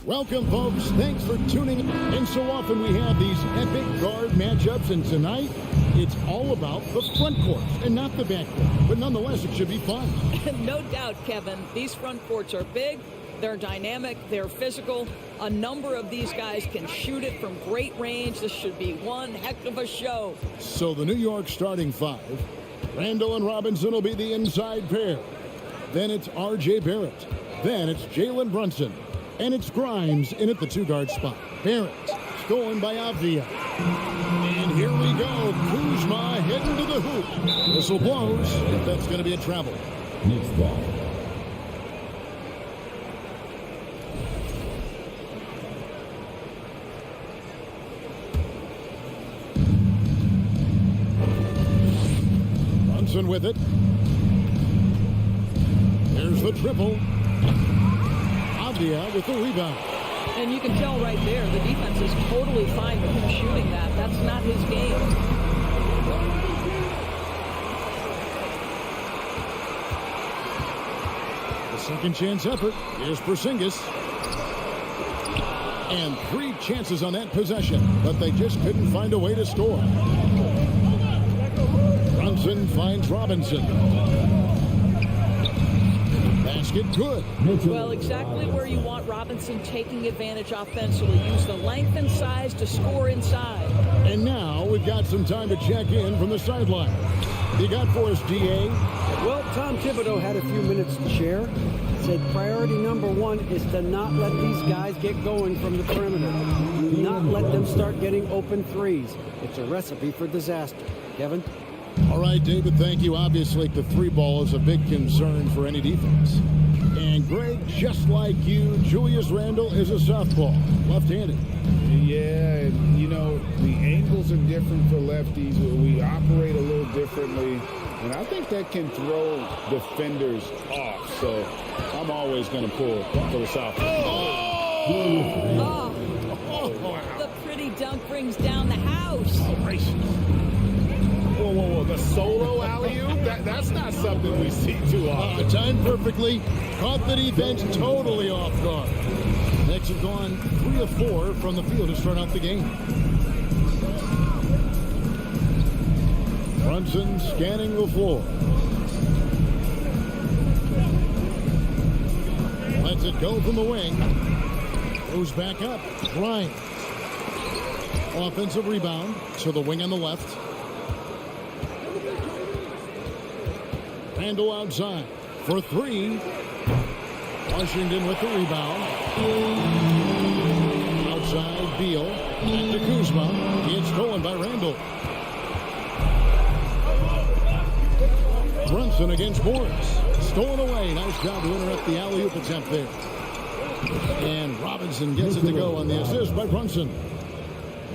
Welcome, folks. Thanks for tuning in. And so often we have these epic guard matchups, and tonight it's all about the front courts and not the back court. But nonetheless, it should be fun. No doubt, Kevin. These front courts are big, they're dynamic, they're physical. A number of these guys can shoot it from great range. This should be one heck of a show. So the New York starting five. Randall and Robinson will be the inside pair. Then it's R.J. Barrett. Then it's Jalen Brunson. And it's Grimes in at the two-guard spot. Barrett, stolen by Avdia. And here we go. Kuzma heading to the hoop. Whistle blows. If that's going to be a travel. Knicks ball. Brunson with it. There's the triple. With the rebound. And you can tell right there, the defense is totally fine with him shooting that. That's not his game. The second chance effort. Here's Skijesss. And 3 chances on that possession, but they just couldn't find a way to score. Brunson finds Robinson. Basket good. Well, exactly where you want Robinson, taking advantage offensively. Use the length and size to score inside. And now we've got some time to check in from the sideline. You got for us, DA? Well, Tom Thibodeau had a few minutes to share. Said priority number 1 is to not let these guys get going from the perimeter. Do not let them start getting open threes. It's a recipe for disaster. Kevin? All right, David, thank you. Obviously, the 3-ball is a big concern for any defense. And Greg, just like you, Julius Randle is a southpaw, left-handed. Yeah, and you know, the angles are different for lefties. We operate a little differently, and I think that can throw defenders off. So I'm always going to pull for the southpaw. Oh, the pretty dunk brings down the house. Whoa, the solo alley-oop? That's not something we see too often. Timed perfectly, caught the defense totally off guard. Knicks have gone 3 of 4 from the field to start out the game. Brunson scanning the floor. Lets it go from the wing. Goes back up. Grimes. Offensive rebound to the wing on the left. Randall outside for 3. Washington with the rebound. Outside, Beal. Back to Kuzma. It's stolen by Randall. Brunson against Morris. Stolen away. Nice job to interrupt the alley-oop attempt there. And Robinson gets it to go on the assist by Brunson.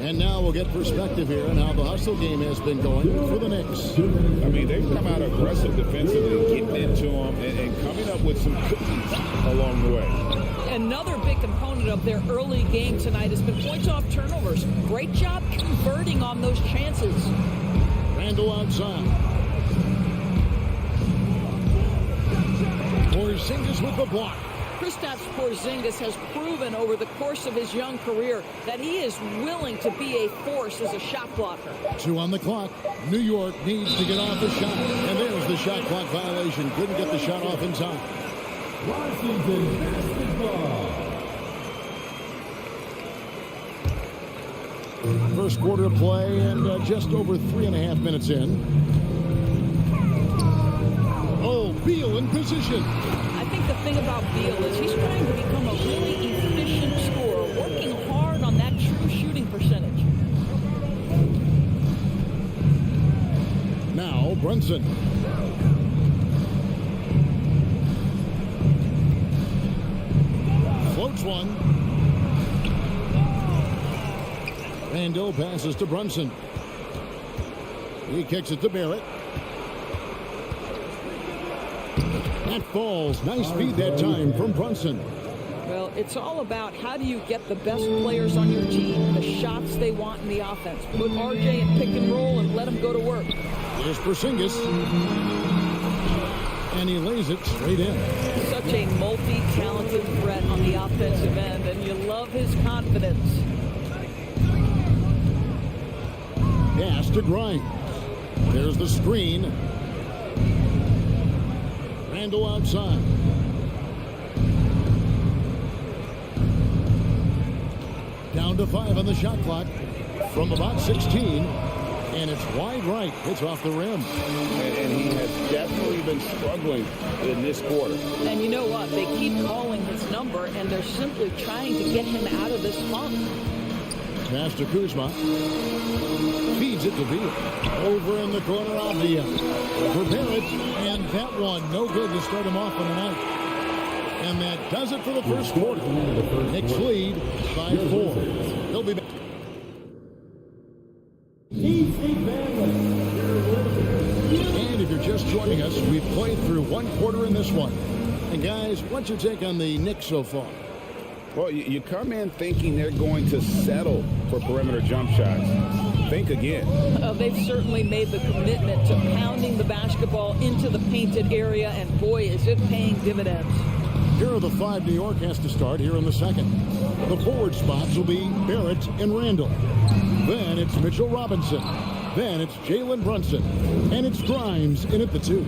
And now we'll get perspective here on how the hustle game has been going for the Knicks. I mean, they've come out aggressive defensively, getting into them, and coming up with some cookies along the way. Another big component of their early game tonight has been points off turnovers. Great job converting on those chances. Randall outside. Skijesss with the block. Kristaps Porzingis has proven over the course of his young career that he is willing to be a force as a shot blocker. 2 on the clock. New York needs to get off the shot. And there's the shot clock violation. Couldn't get the shot off in time. Washington basketball. First quarter of play and just over 3.5 minutes in. Oh, Beal in position. I think the thing about Beal is he's trying to become a really efficient scorer, working hard on that true shooting percentage. Now, Brunson. Floats one. Randall passes to Brunson. He kicks it to Barrett. That falls. Nice feed that time from Brunson. Well, it's all about how do you get the best players on your team, the shots they want in the offense. Put RJ in pick and roll and let him go to work. Here's Skijesss. And he lays it straight in. Such a multi-talented threat on the offensive end, and you love his confidence. Pass to Grimes. There's the screen. Randall outside. Down to 5 on the shot clock from about 16. And it's wide right. It's off the rim. And he has definitely been struggling in this quarter. And you know what? They keep calling his number, and they're simply trying to get him out of this funk. Pass to Kuzma. Feeds it to Beal. Over in the corner, Avdia. For Barrett. And that one, no good to start him off on the night. And that does it for the first quarter. Knicks lead by 4. They'll be back. And if you're just joining us, we've played through 1 quarter in this one. And guys, what's your take on the Knicks so far? Well, you come in thinking they're going to settle for perimeter jump shots. Think again. They've certainly made the commitment to pounding the basketball into the painted area, and boy, is it paying dividends. Here are the 5 New York has to start here in the second. The forward spots will be Barrett and Randall. Then it's Mitchell Robinson. Then it's Jalen Brunson. And it's Grimes in at the 2.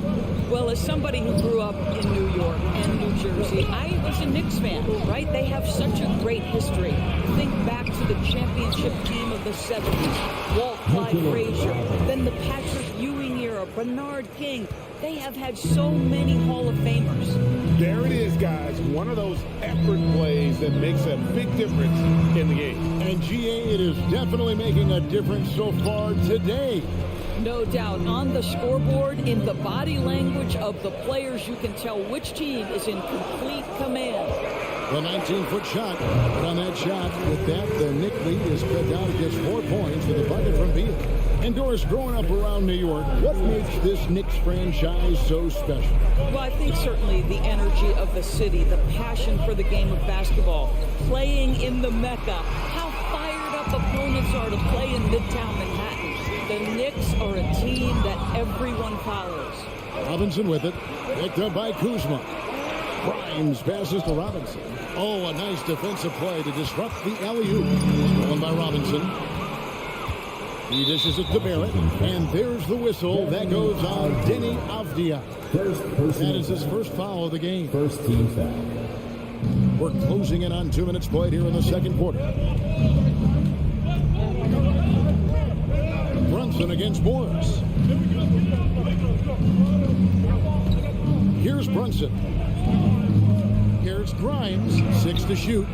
Well, as somebody who grew up in New York and New Jersey, I was a Knicks fan, right? They have such a great history. Think back to the championship team of the 70s. Walt Clyde Frazier. Then the Patrick Ewing era, Bernard King. They have had so many Hall of Famers. There it is, guys. One of those effort plays that makes a big difference in the game. And GA, it is definitely making a difference so far today. No doubt. On the scoreboard, in the body language of the players, you can tell which team is in complete command. The 19-foot shot. But on that shot, with that, the Knick lead is cut down. It gets 4 points with a bucket from Beal. And Doris, growing up around New York, what makes this Knicks franchise so special? Well, I think certainly the energy of the city, the passion for the game of basketball, playing in the Mecca, how fired up opponents are to play in Midtown Manhattan. The Knicks are a team that everyone follows. Robinson with it. Picked up by Kuzma. Grimes passes to Robinson. Oh, a nice defensive play to disrupt the alley-oop. Stolen by Robinson. He dishes it to Barrett. And there's the whistle. That goes on Denny Avdia. That is his first foul of the game. First team foul. We're closing in on 2 minutes played here in the second quarter. Brunson against Morris. Here's Brunson. Here's Grimes. 6 to shoot.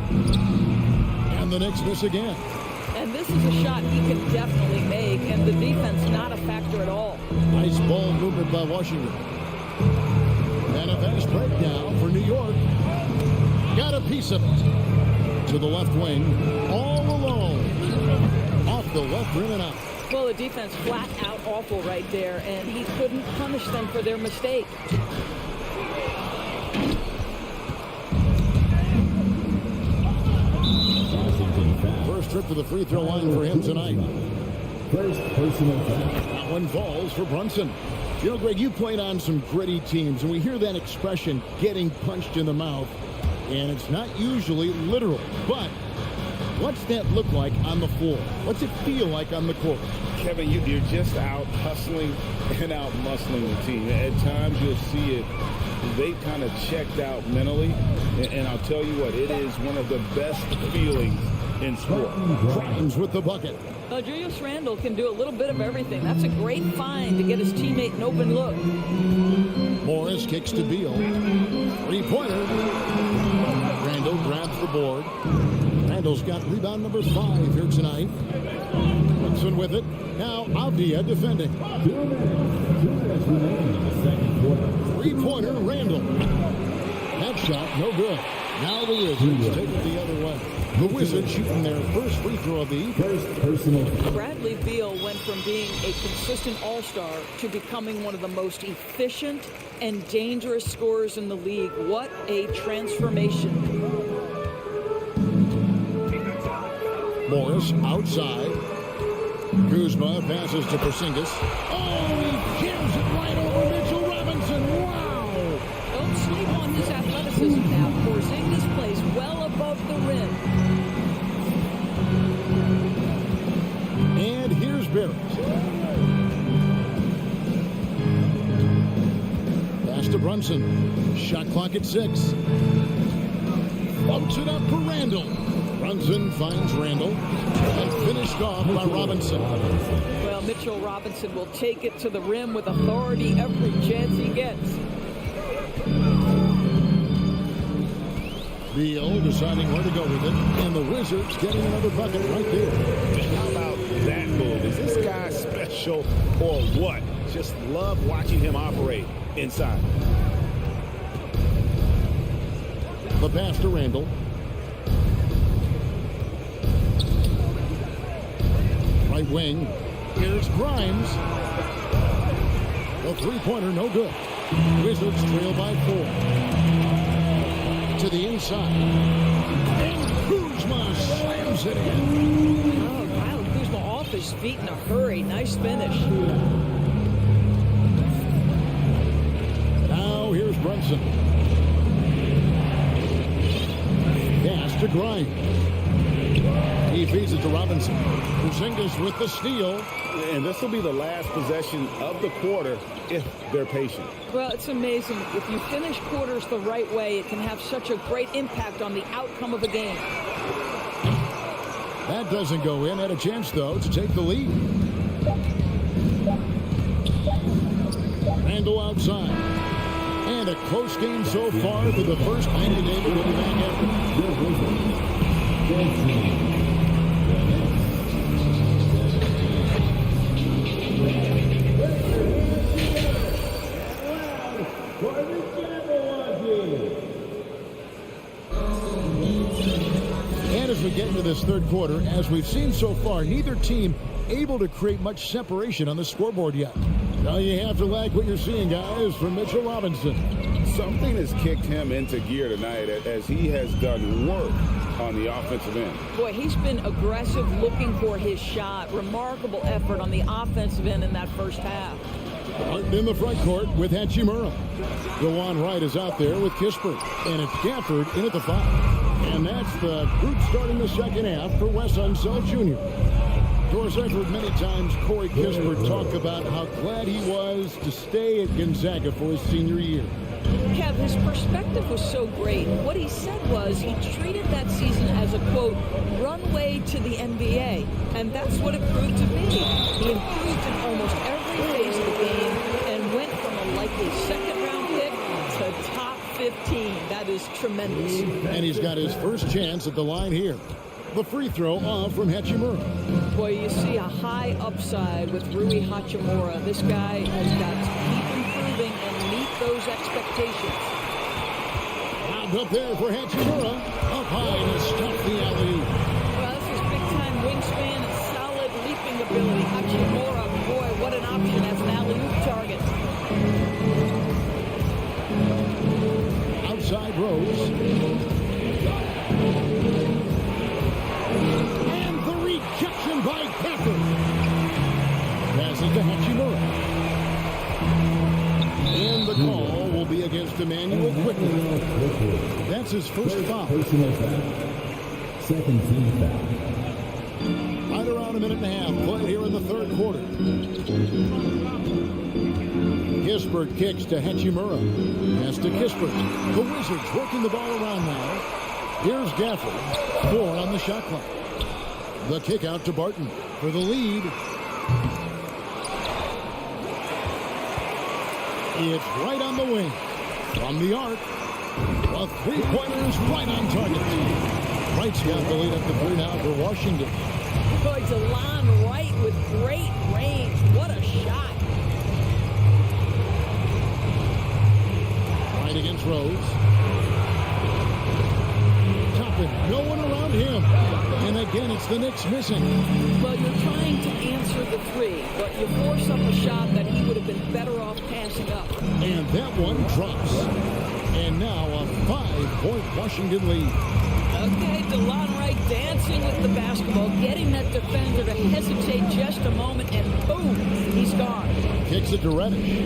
And the Knicks miss again. And this is a shot he can definitely make, and the defense not a factor at all. Nice ball movement by Washington. And a fast break now for New York. Got a piece of it. To the left wing. All alone. Off the left rim and out. Well, the defense flat out awful right there, and he couldn't punish them for their mistake. First trip to the free throw line for him tonight. First personal foul. That one falls for Brunson. You know, Greg, you played on some gritty teams, and we hear that expression, getting punched in the mouth, and it's not usually literal. But what's that look like on the floor? What's it feel like on the court? Kevin, you're just out hustling and out muscling the team. At times you'll see it. They kind of checked out mentally, and I'll tell you what, it is one of the best feelings in sport. Grimes with the bucket. Julius Randle can do a little bit of everything. That's a great find to get his teammate an open look. Morris kicks to Beal. Three-pointer. Randle grabs the board. Randle's got rebound number 5 here tonight. Brunson with it. Now Avdia defending. 2 minutes remaining in the second quarter. Three-pointer, Randle. That shot, no good. Now the Wizards take it the other way. The Wizards shooting their first free throw of the evening. First personal foul. Bradley Beal went from being a consistent all-star to becoming one of the most efficient and dangerous scorers in the league. What a transformation. Morris outside. Kuzma passes to Porzingis. Oh, he jams it right over Mitchell Robinson. Wow! Pass to Brunson. Shot clock at 6. Floats it up for Randall. Brunson finds Randall. And finished off by Robinson. Well, Mitchell Robinson will take it to the rim with authority every chance he gets. Beal deciding where to go with it. And the Wizards getting another bucket right there. How about that move? Is this guy special or what? Just love watching him operate inside. The pass to Randall. Right wing. Here's Grimes. The three-pointer, no good. Wizards trail by 4. To the inside. And Kuzma slams it in. Oh, Kyle Kuzma off his feet in a hurry. Nice finish. Now here's Brunson. Pass to Grimes. He feeds it to Robinson. Skijesss with the steal. And this will be the last possession of the quarter if they're patient. Well, it's amazing. If you finish quarters the right way, it can have such a great impact on the outcome of a game. That doesn't go in. Had a chance, though, to take the lead. Randall outside. And a close game so far for the first 90 days of the back effort. And as we get into this third quarter, as we've seen so far, neither team able to create much separation on the scoreboard yet. Now you have to like what you're seeing, guys, from Mitchell Robinson. Something has kicked him into gear tonight as he has done work on the offensive end. Boy, he's been aggressive looking for his shot. Remarkable effort on the offensive end in that first half. Martin in the front court with Hachimura. Dewan Wright is out there with Kispert. And it's Gafford in at the 5. And that's the group starting the second half for Wes Unseld Jr. Of course, I've heard many times Corey Kispert talk about how glad he was to stay at Gonzaga for his senior year. Kev, his perspective was so great. What he said was he treated that season as a, quote, runway to the NBA. And that's what it proved to be. He improved in almost every phase of the game and went from a likely second-round pick to top 15. That is tremendous. And he's got his first chance at the line here. The free throw off from Hachimura. Boy, you see a high upside with Rui Hachimura. This guy has got to keep improving and meet those expectations. Lobbed up there for Hachimura. Up high to stop the alley-oop. Well, this is big-time wingspan and solid leaping ability. Hachimura, boy, what an option as an alley-oop target. Outside Rose. And the rejection by Gafford. Pass it to Hachimura. And the call will be against Emmanuel quickly. That's his first foul. Personal foul. Second team foul. Right around a minute and a half played here in the third quarter. Kispert kicks to Hachimura. Pass to Kispert. The Wizards working the ball around now. Here's Gafford. 4 on the shot clock. The kick out to Barton for the lead. It's right on the wing. From the arc. A three-pointer is right on target. Wright's got the lead up to 3 now for Washington. Boy, DeLon Wright with great range. What a shot. Right against Rose. Toppin, no one around him. And again, it's the Knicks missing. Well, you're trying to answer the three, but you force up a shot that he would have been better off passing up. And that one drops. And now a 5-point Washington lead. Okay, DeLon Wright dancing with the basketball, getting that defender to hesitate just a moment, and boom, he's gone. Kicks it to Reddish.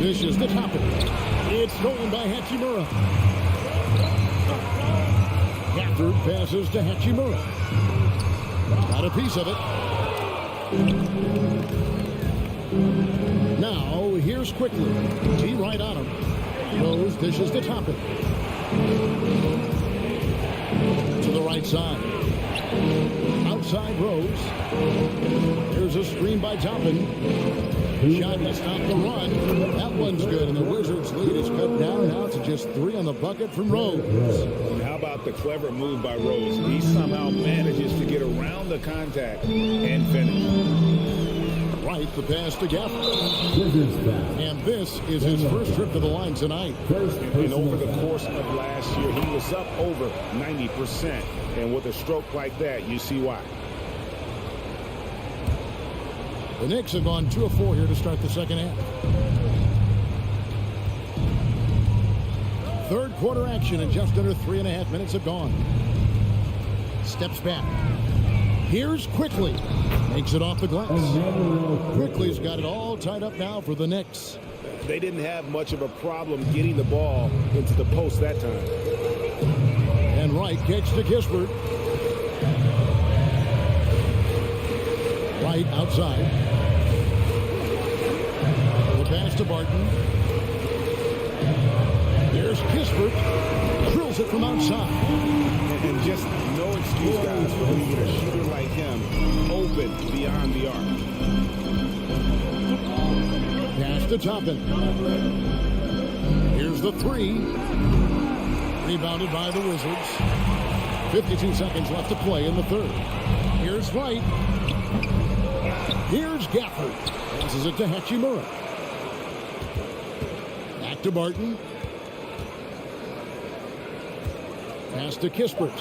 Dishes to Toppin. It's stolen by Hachimura. Gafford passes to Hachimura. Got a piece of it. Here's quickly. T right on him. Rose dishes to Toppin. To the right side. Outside Rose. Here's a screen by Toppin. Shot to stop the run. That one's good, and the Wizards' lead is cut down now to just 3 on the bucket from Rose. And how about the clever move by Rose? He somehow manages to get around the contact and finish. Right, the pass to Gafford. Wizards foul. And this is his first trip to the line tonight. And over the course of last year, he was up over 90%. And with a stroke like that, you see why. The Knicks have gone 2 of 4 here to start the second half. Third quarter action, and just under 3.5 minutes have gone. Steps back. Here's Quickly. Makes it off the glass. Quickly's got it all tied up now for the Knicks. They didn't have much of a problem getting the ball into the post that time. And Wright gets to Kispert. Wright outside. The pass to Barton. There's Kispert. Drills it from outside. And just no excuse, guys, for leaving a shooter like him open beyond the arc. Pass to Toppin. Here's the 3. Rebounded by the Wizards. 52 seconds left to play in the third. Here's Wright. Here's Gafford. Passes it to Hachimura. Back to Barton. Pass to Kispert.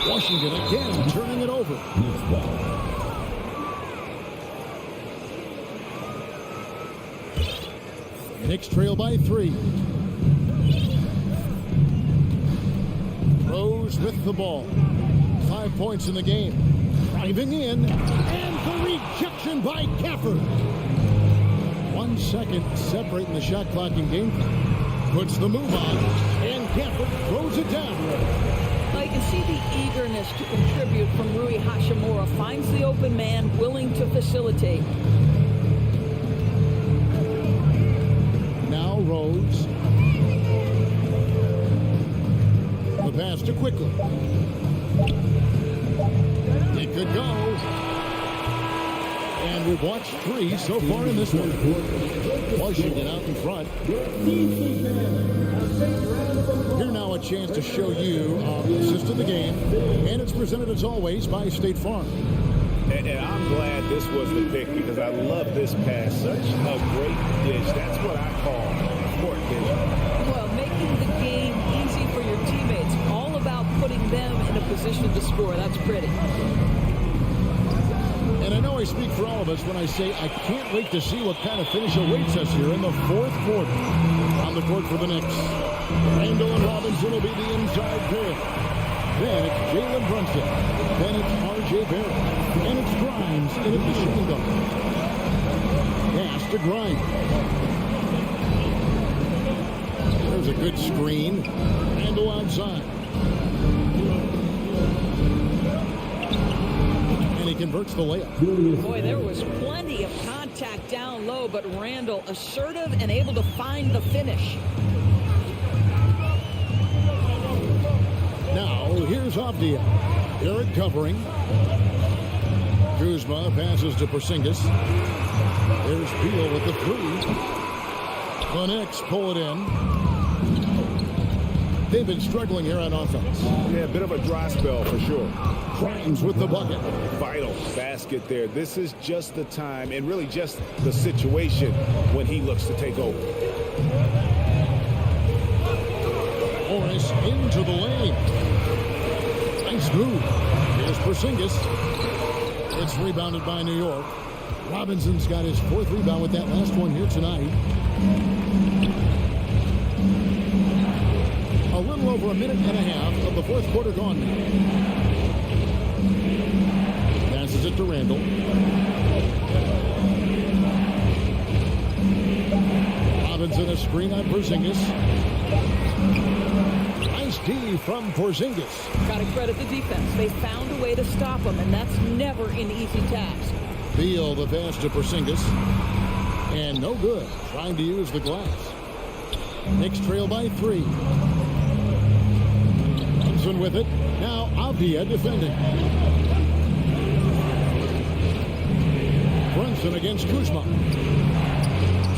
Washington again turning it over. Knicks trail by 3. Rose with the ball. 5 points in the game. Driving in. And the rejection by Gafford. 1 second separating the shot clock and game clock. Puts the move on. And Gafford throws it down. Well, you can see the eagerness to contribute from Rui Hachimura. Finds the open man, willing to facilitate. Now Rose. The pass to Quickly. It could go. And we've watched 3 so far in this one. Washington out in front. Here now a chance to show you our assist of the game. And it's presented as always by State Farm. And I'm glad this was the pick because I love this pass. Such a great dish. That's what I call court vision. Well, making the game easy for your teammates. All about putting them in a position to score. That's pretty. And I know I speak for all of us when I say I can't wait to see what kind of finish awaits us here in the fourth quarter. On the court for the Knicks. Randall and Robinson will be the inside pair. Then it's Jalen Brunson. Then it's R.J. Barrett. And it's Grimes in at the shooting guard. Pass to Grimes. There's a good screen. Randall outside. And he converts the layup. Boy, there was plenty of contact down low, but Randall assertive and able to find the finish. Now, here's Avdia. Eric covering. Kuzma passes to Porzingis. There's Beal with the 3. The Knicks pull it in. They've been struggling here on offense. Yeah, a bit of a dry spell for sure. Grimes with the bucket. Vital basket there. This is just the time and really just the situation when he looks to take over. Morris into the lane. Nice move. Here's Porzingis. It's rebounded by New York. Robinson's got his 4th rebound with that last one here tonight. A little over a minute and a half of the fourth quarter gone now. Passes it to Randall. Robinson a screen on Porzingis. Nice D from Porzingis. Got to credit the defense. They found a way to stop him, and that's never an easy task. Beal the pass to Porzingis. And no good, trying to use the glass. Knicks trail by 3. Brunson with it. Now Avia defending. Brunson against Kuzma.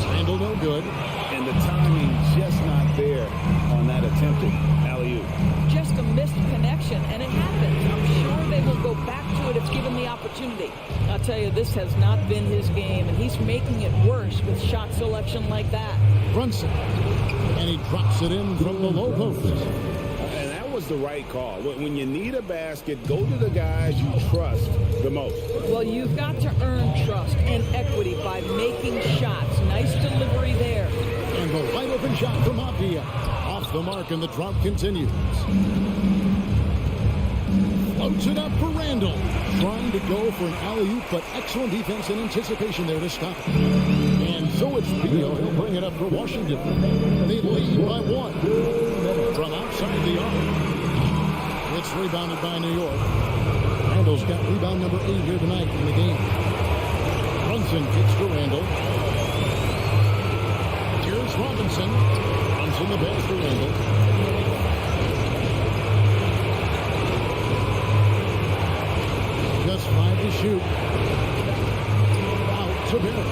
Randall no good. And the timing just not there on that attempted alley-oop. Just a missed connection, and it happens. I'm sure they will go back to it if given the opportunity. I'll tell you, this has not been his game, and he's making it worse with shot selection like that. Brunson. And he drops it in from the low post. And that was the right call. When you need a basket, go to the guys you trust the most. Well, you've got to earn trust and equity by making shots. Nice delivery there. And the wide open shot from Avia. Off the mark, and the drought continues. Floats it up for Randall. Trying to go for an alley-oop, but excellent defense and anticipation there to stop. And so it's Beal. He'll bring it up for Washington. They lead by 1 from outside the arc. It's rebounded by New York. Randall's got rebound number 8 here tonight in the game. Brunson kicks to Randall. Here's Robinson. Brunson the pass to Randall. Just 5 to shoot. Out to Barrett.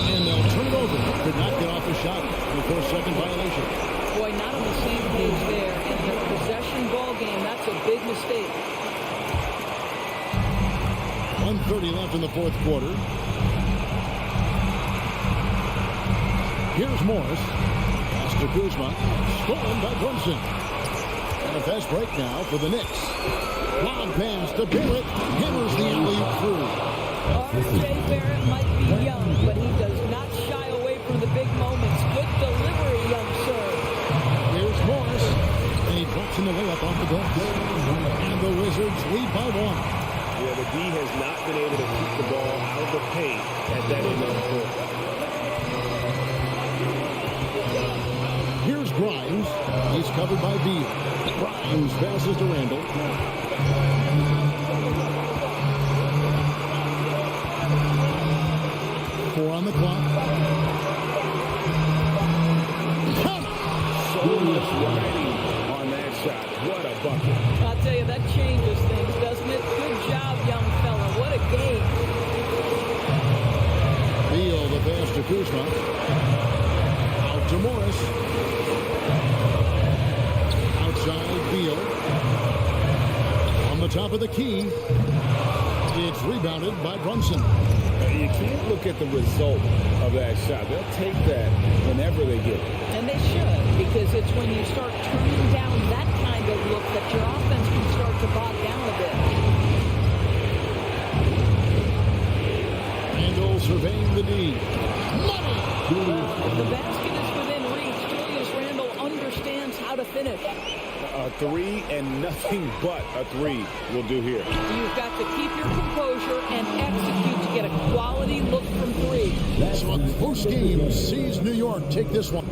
And they'll turn it over. Could not get off the shot before second violation. Boy, not on the same page there. And the possession ball game, that's a big mistake. 1:30 left in the fourth quarter. Here's Morris. Pass to Kuzma. Stolen by Brunson. And a fast break now for the Knicks. Long pass to Barrett. Hammers the alley-oop through. R.J. Barrett might be young, but he does not shy away from the big moments. Good delivery, young sir. Here's Morris. And he drops in the layup off the glass. And the Wizards lead by 1. Yeah, the D has not been able to keep the ball out of the paint at that end of the court. Here's Grimes. He's covered by Beal. Grimes passes to Randall. 4 on the clock. So much riding on that shot. What a bucket. I'll tell you, that changes things, doesn't it? Good job, young fella. What a game. Beal the pass to Kuzma. Out to Morris. Outside Beal. On the top of the key. It's rebounded by Brunson. You can't look at the result of that shot. They'll take that whenever they get it. And they should, because it's when you start turning down that kind of look that your offense can start to bog down a bit. Randall surveying the D. Money! Well, if the basket is within reach, Julius Randall understands how to finish. A 3 and nothing but a 3 will do here. You've got to keep your composure and execute to get a quality look from 3. So a close game sees New York take this one.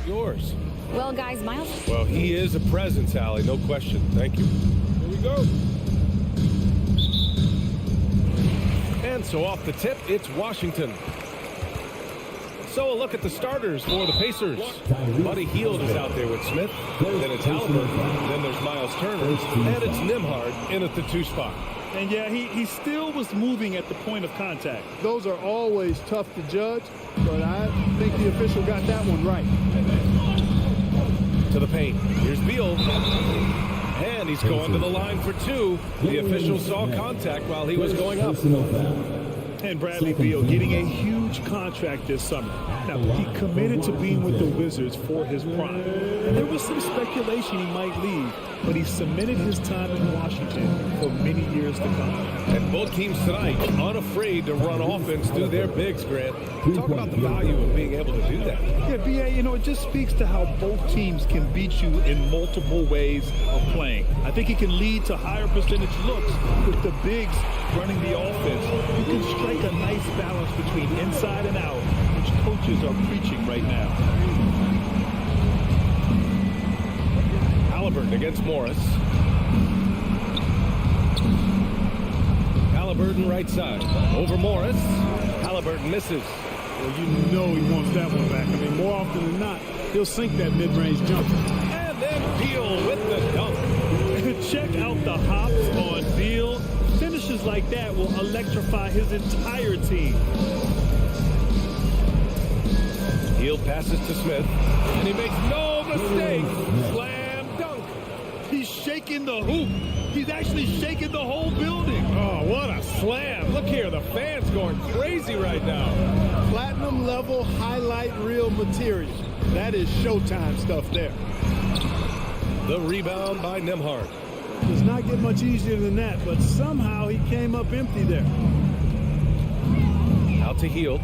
Yours. Well, guys, Miles. Well, he is a presence, Allie, no question. Thank you. Here we go. And so off the tip, it's Washington. So a look at the starters for the Pacers. Buddy Hield is out there with Smith. Then it's Halliburton. Then there's Miles Turner. And it's Nembhard in at the 2 spot. And yeah, he still was moving at the point of contact. Those are always tough to judge, but I think the official got that one right. To the paint. Here's Beal. And he's going to the line for 2. The official saw contact while he was going up. And Bradley Beal getting a huge contract this summer. Now, he committed to being with the Wizards for his prime. And there was some speculation he might leave, but he cemented his time in Washington for many years to come. And both teams tonight unafraid to run offense through their bigs, Grant. Talk about the value of being able to do that. Yeah, B.A., it just speaks to how both teams can beat you in multiple ways of playing. I think it can lead to higher percentage looks with the bigs running the offense. You can strike a nice balance between inside and out, which coaches are preaching right now. Halliburton against Morris. Halliburton right side. Over Morris. Halliburton misses. Well, you know he wants that one back. I mean, more often than not, he'll sink that mid-range jumper. And And Beal with the dunk. Check out the hops on Beal. Finishes like that will electrify his entire team. Hield passes to Smith, and he makes no mistake. Slam dunk. He's shaking the hoop. He's actually shaking the whole building. Oh, what a slam. Look here, the fans going crazy right now. Platinum level highlight reel material. That is Showtime stuff there. The rebound by Nembhard. Does not get much easier than that, but somehow he came up empty there. Out to Hield.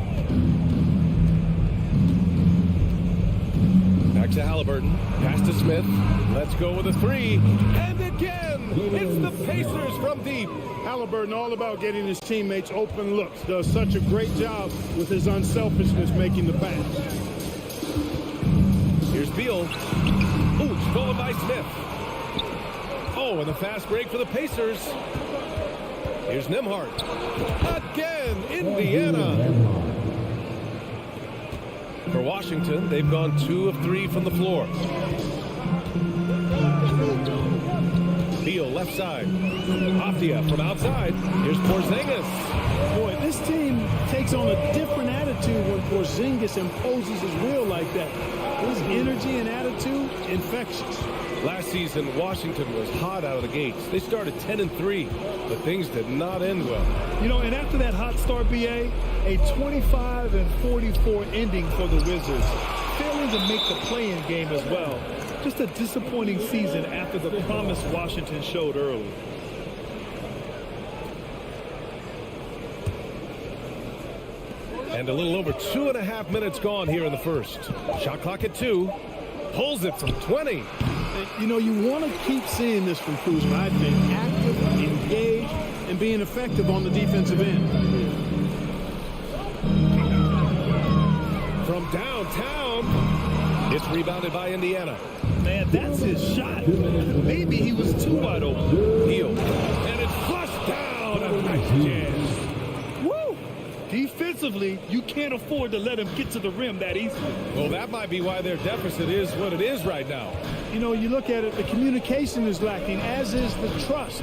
Back to Halliburton. Pass to Smith. Let's go with a three. And again, it's the Pacers from deep. Halliburton all about getting his teammates open looks. Does such a great job with his unselfishness making the pass. Here's Beal. Ooh, stolen by Smith. Oh, and the fast break for the Pacers. Here's Nembhard. Again, Indiana. For Washington, they've gone 2 of 3 from the floor. Beal left side. Afdia from outside. Here's Porzingis. Boy, this team takes on a different attitude when Porzingis imposes his will like that. His energy and attitude, infectious. Last season, Washington was hot out of the gates. They started 10-3, but things did not end well. You know, and after that hot start, BA, a 25-44 ending for the Wizards. Failing to make the play-in game as well. Just a disappointing season after the promise Washington showed early. And a little over 2.5 minutes gone here in the first. Shot clock at 2. Pulls it from 20. You know, you want to keep seeing this from Kuzma, I think. Active, engaged, and being effective on the defensive end. From downtown, it's rebounded by Indiana. Man, that's his shot. Maybe he was too wide open. Hield. And it's flushed down. A nice jam. Woo! Defensively, you can't afford to let him get to the rim that easily. Well, that might be why their deficit is what it is right now. You know, you look at it, the communication is lacking, as is the trust.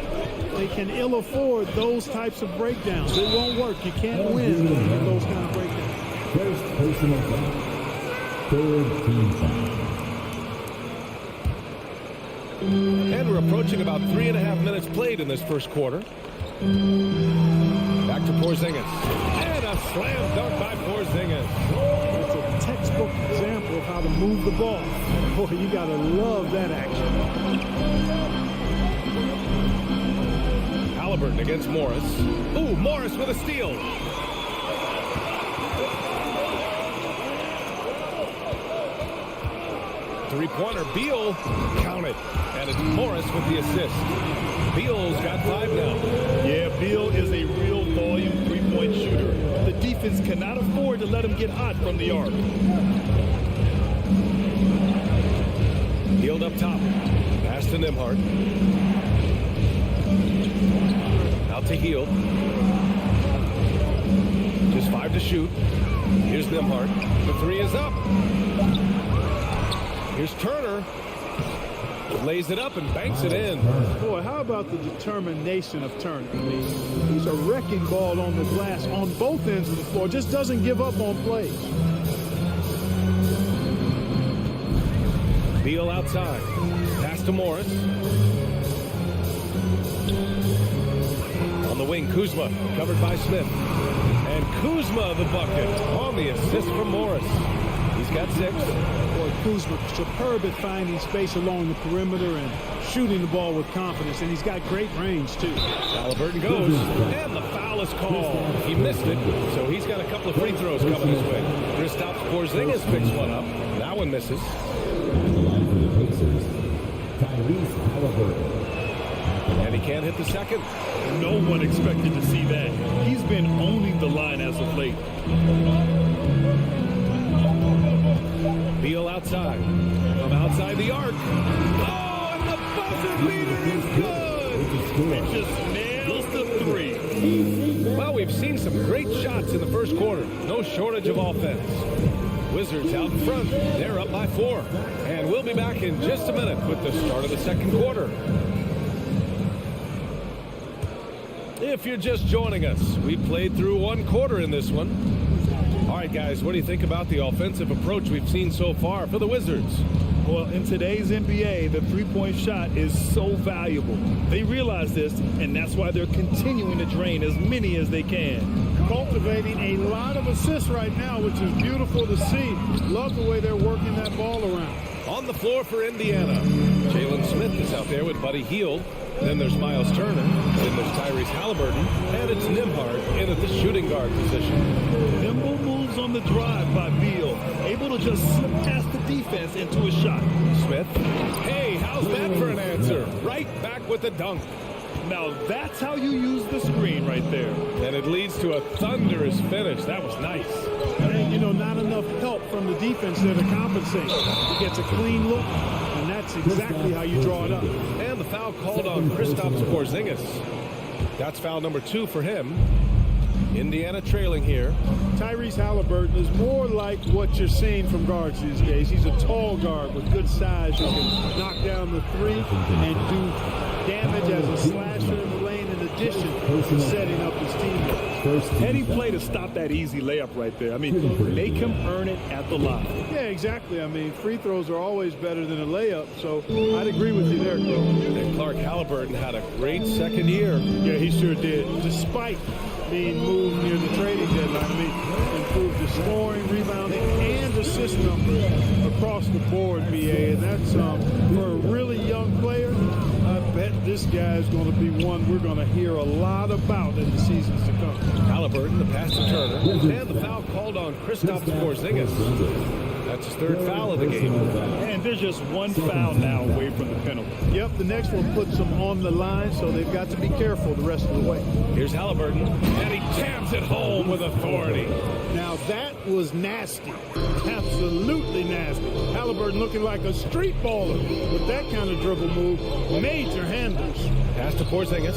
They can ill afford those types of breakdowns. It won't work. You can't win in those kind of breakdowns. First personal foul. Third team foul. And we're approaching about 3.5 minutes played in this first quarter. Back to Porzingis. And a slam dunk by Porzingis. It's a textbook example of how to move the ball. Boy, you got to love that action. Halliburton against Morris. Ooh, Morris with a steal. Three-pointer, Beal, count it. And it's Morris with the assist. Beal's got 5 now. Yeah, Beal is a real volume three-point shooter. The defense cannot afford to let him get hot from the arc. Hield up top. Pass to Nembhard. Out to Hield. Just 5 to shoot. Here's Nembhard. The 3 is up. Here's Turner. Lays it up and banks it in. Boy, how about the determination of Turner? I mean, he's a wrecking ball on the glass on both ends of the floor. Just doesn't give up on plays. Beal outside. Pass to Morris. On the wing, Kuzma, covered by Smith. And Kuzma, the bucket, on the assist from Morris. He's got 6. Boy, Kuzma, superb at finding space along the perimeter and shooting the ball with confidence, and he's got great range, too. Halliburton goes, and the foul is called. He missed it, so he's got a couple of free throws coming his way. Kristaps Porzingis picks one up. That one misses. And the line for the Pacers, Tyrese Halliburton. And he can't hit the second. No one expected to see that. He's been owning the line as of late. Beal outside. From outside the arc. Oh, and the buzzer beater is good. It just nails the 3. Well, we've seen some great shots in the first quarter. No shortage of offense. Wizards out in front. They're up by 4. And we'll be back in just a minute with the start of the second quarter. If you're just joining us, we played through 1 quarter in this one. All right, guys, what do you think about the offensive approach we've seen so far for the Wizards? Well, in today's NBA, the three-point shot is so valuable. They realize this, and that's why they're continuing to drain as many as they can. Cultivating a lot of assists right now, which is beautiful to see. Love the way they're working that ball around. On the floor for Indiana, Jalen Smith is out there with Buddy Hield. Then there's Miles Turner. Then there's Tyrese Halliburton. And it's Nembhard in at the shooting guard position. Nimble moves on the drive by Beal. Able to just slip past the defense into a shot. Smith. Hey, how's that for an answer? Right back with the dunk. Now that's how you use the screen right there. And it leads to a thunderous finish. That was nice. And, you know, not enough help from the defense there to compensate. He gets a clean look, and that's exactly how you draw it up. And the foul called on Kristaps Porzingis. That's foul number 2 for him. Indiana trailing here. Tyrese Halliburton is more like what you're seeing from guards these days. He's a tall guard with good size who can knock down the 3 and do damage as a slasher in the lane in addition to setting up his teammates. Heady play to stop that easy layup right there. I mean, they can earn it at the line. Yeah, exactly. I mean, free throws are always better than a layup, so I'd agree with you there, Coach. And Clark Halliburton had a great second year. Yeah, he sure did. Despite being moved near the trading deadline, I mean, improved the scoring, rebounding, and assist numbers across the board, BA. And that's, for a really young player, I bet this guy is going to be one we're going to hear a lot about in the seasons to come. Halliburton, the pass to Turner, and the foul called on Kristaps Porzingis. That's his 3rd foul of the game. And there's just 1 foul now away from the penalty. Yep, the next one puts them on the line, so they've got to be careful the rest of the way. Here's Halliburton, and he jams it home with authority. Now that was nasty. Absolutely nasty. Halliburton looking like a street baller with that kind of dribble move. Major handles. Pass to Porzingis.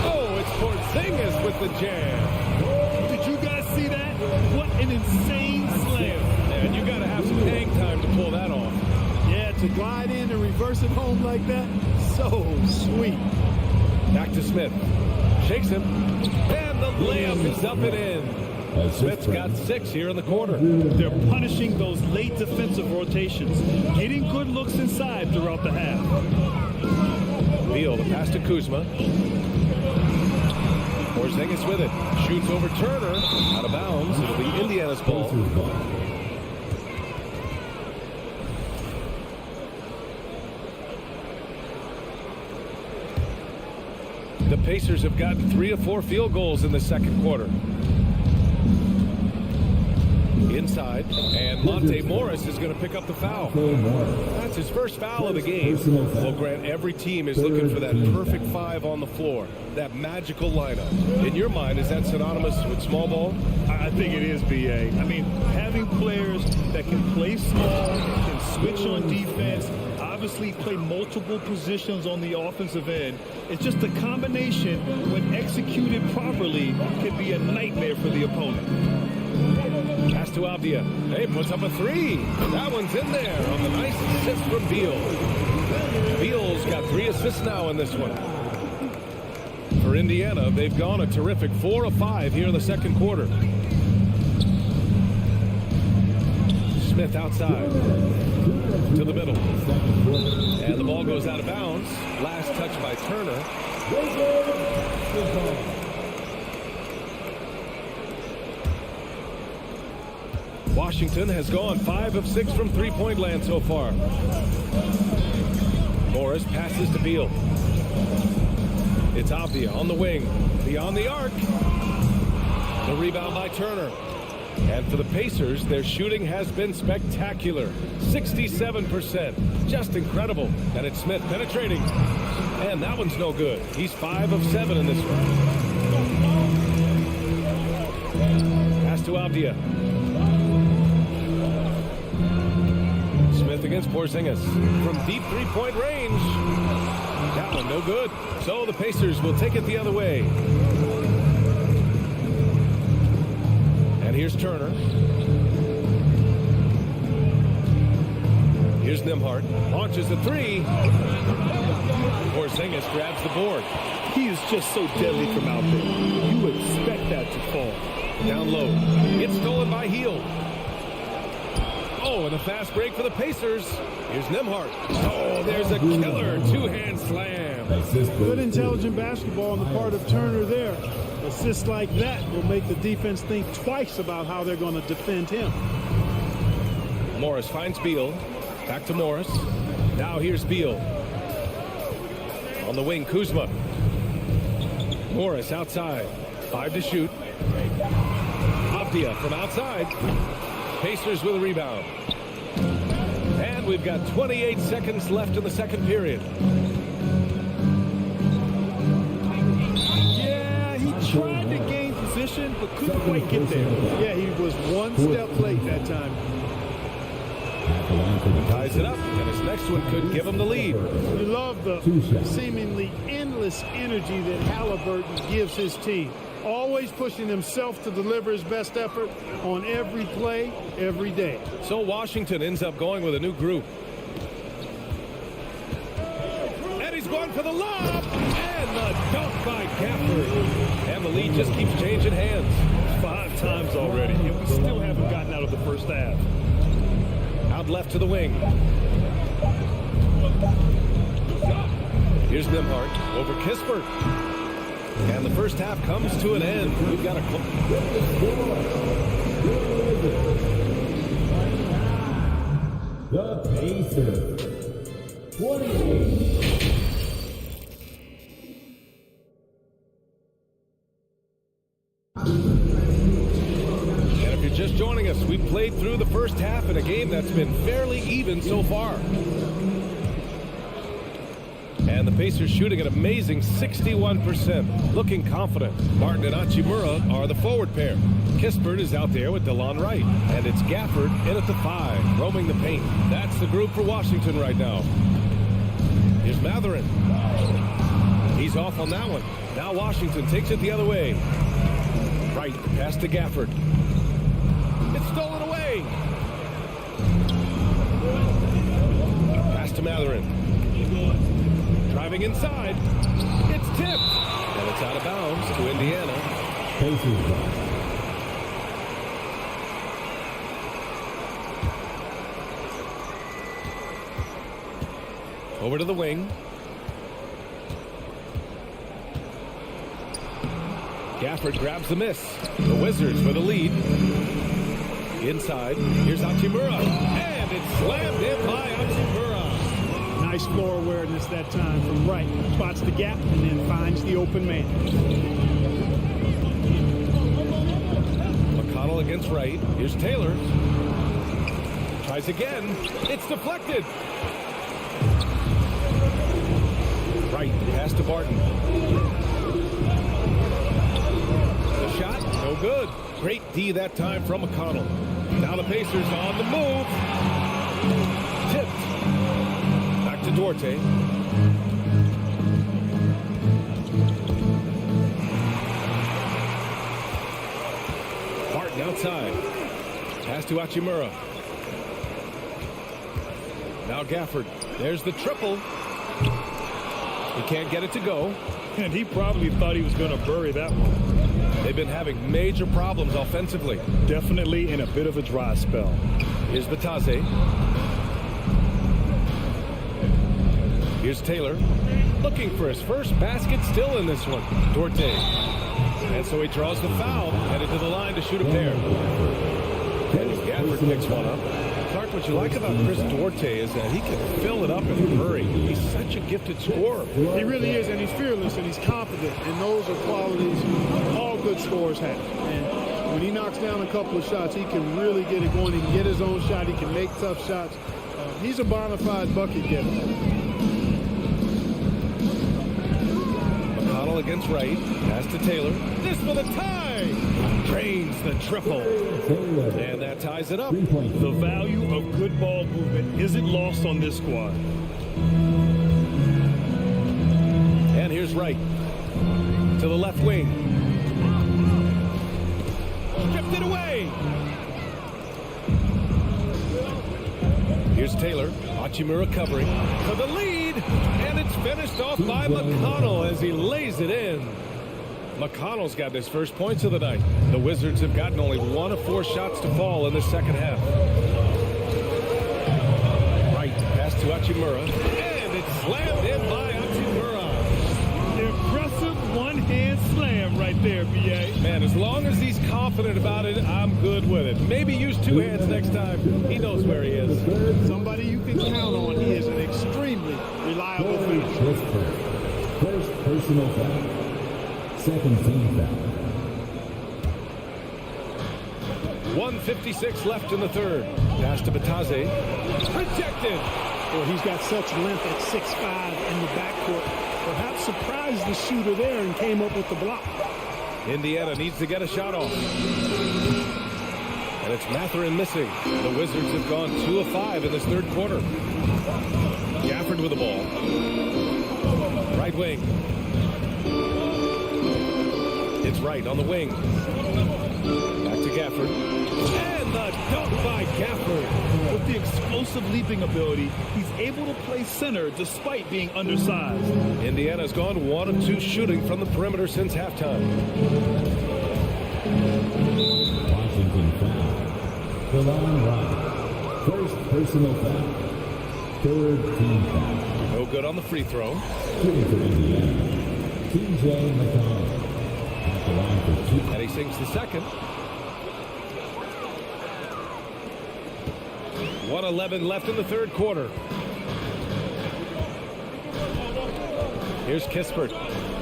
Oh, it's Porzingis with the jam. Did you guys see that? What an insane slam. And you got to have some hang time to pull that off. Yeah, to glide in and reverse it home like that, so sweet. Back to Smith. Shakes him. And the layup is up and in. Smith's got 6 here in the quarter. They're punishing those late defensive rotations, getting good looks inside throughout the half. Beal, the pass to Kuzma. Porzingis with it. Shoots over Turner. Out of bounds. It'll be Indiana's ball. The Pacers have gotten 3 of 4 field goals in the second quarter. Inside, and Monte Morris is going to pick up the foul. That's his first foul of the game. Well, Grant, every team is looking for that perfect 5 on the floor, that magical lineup. In your mind, is that synonymous with small ball? I think it is, BA. I mean, having players that can play small, can switch on defense, obviously play multiple positions on the offensive end. It's just a combination, when executed properly, can be a nightmare for the opponent. Pass to Avdia. Hey, puts up a 3. That one's in there on the nice assist from Beal. Beal's got 3 assists now in this one. For Indiana, they've gone a terrific 4 of 5 here in the second quarter. Smith outside to the middle. And the ball goes out of bounds. Last touch by Turner. Washington has gone 5 of 6 from three-point land so far. Morris passes to Beal. It's Avdia on the wing. Beyond the arc. The rebound by Turner. And for the Pacers, their shooting has been spectacular. 67%. Just incredible. And it's Smith penetrating. And that one's no good. He's 5 of 7 in this one. Pass to Avdia. Smith against Porzingis from deep three-point range. That one no good. So the Pacers will take it the other way. And here's Turner. Nembhard. Launches the three. Porzingis grabs the board. He is just so deadly from out there. You expect that to fall. Down low. Gets stolen by Hield. Oh, and a fast break for the Pacers. Here's Nembhard. Oh, there's a killer two-hand slam. Good intelligent basketball on the part of Turner there. Assists like that will make the defense think twice about how they're going to defend him. Morris finds Beal. Back to Morris. Now here's Beal. On the wing, Kuzma. Morris outside. 5 to shoot. Avdia from outside. Pacers with a rebound. And we've got 28 seconds left in the second period. Yeah, he tried to gain position, but couldn't quite get there. Yeah, he was one step late that time. Ties it up, and his next one could give him the lead. You love the seemingly endless energy that Halliburton gives his team. Always pushing himself to deliver his best effort on every play, every day. So Washington ends up going with a new group. And he's going for the lob! And the dunk by Gafford. And the lead just keeps changing hands. 5 times already, and we still haven't gotten out of the first half. Out left to the wing. Here's Nembhard over Kispert. And the first half comes to an end. We've got a... The Pacers. 28. Just joining us, we played through the first half in a game that's been fairly even so far. And the Pacers shooting an amazing 61%, looking confident. Martin and Hachimura are the forward pair. Kispert is out there with DeLon Wright. And it's Gafford in at the 5, roaming the paint. That's the group for Washington right now. Here's Mathurin. He's off on that one. Now Washington takes it the other way. Wright, pass to Gafford. It's stolen away. Pass to Mathurin. Driving inside. It's tipped. And it's out of bounds to Indiana. Over to the wing. Gafford grabs the miss. The Wizards with a lead. Inside, here's Hachimura, and it's slammed in by Hachimura. Nice floor awareness that time from Wright. Spots the gap and then finds the open man. McConnell against Wright. Here's Taylor. Tries again. It's deflected. Wright, pass to Barton. The shot, no good. Great D that time from McConnell. Now the Pacers on the move. Tipped. Back to Duarte. Barton outside. Pass to Hachimura. Now Gafford. There's the triple. He can't get it to go. And he probably thought he was going to bury that one. They've been having major problems offensively. Definitely in a bit of a dry spell. Here's Batase. Here's Taylor. Looking for his first basket still in this one. Duarte. And so he draws the foul. Headed to the line to shoot a pair. And Gafford picks one up. Clark, what you like about Chris Duarte is that he can fill it up in a hurry. He's such a gifted scorer. He really is, and he's fearless, and he's confident. And those are qualities all good scorers have. And when he knocks down a couple of shots, he can really get it going. He can get his own shot. He can make tough shots. He's a bona fide bucket getter. McConnell against Wright. Pass to Taylor. This for the tie. Drains the triple. And that ties it up. The value of good ball movement isn't lost on this squad. And here's Wright. To the left wing. Stripped it away. Here's Taylor. Hachimura covering for the lead, and it's finished off by McConnell as he lays it in. McConnell's got his first points of the night. The Wizards have gotten only 1 of 4 shots to fall in the second half. Right, pass to Hachimura, and it's slammed in by Hachimura. Impressive one-hand slam right there, B.A. Man, as long as he's confident about it, I'm good with it. Maybe use 2 hands next time. He knows where he is. Somebody you can count on. He is an extremely reliable finisher. First personal foul. Second team foul. 1:56 left in the third. Pass to Batase. Rejected. Well, he's got such length at 6'5" in the backcourt. Perhaps surprised the shooter there and came up with the block. Indiana needs to get a shot off. And it's Mathurin missing. The Wizards have gone 2 of 5 in this third quarter. Gafford with the ball. Right wing. It's right on the wing. Back to Gafford. And the dunk by Gafford. With the explosive leaping ability, he's able to play center despite being undersized. Indiana's gone 1 of 2 shooting from the perimeter since halftime. Washington foul. Delon Wright. First personal foul. Third team foul. No good on the free throw. Shooting for Indiana. TJ McConnell. At the line for 2. And he sinks the second. 1:11 left in the third quarter. Here's Kispert.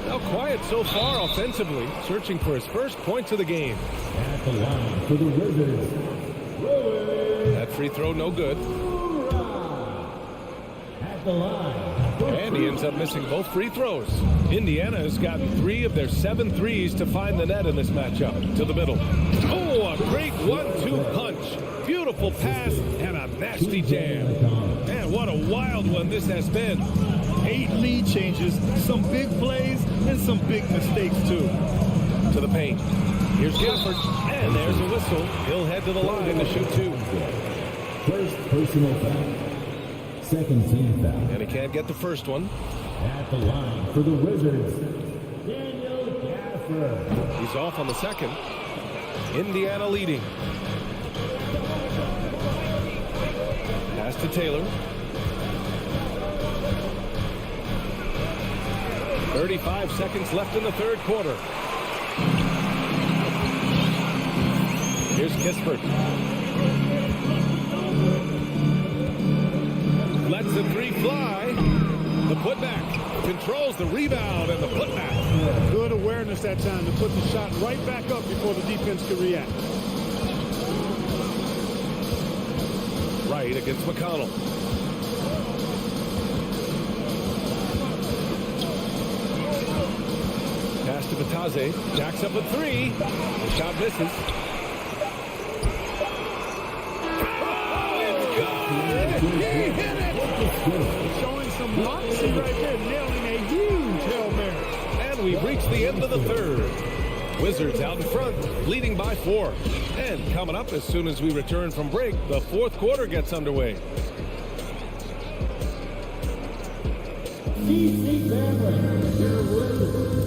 Now quiet so far offensively, searching for his first points of the game. At the line for the Wizards. That free throw no good. At the line. And he ends up missing both free throws. Indiana has gotten 3 of their 7 threes to find the net in this matchup. To the middle. Oh, a great 1-2 punch. Beautiful pass and a nasty jam. Man, what a wild one this has been. 8 lead changes, some big plays, and some big mistakes, too. To the paint. Here's Gafford. And there's a whistle. He'll head to the line to shoot 2. First personal foul. Second team foul. And he can't get the first one. At the line for the Wizards. Daniel Gafford. He's off on the second. Indiana leading. Pass to Taylor. 35 seconds left in the third quarter. Here's Kispert. Lets the 3 fly. The putback. Controls the rebound and the putback. Good awareness that time to put the shot right back up before the defense could react. Right against McConnell. Pass to Batase. Jacks up a 3. The shot misses. Oh, it's good! He hit it! Showing some moxie right there, nailing a huge Hail Mary. And we've reached the end of the third. Wizards out in front, leading by 4. And coming up as soon as we return from break, the fourth quarter gets underway.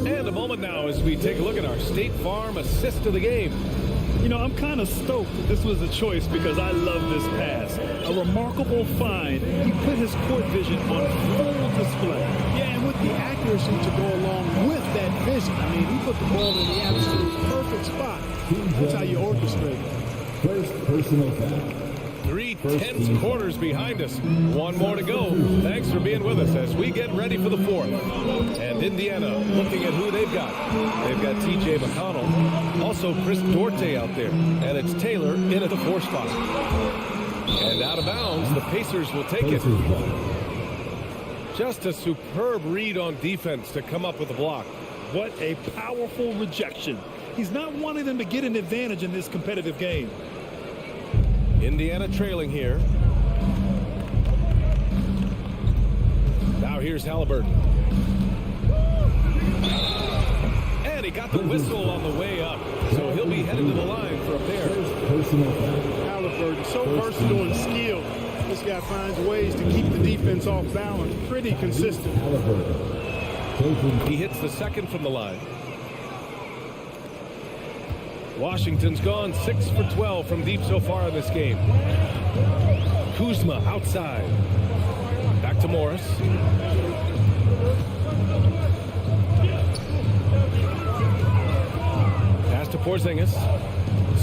And a moment now as we take a look at our State Farm assist of the game. You know, I'm kind of stoked that this was a choice because I love this pass. A remarkable find. He put his court vision on full display. Yeah, and with the accuracy to go along with that vision. I mean, he put the ball in the absolute perfect spot. That's how you orchestrate it. First personal foul. 3 tense quarters behind us. 1 more to go. Thanks for being with us as we get ready for the fourth. And Indiana looking at who they've got. They've got TJ McConnell. Also Chris Duarte out there. And it's Taylor in at the 4 spot. And out of bounds, the Pacers will take it. Just a superb read on defense to come up with a block. What a powerful rejection. He's not wanting them to get an advantage in this competitive game. Indiana trailing here. Now here's Halliburton. And he got the whistle on the way up. So he'll be headed to the line for a pair. Halliburton, so versatile and skilled. The this guy finds ways to keep the defense off balance. Pretty consistent. He hits the second from the line. Washington's gone 6 for 12 from deep so far in this game. Kuzma outside. Back to Morris. Pass to Porzingis.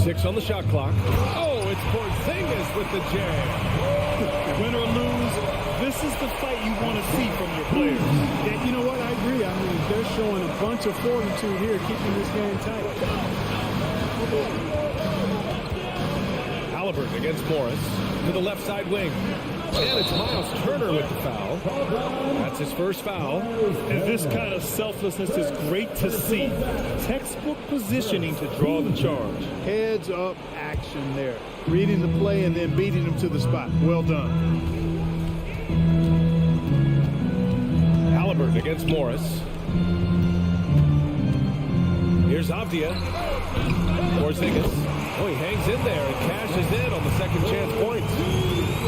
6 on the shot clock. Oh, it's Porzingis with the jam. Win or lose, this is the fight you want to see from your players. And you know what? I agree. I mean, they're showing a bunch of fortitude here, keeping this game tight. Halliburton against Morris to the left side wing. And it's Miles Turner with the foul. That's his first foul. And this kind of selflessness is great to see. Textbook positioning to draw the charge. Heads up action there. Reading the play and then beating him to the spot. Well done. Halliburton against Morris. Here's Avdia. Porzingis. Oh, he hangs in there and cashes in on the second chance points.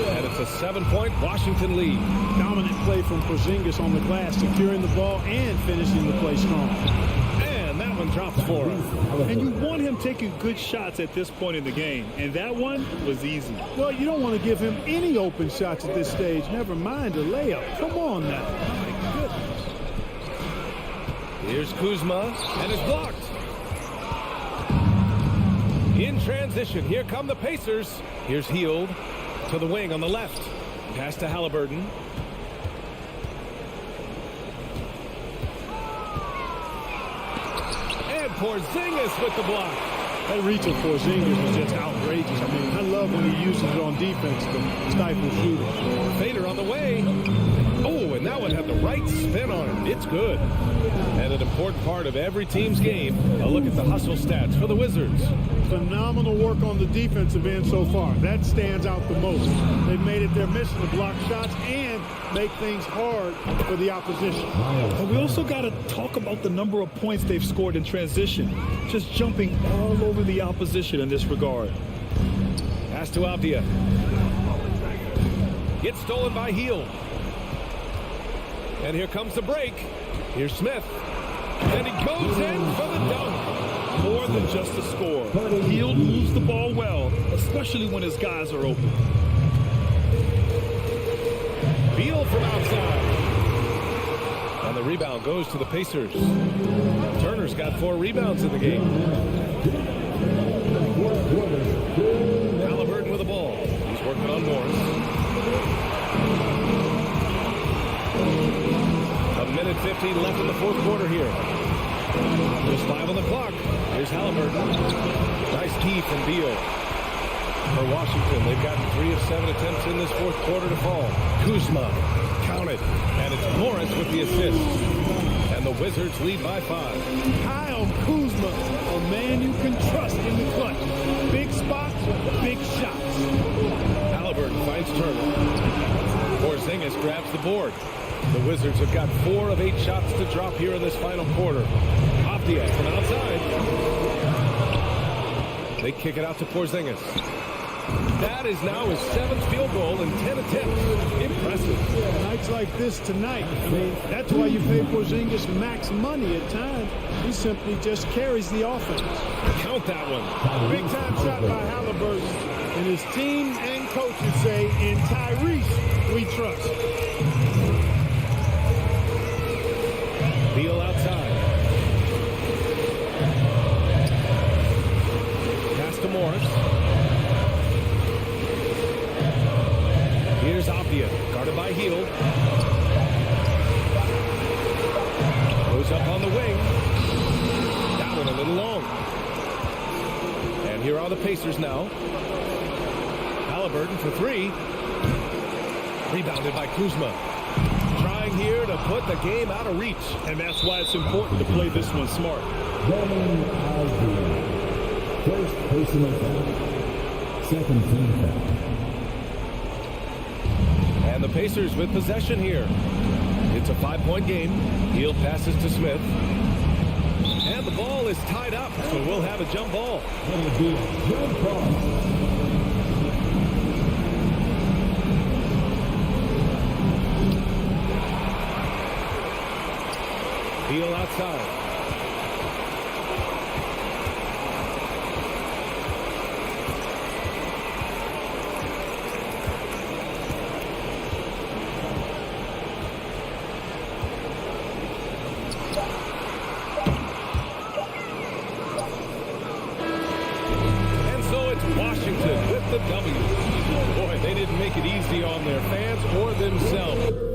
And it's a 7-point Washington lead. Dominant play from Porzingis on the glass, securing the ball and finishing the play strong. And that one drops for him. And you want him taking good shots at this point in the game. And that one was easy. Well, you don't want to give him any open shots at this stage. Never mind a layup. Come on now. My goodness. Here's Kuzma, and it's blocked. In transition, here come the Pacers. Here's Hield to the wing on the left. Pass to Halliburton. And Porzingis with the block. That reach of Porzingis was just outrageous. I mean, I love when he uses it on defense to stifle shooters. Fader on the way. Oh, and that one had the right spin on it. It's good. And an important part of every team's game, a look at the hustle stats for the Wizards. Phenomenal work on the defensive end so far. That stands out the most. They've made it their mission to block shots and make things hard for the opposition. And we also got to talk about the number of points they've scored in transition. Just jumping all over the opposition in this regard. Pass to Avdia. Gets stolen by Hield. And here comes the break. Here's Smith. And he goes in for the dunk. More than just a score. Hield moves the ball well, especially when his guys are open. Beal from outside. And the rebound goes to the Pacers. Turner's got 4 rebounds in the game. Halliburton with the ball. He's working on Morris. A minute 15 left in the fourth quarter here. There's 5 on the clock. Here's Halliburton. Nice key from Beal. For Washington, they've gotten 3 of 7 attempts in this fourth quarter to fall. Kuzma counted. And it's Morris with the assist. And the Wizards lead by 5. Kyle Kuzma, a man you can trust in the clutch. Big spots, big shots. Halliburton finds Turner. Porzingis grabs the board. The Wizards have got 4 of 8 shots to drop here in this final quarter. Avdia from outside. They kick it out to Porzingis. That is now his 7th field goal in 10 attempts. Impressive. Nights like this tonight, I mean, that's why you pay Porzingis max money at times. He simply just carries the offense. Count that one. Big time shot by Halliburton. And his team and coaches say, in Tyrese, we trust. Beal outside. Pass to Morris. Here's Avdia, guarded by Hield. Goes up on the wing. That one a little long. And here are the Pacers now. Halliburton for 3. Rebounded by Kuzma. Trying here to put the game out of reach. And that's why it's important to play this one smart. First personal foul. Second team foul. And the Pacers with possession here. It's a 5-point game. Hield passes to Smith. And the ball is tied up, so we'll have a jump ball. Heel outside. And so it's Washington with the W. Boy, they didn't make it easy on their fans or themselves.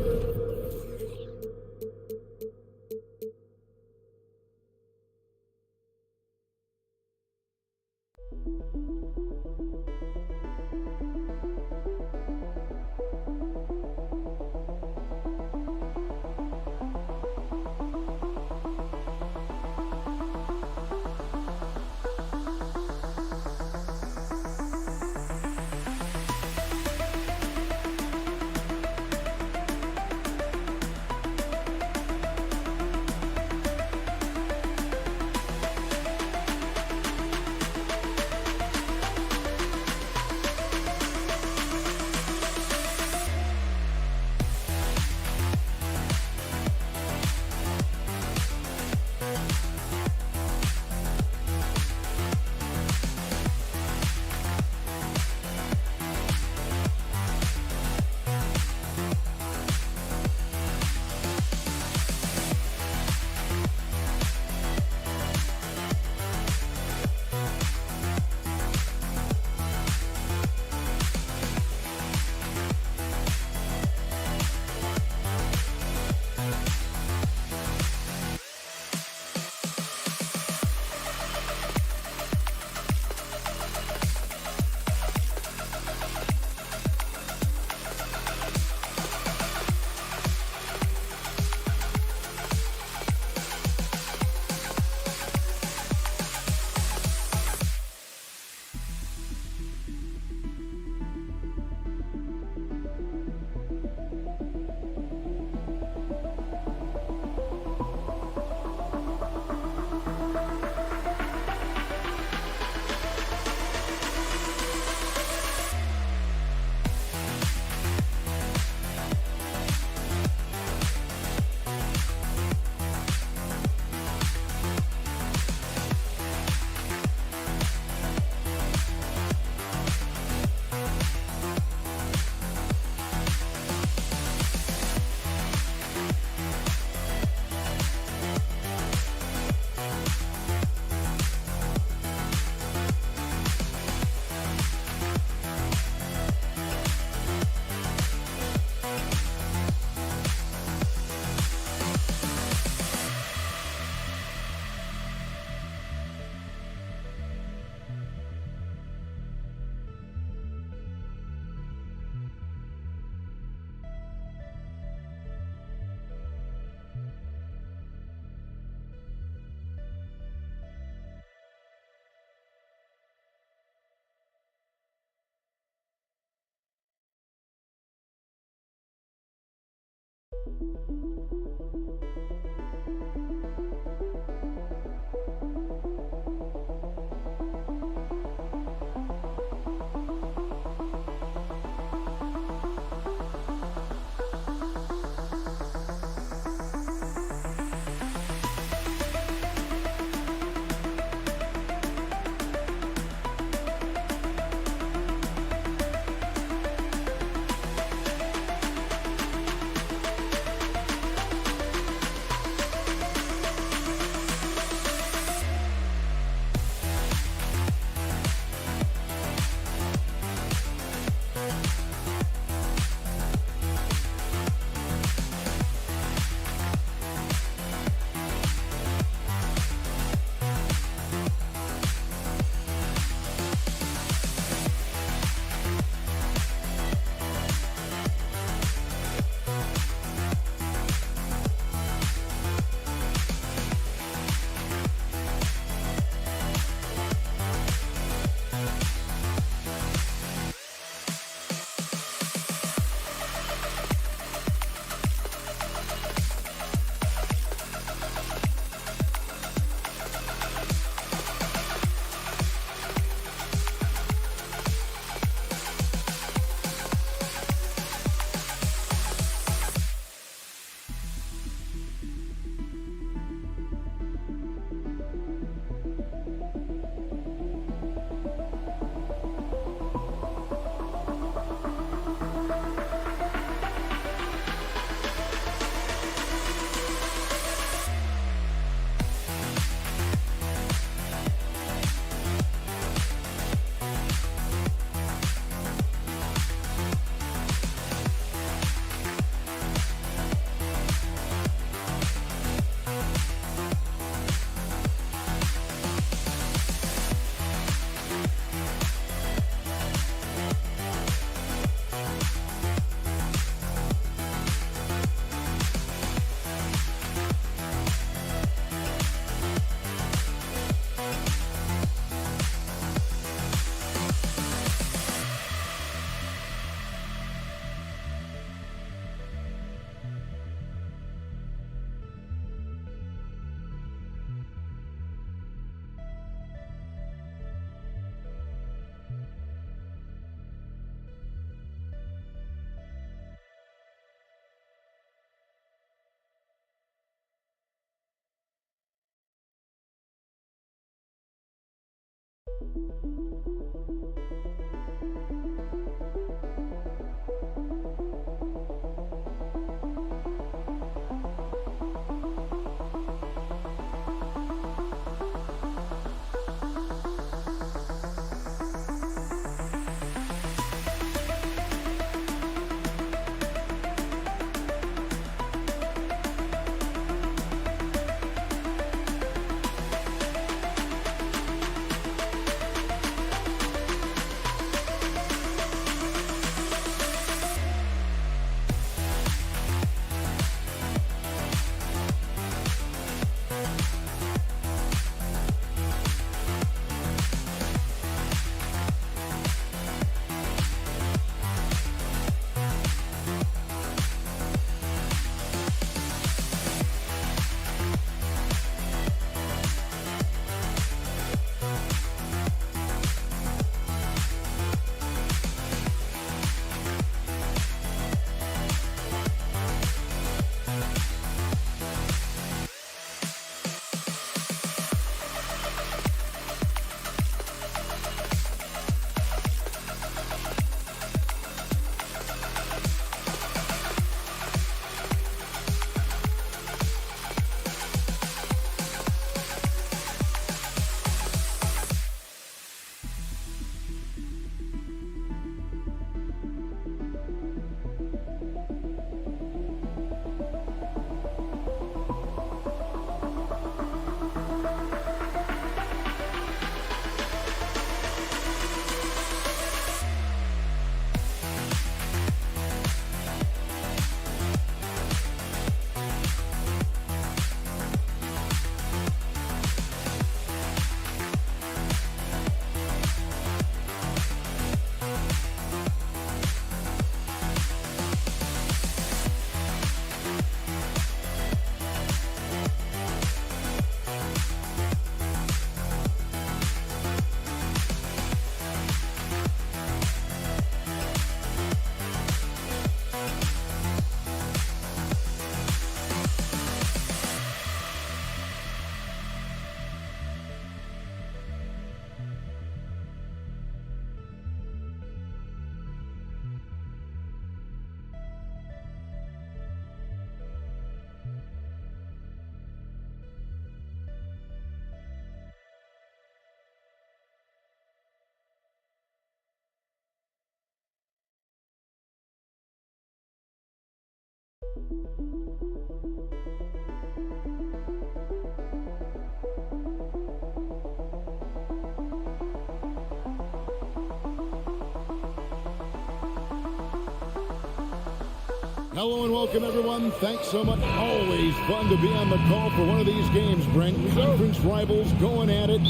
Hello and welcome, everyone. Thanks so much. Always fun to be on the call for one of these games, Brent. Conference rivals going at it.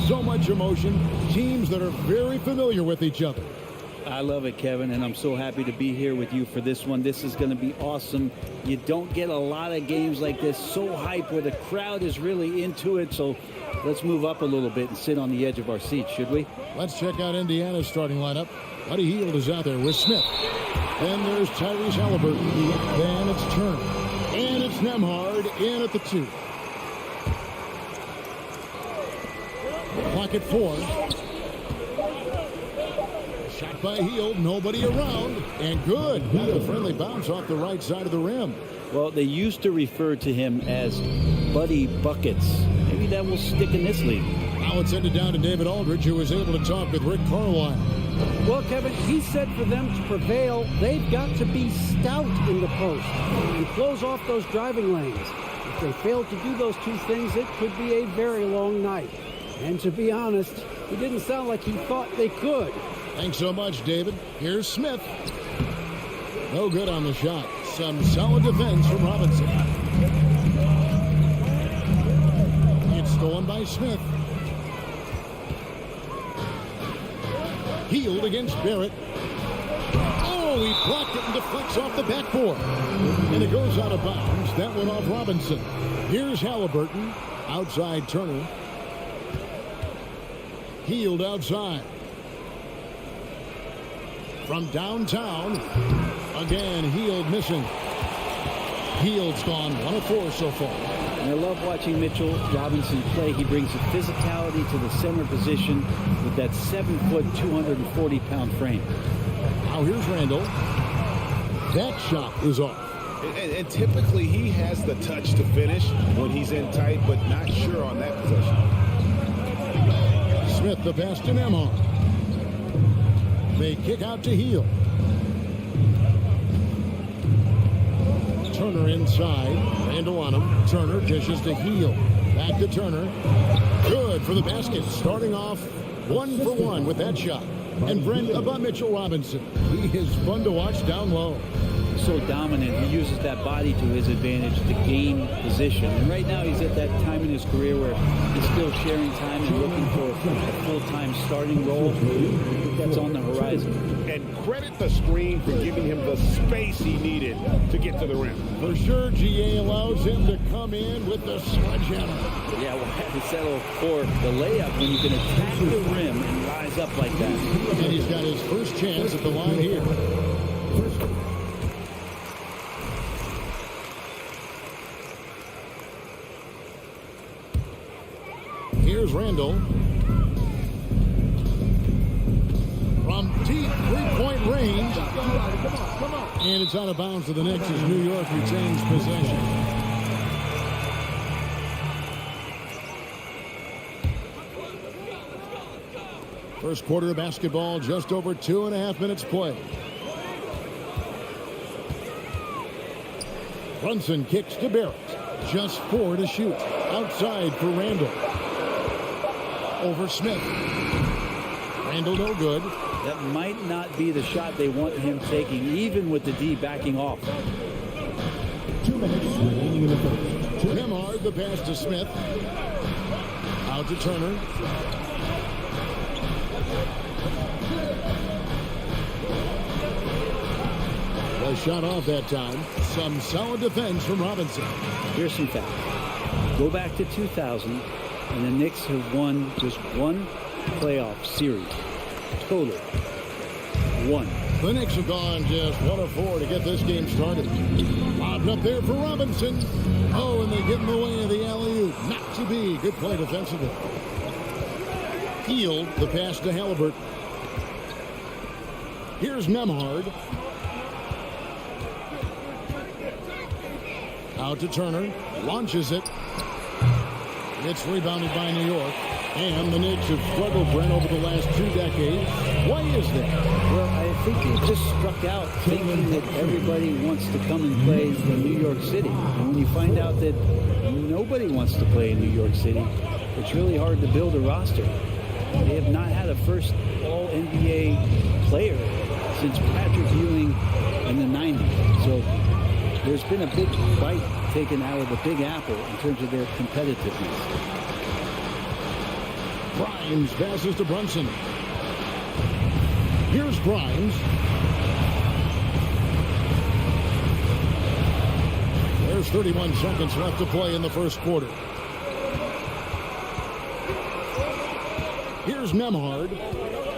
So much emotion. Teams that are very familiar with each other. I love it, Kevin, and I'm so happy to be here with you for this one. This is going to be awesome. You don't get a lot of games like this, so hype, where the crowd is really into it. So let's move up a little bit and sit on the edge of our seats, should we? Let's check out Indiana's starting lineup. Buddy Hield is out there with Smith. Then there's Tyrese Halliburton. Then it's Turner. And it's Nembhard in at the 2. Clock at 4. Shot by Hield. Nobody around. And good. Got a friendly bounce off the right side of the rim. Well, they used to refer to him as Buddy Buckets. Maybe that will stick in this league. Now it's ended down to David Aldridge, who was able to talk with Rick Carlisle. Well, Kevin, he said for them to prevail, they've got to be stout in the post and close off those driving lanes. If they fail to do those two things, it could be a very long night. And to be honest, he didn't sound like he thought they could. Thanks so much, David. Here's Smith. No good on the shot. Some solid defense from Robinson. It's stolen by Smith. Hield against Barrett. Oh, he blocked it and deflects off the backboard. And it goes out of bounds. That went off Robinson. Here's Halliburton. Outside Turner. Hield outside. From downtown. Again, Hield missing. Hield's gone 1 of 4 so far. I love watching Mitchell Robinson play. He brings the physicality to the center position with that 7-foot, 240-pound frame. Now here's Randall. That shot is off. And typically he has the touch to finish when he's in tight, but not sure on that possession. Smith the pass to Nemhard. They kick out to Heel. Turner inside. Randall on him. Turner dishes to Heel. Back to Turner. Good for the basket. Starting off 1 for 1 with that shot. And Brent about Mitchell Robinson. He is fun to watch down low. So dominant. He uses that body to his advantage to gain position. And right now he's at that time in his career where he's still sharing time and looking for a full-time starting role. I think that's on the horizon. And credit the screen for giving him the space he needed to get to the rim. For sure, GA allows him to come in with the sledgehammer. Yeah, we'll have to settle for the layup when you can attack the rim and rise up like that. And he's got his first chance at the line here. Here's Randall. From deep three-point range. And it's out of bounds to the Knicks as New York retains possession. First quarter of basketball, just over 2.5 minutes play. Brunson kicks to Barrett. Just 4 to shoot. Outside for Randall. Over Smith. Randall no good. That might not be the shot they want him taking, even with the D backing off. 2 minutes remaining in the first. Nemhard the pass to Smith. Out to Turner. The shot off that time. Some solid defense from Robinson. Here's some facts. Go back to 2000, and the Knicks have won just one playoff series. Total. 1. The Knicks have gone just 1 of 4 to get this game started. Lobbed up there for Robinson. Oh, and they get in the way of the alley-oop. Not to be. Good play defensively. Heel, the pass to Halliburton. Here's Nemhard. Out to Turner. Launches it. It's rebounded by New York. And the Knicks have struggled, Brent, over the last 2 decades. Why is that? Well, I think they just struck out thinking that everybody wants to come and play in New York City. And when you find out that nobody wants to play in New York City, it's really hard to build a roster. They have not had a first All-NBA player since Patrick Ewing in the 90s. So there's been a big bite taken out of the Big Apple in terms of their competitiveness. Grimes passes to Brunson. Here's Grimes. There's 31 seconds left to play in the first quarter. Here's Nemhard.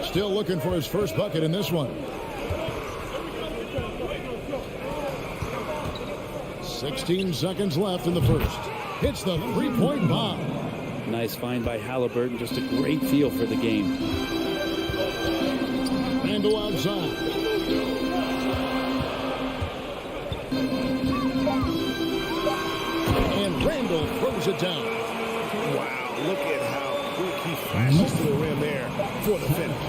Still looking for his first bucket in this one. 16 seconds left in the first. Hits the three-point bomb. Nice find by Halliburton. Just a great feel for the game. Randall outside. And Randall throws it down. Wow, look at how quick he flashes to the rim there for the finish.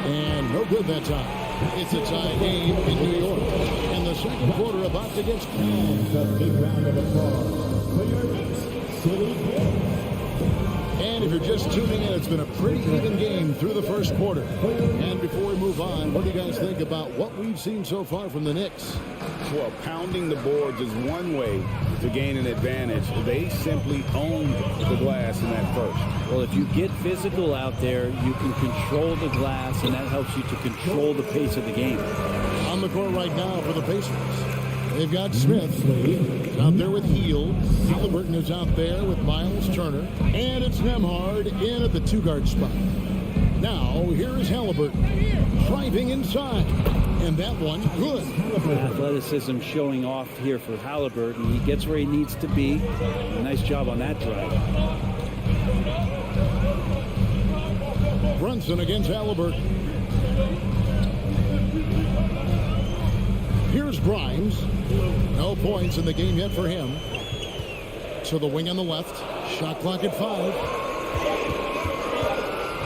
And no good that time. It's a tie game in New York. And the second quarter about to get started. A big round of applause for your Knicks City. And if you're just tuning in, it's been a pretty even game through the first quarter. And before we move on, what do you guys think about what we've seen so far from the Knicks? Well, pounding the boards is one way to gain an advantage. They simply owned the glass in that first. Well, if you get physical out there, you can control the glass, and that helps you to control the pace of the game. On the court right now for the Pacers. They've got Smith out there with Heel. Halliburton is out there with Miles Turner. And it's Nemhard in at the 2-guard spot. Now, here is Halliburton driving inside. And that one, good. Athleticism showing off here for Halliburton. He gets where he needs to be. Nice job on that drive. Brunson against Halliburton. Here's Grimes. No points in the game yet for him. So the wing on the left. Shot clock at 5.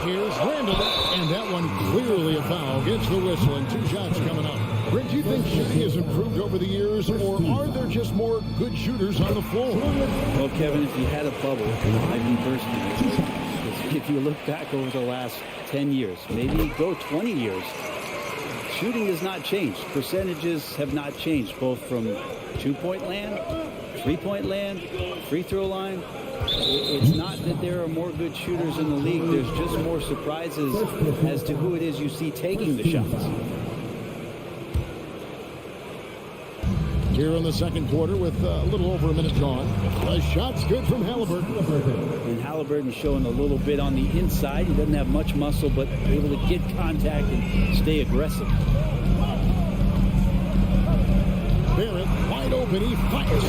Here's Randall, and that one clearly a foul. Gets the whistle, and 2 shots coming up. Brent, do you think shooting has improved over the years, or are there just more good shooters on the floor? Well, Kevin, if you had a bubble, I'd be bursting it. If you look back over the last 10 years, maybe go 20 years, shooting has not changed. Percentages have not changed, both from 2-point land, 3-point land, free throw line. It's not that there are more good shooters in the league. There's just more surprises as to who it is you see taking the shots. Here in the second quarter with a little over a minute gone. The shot's good from Halliburton. And Halliburton showing a little bit on the inside. He doesn't have much muscle, but able to get contact and stay aggressive. Barrett wide open. He fires.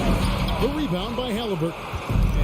The rebound by Halliburton.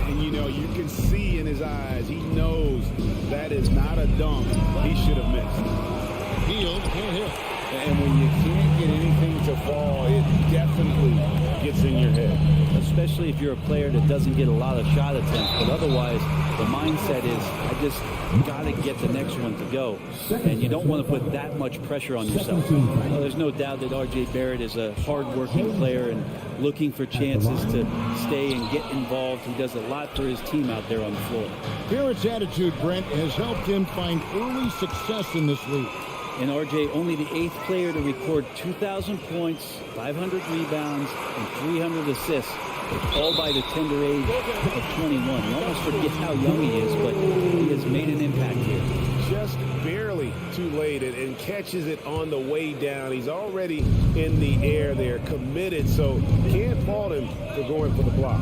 And, you know, you can see in his eyes, he knows that is not a dunk he should have missed. Hield can't hit. And when you can't get anything to fall, it definitely gets in your head. Especially if you're a player that doesn't get a lot of shot attempts. But otherwise, the mindset is, I just got to get the next one to go. And you don't want to put that much pressure on yourself. Well, there's no doubt that R.J. Barrett is a hard-working player and looking for chances to stay and get involved. He does a lot for his team out there on the floor. Barrett's attitude, Brent, has helped him find early success in this league. And R.J. only the 8th player to record 2,000 points, 500 rebounds, and 300 assists, all by the tender age of 21. You almost forget how young he is, but he has made an impact here. Just barely too late and catches it on the way down. He's already in the air there, committed, so can't fault him for going for the block.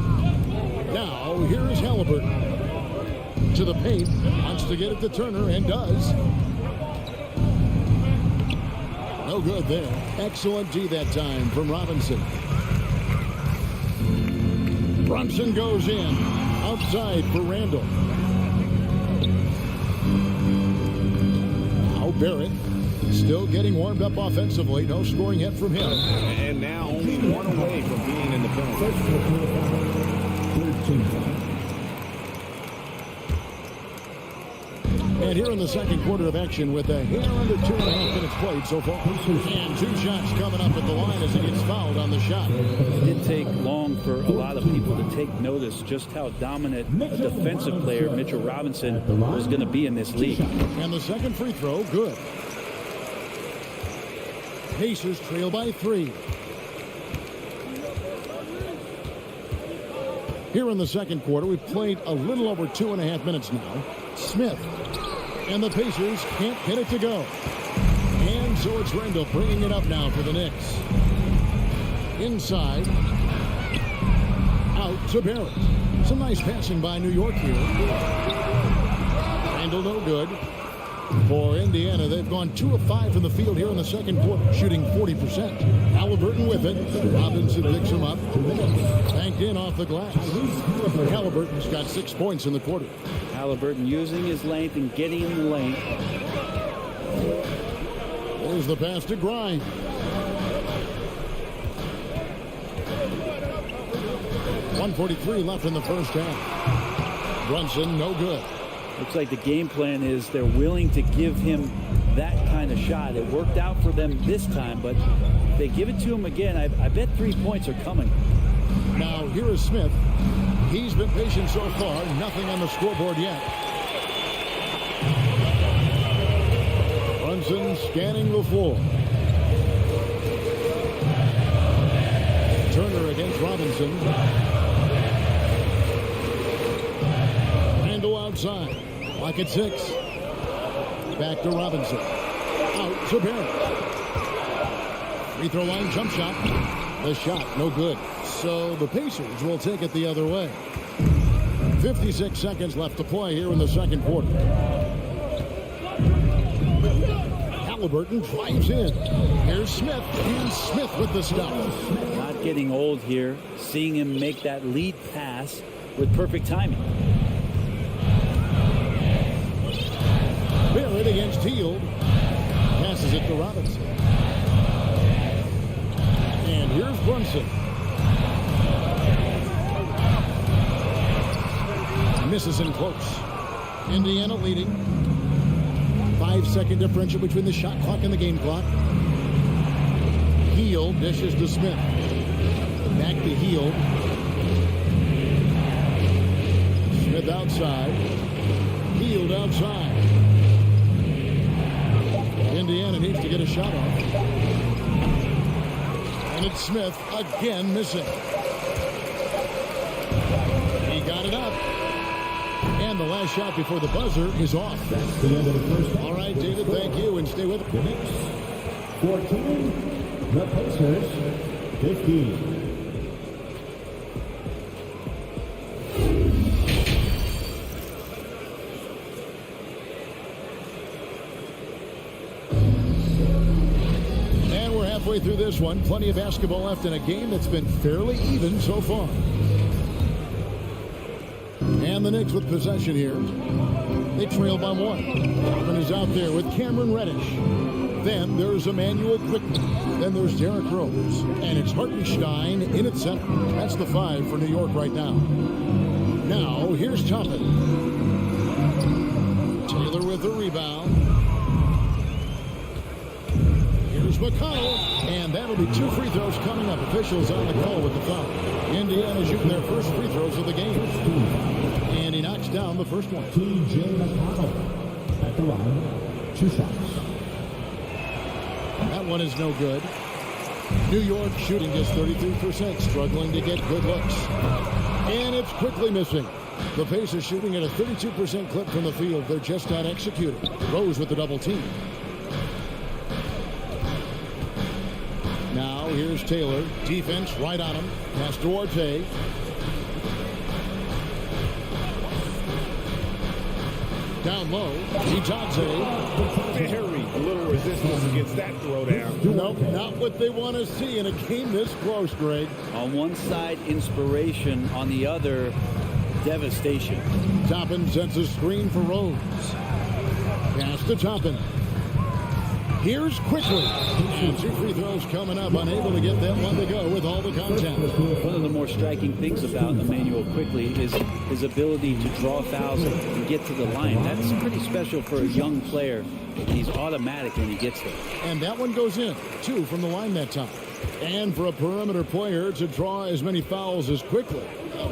Now, here is Halliburton. To the paint, wants to get it to Turner, and does. No good there. Excellent D that time from Robinson. Brunson goes in. Outside for Randall. Now Barrett still getting warmed up offensively. No scoring yet from him. And now only one away from being in the penalty. And here in the second quarter of action with a hair under 2.5 minutes played so far. And 2 shots coming up at the line as he gets fouled on the shot. It didn't take long for a lot of people to take notice just how dominant a defensive player Mitchell Robinson was going to be in this league. And the second free throw, good. Pacers trail by 3. Here in the second quarter, we've played a little over 2.5 minutes now. Smith. And the Pacers can't get it to go. And so it's Randall bringing it up now for the Knicks. Inside. Out to Barrett. Some nice passing by New York here. Randall no good. For Indiana, they've gone 2 of 5 from the field here in the second quarter, shooting 40%. Halliburton with it. Robinson picks him up. Banked in off the glass. Halliburton's got 6 points in the quarter. Halliburton using his length and getting in the lane. There's the pass to Grimes. .143 left in the first half. Brunson, no good. Looks like the game plan is they're willing to give him that kind of shot. It worked out for them this time, but if they give it to him again, I bet 3 points are coming. Now, here is Smith. He's been patient so far. Nothing on the scoreboard yet. Brunson scanning the floor. Turner against Robinson. Randall outside. Clock at 6. Back to Robinson. Out to Barrett. Free throw line jump shot. The shot, no good. So the Pacers will take it the other way. 56 seconds left to play here in the second quarter. Halliburton drives in. Here's Smith, and Smith with the stop. Not getting old here. Seeing him make that lead pass with perfect timing. Barrett against Hield. Passes it to Robinson. And here's Brunson. Misses in close. Indiana leading. 5-second differential between the shot clock and the game clock. Hield dishes to Smith. Back to Hield. Smith outside. Hield outside. Indiana needs to get a shot off. And it's Smith again missing. He got it up. And the last shot before the buzzer is off. That's the end of the first half. All right, David, thank you, and stay with us. The Knicks 14, the Pacers 15. And we're halfway through this one. Plenty of basketball left in a game that's been fairly even so far. And the Knicks with possession here. They trail by one. Hoffman is out there with Cameron Reddish. Then there's Emmanuel Quickly. Then there's Derrick Rose. And it's Hartenstein in its center. That's the 5 for New York right now. Now, here's Toppin. Taylor with the rebound. Here's McConnell. And that'll be 2 free throws coming up. Officials on the call with the foul. Indiana shooting their first free throws of the game. And he knocks down the first one. T.J. McConnell at the line. 2 shots. That one is no good. New York shooting just 33%, struggling to get good looks. And it's quickly missing. The Pacers shooting at a 32% clip from the field. They're just not executing. Rose with the double team. Now here's Taylor. Defense right on him. Pass to Duarte. Down low. Skijesss. Very little resistance against that throwdown. Nope, not what they want to see in a game this close, Greg. On one side, inspiration. On the other, devastation. Toppin sets a screen for Rose. Pass to Toppin. Here's Quickly. And 2 free throws coming up. Unable to get that one to go with all the contact. One of the more striking things about Emmanuel Quickly is his ability to draw fouls and get to the line. That's pretty special for a young player. He's automatic when he gets there. And that one goes in. 2 from the line that time. And for a perimeter player to draw as many fouls as Quickly.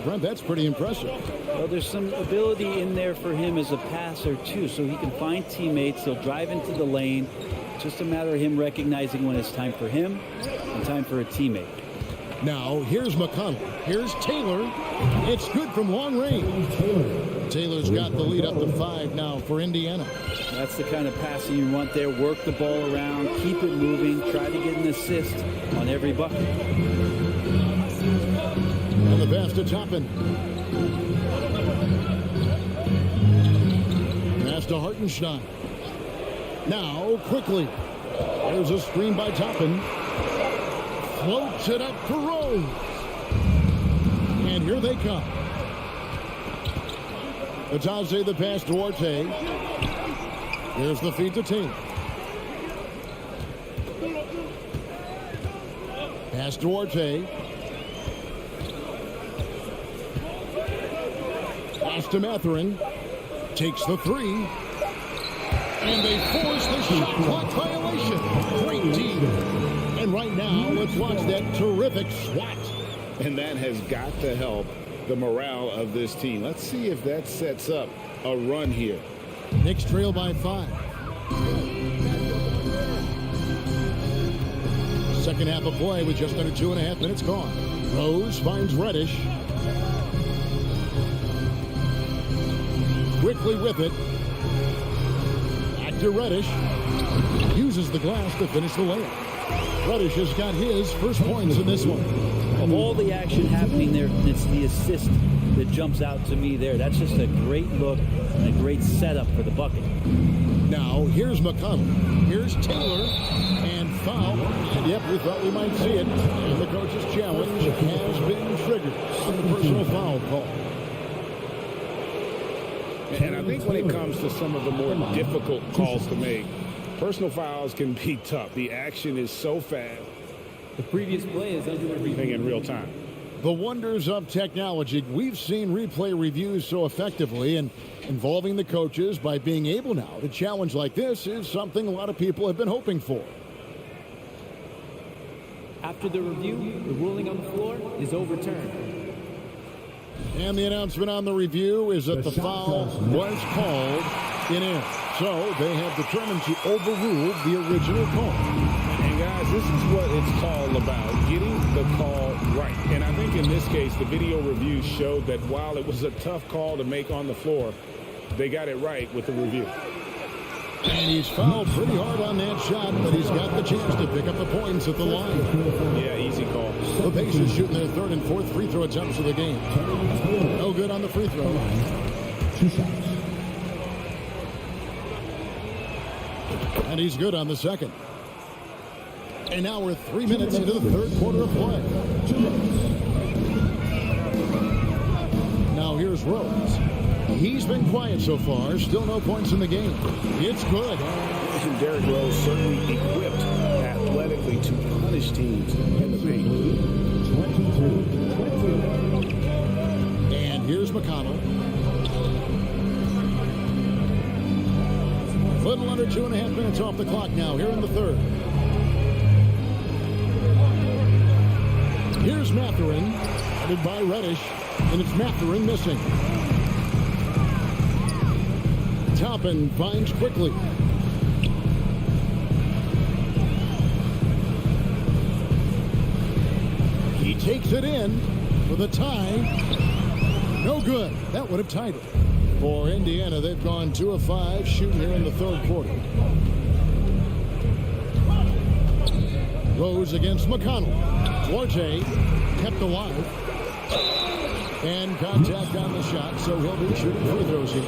Brent, that's pretty impressive. Well, there's some ability in there for him as a passer, too, so he can find teammates. He'll drive into the lane. Just a matter of him recognizing when it's time for him and time for a teammate. Now, here's McConnell. Here's Taylor. It's good from long range. Taylor's got the lead up to 5 now for Indiana. That's the kind of passing you want there. Work the ball around, keep it moving, try to get an assist on every bucket. And the pass to Toppin. Pass to Hartenstein. Now, Quickly. There's a screen by Toppin. Floats it up for Rose. And here they come. Skijesss the pass to Duarte. Here's the feed to Taylor. Pass to Duarte. Pass to Mathurin. Takes the 3. And they force the shot clock violation. Great team. And right now, let's watch that terrific swat. And that has got to help the morale of this team. Let's see if that sets up a run here. Knicks trail by 5. Second half of play with just under 2.5 minutes gone. Rose finds Reddish. Quickly with it. Back to Reddish. Uses the glass to finish the layup. Reddish has got his first points in this one. Of all the action happening there, it's the assist that jumps out to me there. That's just a great look and a great setup for the bucket. Now, here's McConnell. Here's Taylor. And foul. And yep, we thought we might see it. And the coach's challenge has been triggered on the personal foul call. And I think when it comes to some of the more difficult calls to make, personal fouls can be tough. The action is so fast. The previous play is under everything in real time. The wonders of technology. We've seen replay reviews so effectively, and involving the coaches by being able now to challenge like this is something a lot of people have been hoping for. After the review, the ruling on the floor is overturned. And the announcement on the review is that the foul was called in air. So they have determined to overrule the original call. And guys, this is what it's all about, getting the call right. And I think in this case, the video review showed that while it was a tough call to make on the floor, they got it right with the review. And he's fouled pretty hard on that shot, but he's got the chance to pick up the points at the line. Yeah, easy call. The Pacers shooting their third and fourth free throw attempts of the game. No good on the free throw. 2 shots. And he's good on the second. And now we're 3 minutes into the third quarter of play. Now here's Rose. He's been quiet so far. Still no points in the game. It's good. And Derrick Rose certainly equipped athletically to punish teams in the paint. 22. And here's McConnell. Little under 2.5 minutes off the clock now here in the third. Here's Mathurin, headed by Reddish, and it's Mathurin missing. Toppin finds quickly. He takes it in for the tie. No good. That would have tied it. For Indiana, they've gone 2 of 5 shooting here in the third quarter. Rose against McConnell. Duarte kept alive. And contact on the shot, so he'll be shooting free throws here.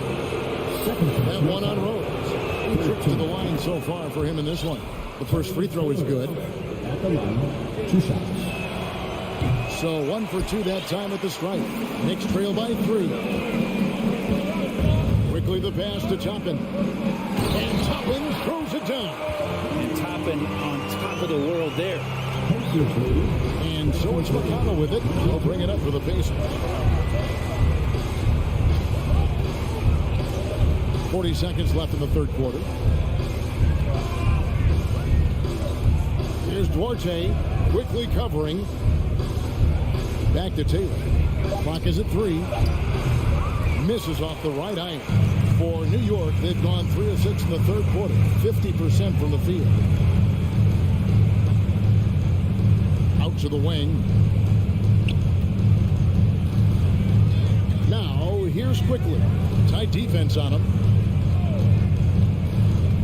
That one on Rose. Trip to the line so far for him in this one. The first free throw is good. At the line, 2 shots. So 1 for 2 that time at the stripe. Knicks trail by 3. Quickly the pass to Toppin. And Toppin throws it down. And Toppin on top of the world there. And so it's McConnell with it. He'll bring it up for the Pacers. 40 seconds left in the third quarter. Here's Duarte quickly covering. Back to Taylor. Clock is at 3. Misses off the right iron. For New York, they've gone 3 of 6 in the third quarter. 50% from the field. Out to the wing. Now, here's quickly. Tight defense on him.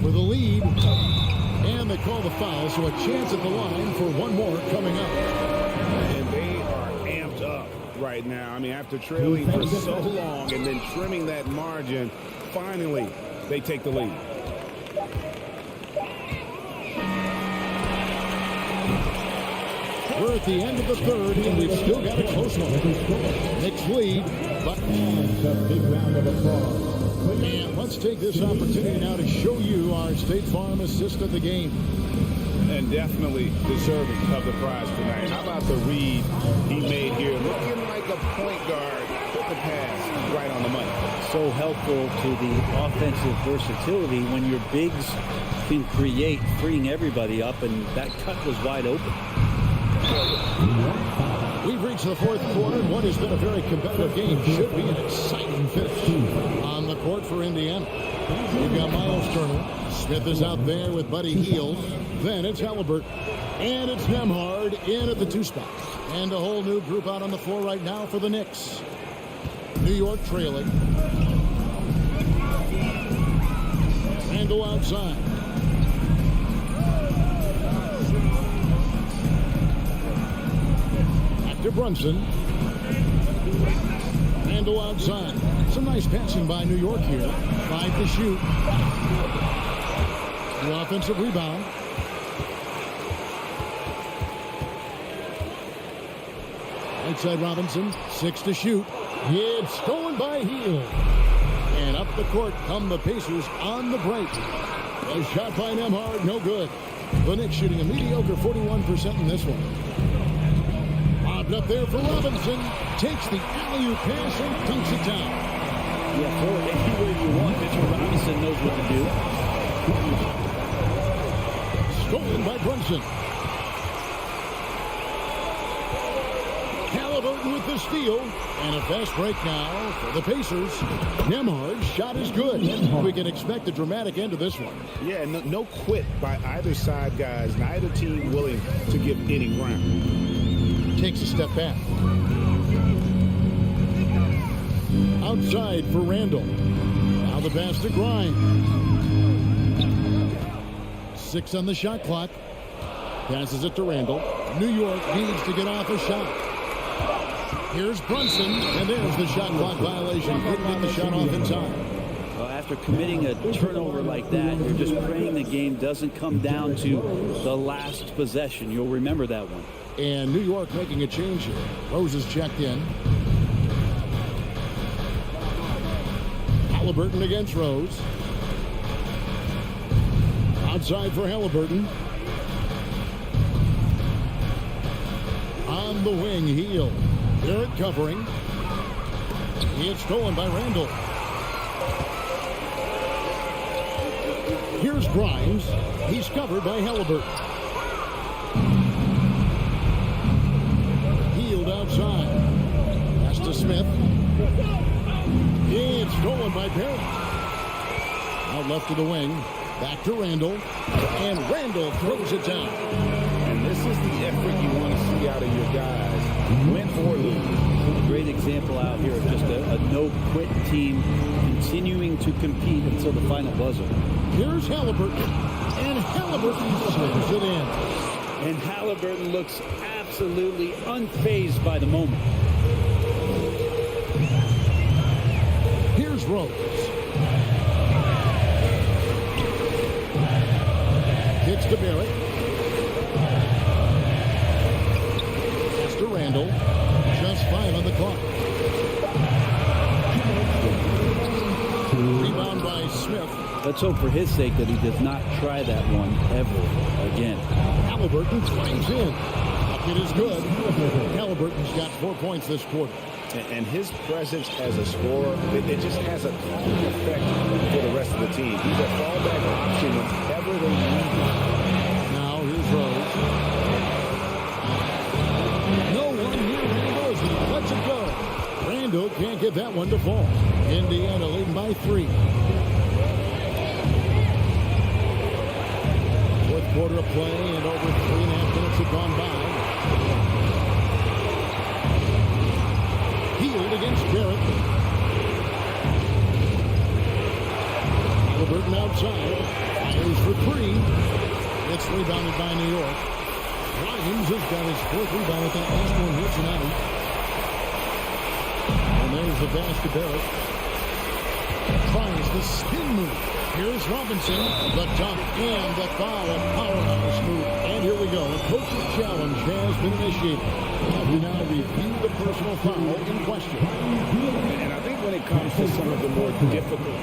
For the lead. And they call the foul, so a chance at the line for one more coming up. And they are amped up right now. I mean, after trailing for so long and then trimming that margin, finally they take the lead. We're at the end of the third, and we've still got a close one. Knicks lead, but A big round of applause. and let's take this opportunity now to show you our State Farm assist of the game. And definitely deserving of the prize tonight. How about the read he made here? Looking like a point guard. Put the pass right on the money. So helpful to the offensive versatility when your bigs can create, freeing everybody up, and that cut was wide open. We've reached the fourth quarter, and what has been a very competitive game should be an exciting finish on the court for Indiana. We've got Miles Turner. Smith is out there with Buddy Hield. Then it's Halliburton. And it's Nembhard in at the 2 spot. And a whole new group out on the floor right now for the Knicks. New York trailing. Randle outside. Back to Brunson. Randle outside. Some nice passing by New York here. 5 to shoot. The offensive rebound. Right side Robinson, 6 to shoot. It's stolen by Hield. And up the court come the Pacers on the break. A shot by Nembhard, no good. The Knicks shooting a mediocre 41% in this one. Lobbed up there for Robinson. Takes the alley-oop pass and dunks it down. Yeah, throw it anywhere you want. Mitchell Robinson knows what to do. Stolen by Brunson. Halliburton with the steal. And a fast break now for the Pacers. Nembhard's shot is good. We can expect a dramatic end to this one. Yeah, no quit by either side, guys. Neither team willing to give any ground. Takes a step back. Outside for Randall. Now the pass to Grimes. 6 on the shot clock. Passes it to Randall. New York needs to get off a shot. Here's Brunson, and there's the shot clock violation. Couldn't get the shot off in time. Well, after committing a turnover like that, you're just praying the game doesn't come down to the last possession. You'll remember that one. And New York making a change here. Rose is checked in. Halliburton against Rose. Outside for Halliburton. On the wing, Hield. Barrett covering. It's stolen by Randall. Here's Grimes. He's covered by Halliburton. Hield outside. Pass to Smith. It's stolen by Barrett. Out left to the wing. Back to Randall. And Randall throws it down. And this is the effort you want to see out of your guys. Win or lose. A great example out here of just a no-quit team continuing to compete until the final buzzer. Here's Halliburton. And Halliburton slams it in. And Halliburton looks absolutely unfazed by the moment. Here's Rose. Kicks to Barrett. Pass to Randall. Just 5 on the clock. Rebound by Smith. Let's hope for his sake that he does not try that one ever again. Halliburton climbs in. Bucket is good. Halliburton's got 4 points this quarter. And his presence as a scorer, it just has a calming effect for the rest of the team. He's a fallback option whenever they need him. Now here's Rose. No one near Randall as he lets it go. Randall can't get that one to fall. Indiana leading by 3. Fourth quarter of play and over 3.5 minutes have gone by. Hield against Barrett. Halliburton outside. Fires for 3. It's rebounded by New York. Grimes has got his 4th rebound with that last one here tonight. And there's the pass to Barrett. Tries the spin move. Here's Robinson, the dunk, and the foul, a powerhouse move. And here we go. A coach's challenge has been initiated. We now review the personal foul in question. And I think when it comes to some of the more difficult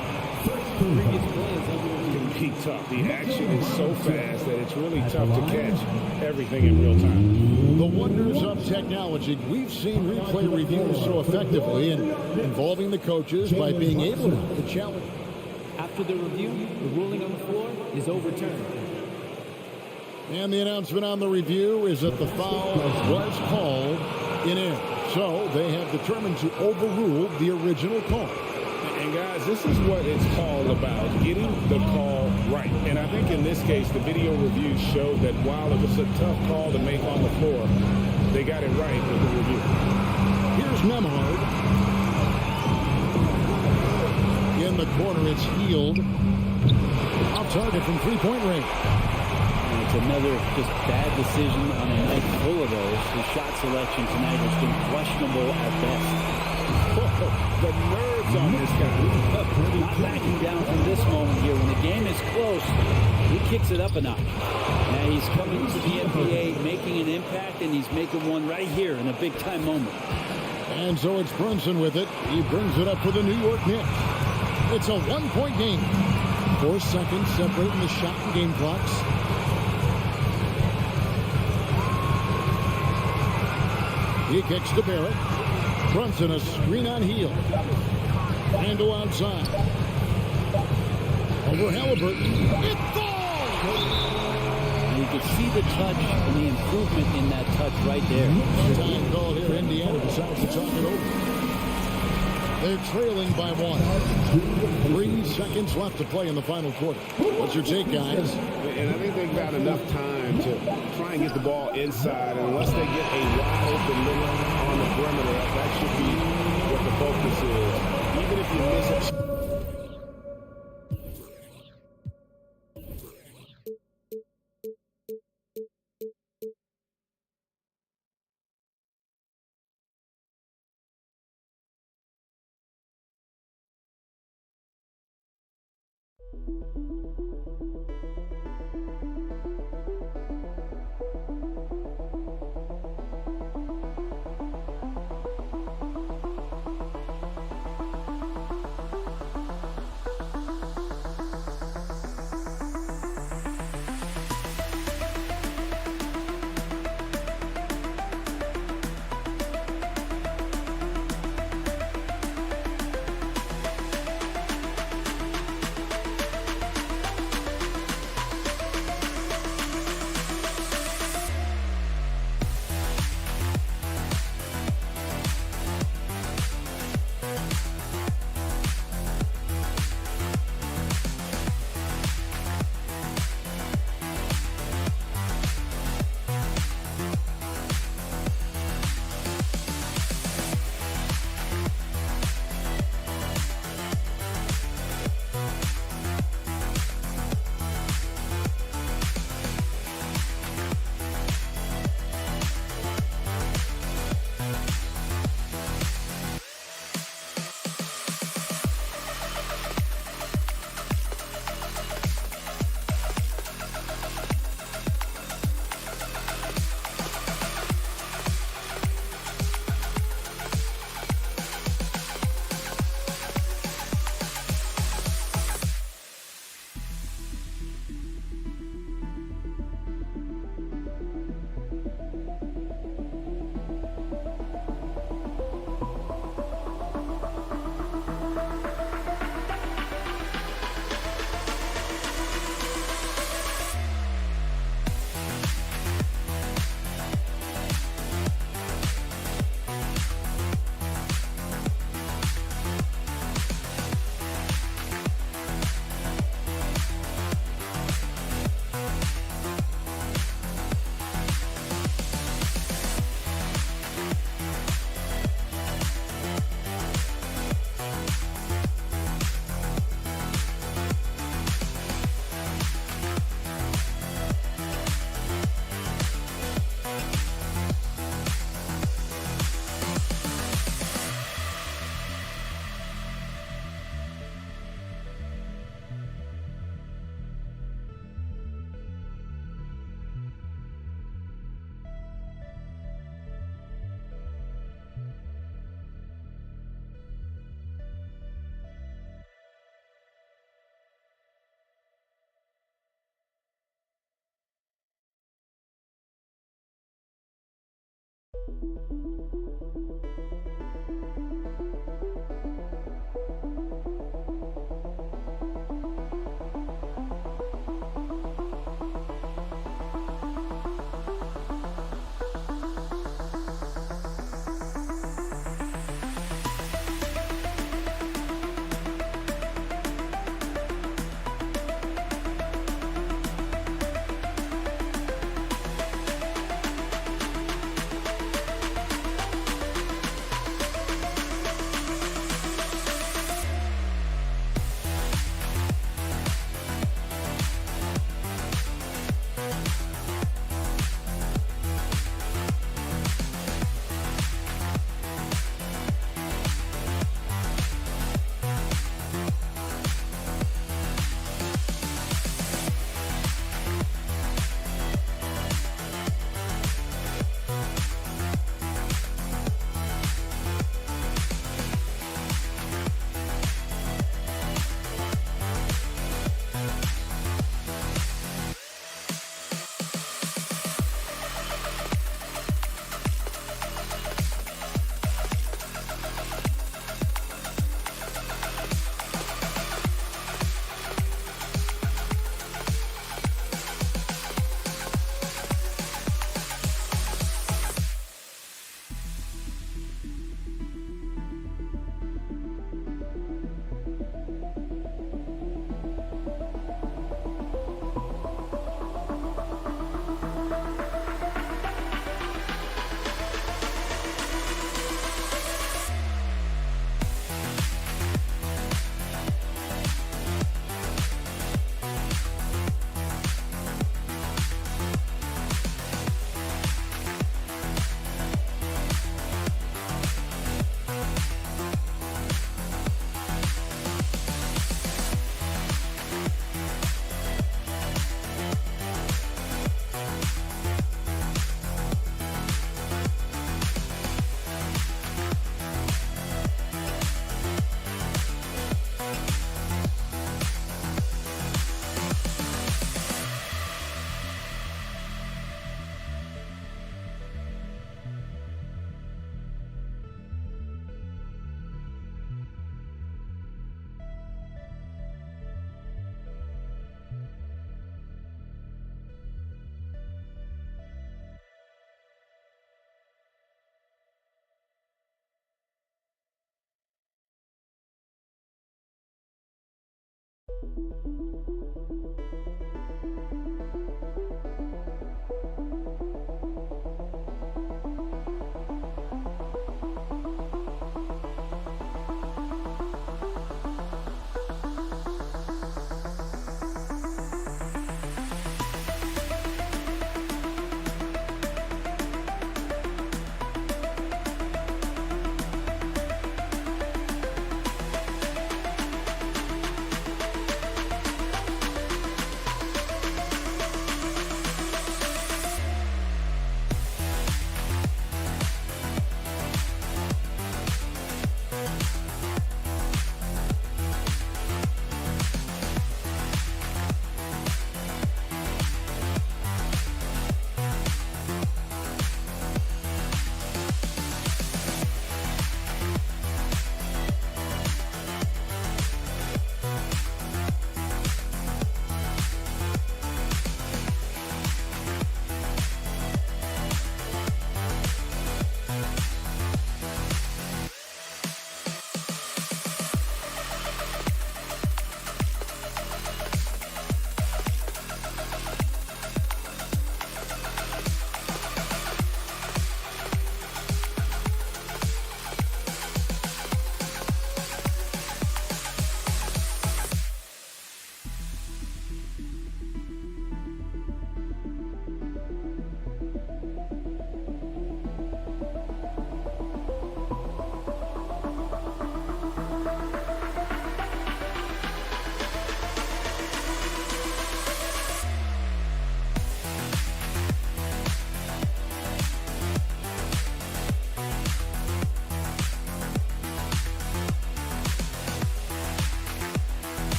previous plays, it can be tough. The action is so fast that it's really tough to catch everything in real time. The wonders of technology. We've seen replay reviews so effectively and involving the coaches by being able to challenge. After the review, the ruling on the floor is overturned. And the announcement on the review is that the foul was called in air. So they have determined to overrule the original call. And guys, this is what it's all about, getting the call right. And I think in this case, the video review showed that while it was a tough call to make on the floor, they got it right with the review. Here's Nembhard. In the corner, it's Hield. Off target from 3-point range. And it's another just bad decision on a night full of those. His shot selection tonight has been questionable at best. The nerves on this guy. Not backing down from this moment here. When the game is close, he kicks it up a notch. Now he's coming to the NBA, making an impact, and he's making one right here in a big-time moment. And so it's Brunson with it. He brings it up for the New York Knicks. It's a one-point game. 4 seconds separating the shot and game clocks. He kicks to Barrett. Brunson a screen on heel. Randle outside. Over Halliburton. It falls! You can see the touch and the improvement in that touch right there. Time call here. Indiana decides to talk it over. They're trailing by 1. 3 seconds left to play in the final quarter. What's your take, guys? And I think they've got enough time to try and get the ball inside. And unless they get a wide open look on the perimeter, that should be what the focus is. Even if you miss it.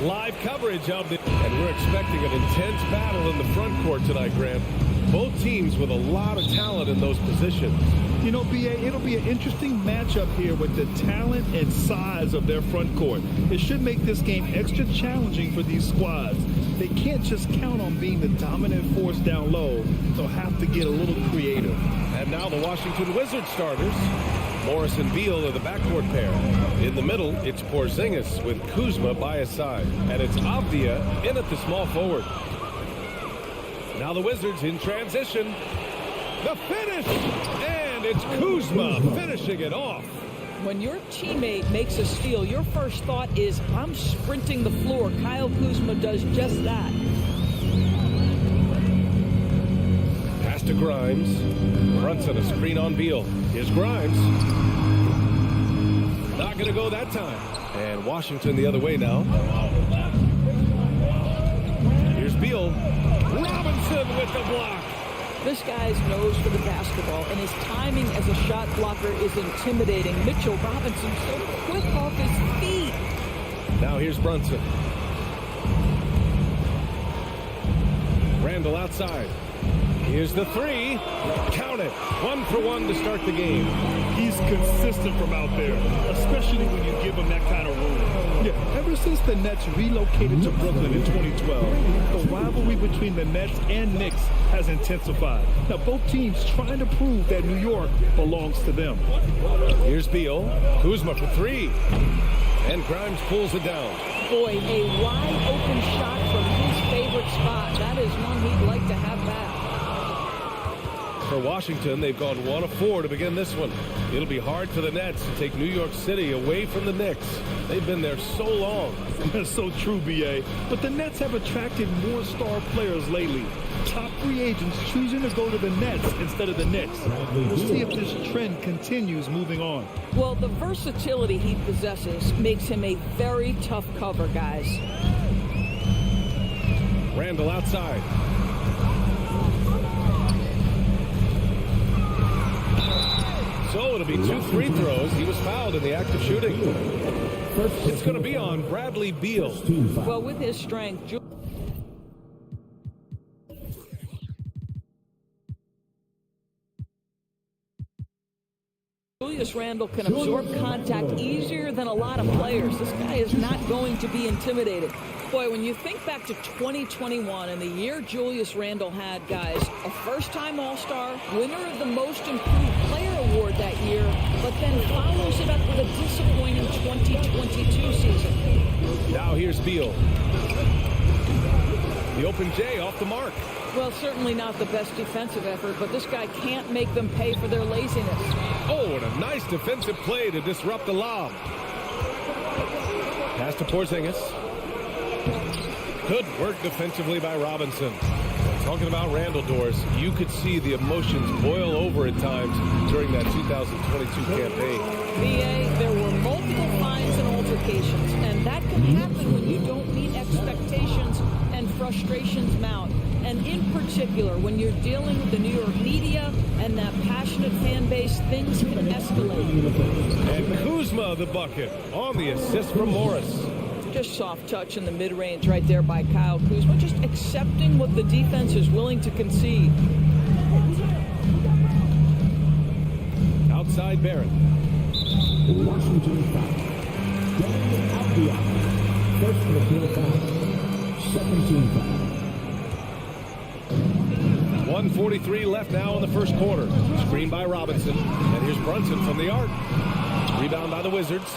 Live coverage of the, and we're expecting an intense battle in the front court tonight, Grant. Both teams with a lot of talent in those positions. You know, BA, it'll be an interesting matchup here with the talent and size of their front court. It should make this game extra challenging for these squads. They can't just count on being the dominant force down low. They'll have to get a little creative. And now the Washington Wizards starters. Morris and Beal are the backcourt pair. In the middle, it's Porzingis with Kuzma by his side. And it's Avdia in at the small forward. Now the Wizards in transition. The finish! And it's Kuzma finishing it off. When your teammate makes a steal, your first thought is, I'm sprinting the floor. Kyle Kuzma does just that. Pass to Grimes. Brunson, a screen on Beal. Here's Grimes. Not going to go that time. And Washington the other way now. Here's Beal. Robinson with the block. This guy's nose for the basketball, and his timing as a shot blocker is intimidating. Mitchell Robinson so quick off his feet. Now here's Brunson. Randall outside. Here's the three. Count it. 1 for 1 to start the game. He's consistent from out there, especially when you give him that kind of room. Yeah, ever since the Nets relocated to Brooklyn in 2012, the rivalry between the Nets and Knicks has intensified. Now, both teams trying to prove that New York belongs to them. Here's Beal. Kuzma for three. And Grimes pulls it down. Boy, a wide open shot from his favorite spot. That is one he'd like to have back. For Washington, they've gone 1 of 4 to begin this one. It'll be hard for the Nets to take New York City away from the Knicks. They've been there so long. That's so true, BA. But the Nets have attracted more star players lately. Top free agents choosing to go to the Nets instead of the Knicks. We'll see if this trend continues moving on. Well, the versatility he possesses makes him a very tough cover, guys. Randall outside. So it'll be 2 free throws. He was fouled in the act of shooting. It's going to be on Bradley Beal. Well, with his strength, Julius Randle can absorb contact easier than a lot of players. This guy is not going to be intimidated. Boy, when you think back to 2021 and the year Julius Randle had, guys, a first-time All-Star, winner of the Most Improved Player Award that year, but then follows it up with a disappointing 2022 season. Now here's Beal. The open J off the mark. Well, certainly not the best defensive effort, but this guy can't make them pay for their laziness. Oh, and a nice defensive play to disrupt the lob. Pass to Porzingis. Good work defensively by Robinson. Talking about Randle, Doors, you could see the emotions boil over at times during that 2022 campaign. VA, there were multiple fines and altercations, and that can happen when you don't meet expectations and frustrations mount. And in particular, when you're dealing with the New York media and that passionate fan base, things can escalate. And Kuzma, the bucket, on the assist from Morris. Just soft touch in the mid-range right there by Kyle Kuzma, just accepting what the defense is willing to concede. Outside Barrett. Washington foul. Phabian. First material foul. Second team foul. 1:43 left now in the first quarter. Screen by Robinson. And here's Brunson from the arc. Rebound by the Wizards.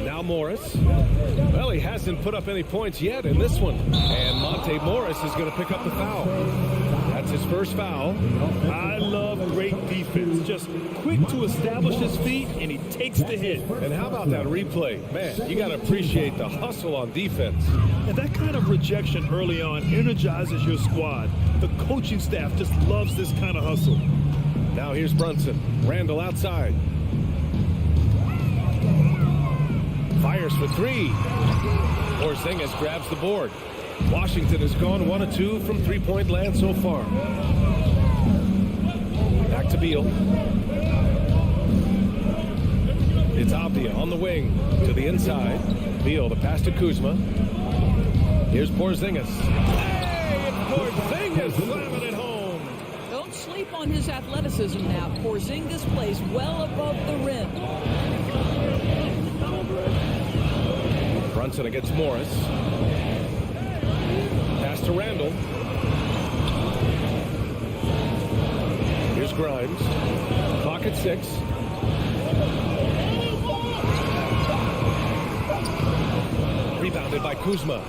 Now Morris. Well, he hasn't put up any points yet in this one. And Monte Morris is going to pick up the foul. That's his first foul. I love great defense. Just quick to establish his feet, and he takes the hit. And how about that replay? Man, you got to appreciate the hustle on defense. And that kind of rejection early on energizes your squad. The coaching staff just loves this kind of hustle. Now here's Brunson. Randle outside. Fires for three. Porzingis grabs the board. Washington has gone 1 of 2 from three-point land so far. Back to Beal. It's Avdia on the wing to the inside. Beal, the pass to Kuzma. Here's Porzingis. Hey, it's Porzingis slamming it home. Don't sleep on his athleticism now. Porzingis plays well above the rim. Brunson against Morris. Pass to Randle. Here's Grimes. Clock at 6. Rebounded by Kuzma.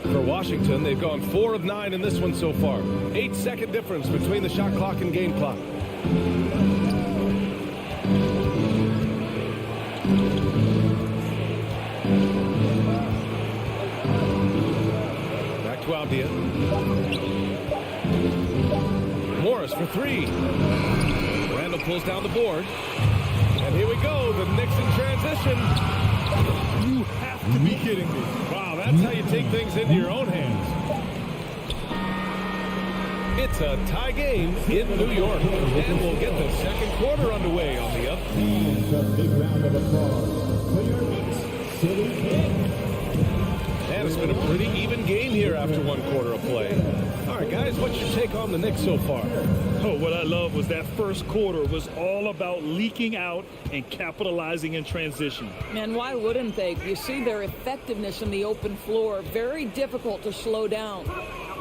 For Washington, they've gone 4 of 9 in this one so far. 8-second difference between the shot clock and game clock. Morris for 3. Randle pulls down the board. And here we go, the Knicks in transition. You have to be kidding me. Wow, that's how you take things into your own hands. It's a tie game in New York. And we'll get the second quarter underway on the up. And a big round of applause for your Knicks City Kings. And it's been a pretty even game here after 1 quarter of play. All right, guys, what's your take on the Knicks so far? Oh, what I love was that first quarter was all about leaking out and capitalizing in transition. And why wouldn't they? You see their effectiveness in the open floor. Very difficult to slow down.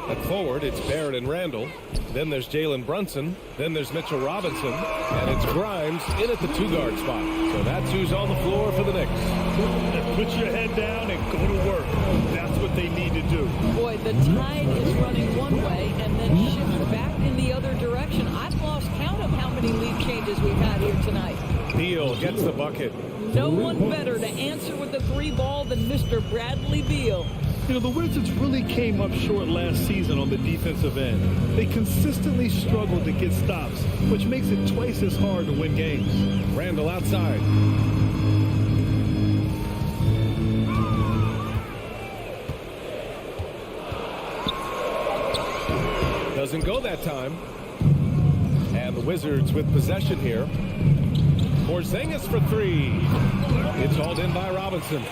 At forward, it's Barrett and Randle. Then there's Jalen Brunson. Then there's Mitchell Robinson. And it's Grimes in at the 2-guard spot. So that's who's on the floor for the Knicks. Put your head down and go to work. That's what they need to do. Boy, the tide is running one way and then shifts back in the other direction. I've lost count of how many lead changes we've had here tonight. Beal gets the bucket. No one better to answer with the 3 ball than Mr. Bradley Beal. You know, the Wizards really came up short last season on the defensive end. They consistently struggled to get stops, which makes it twice as hard to win games. Randle outside. Doesn't go that time. And the Wizards with possession here. Porzingis for 3. It's hauled in by Robinson.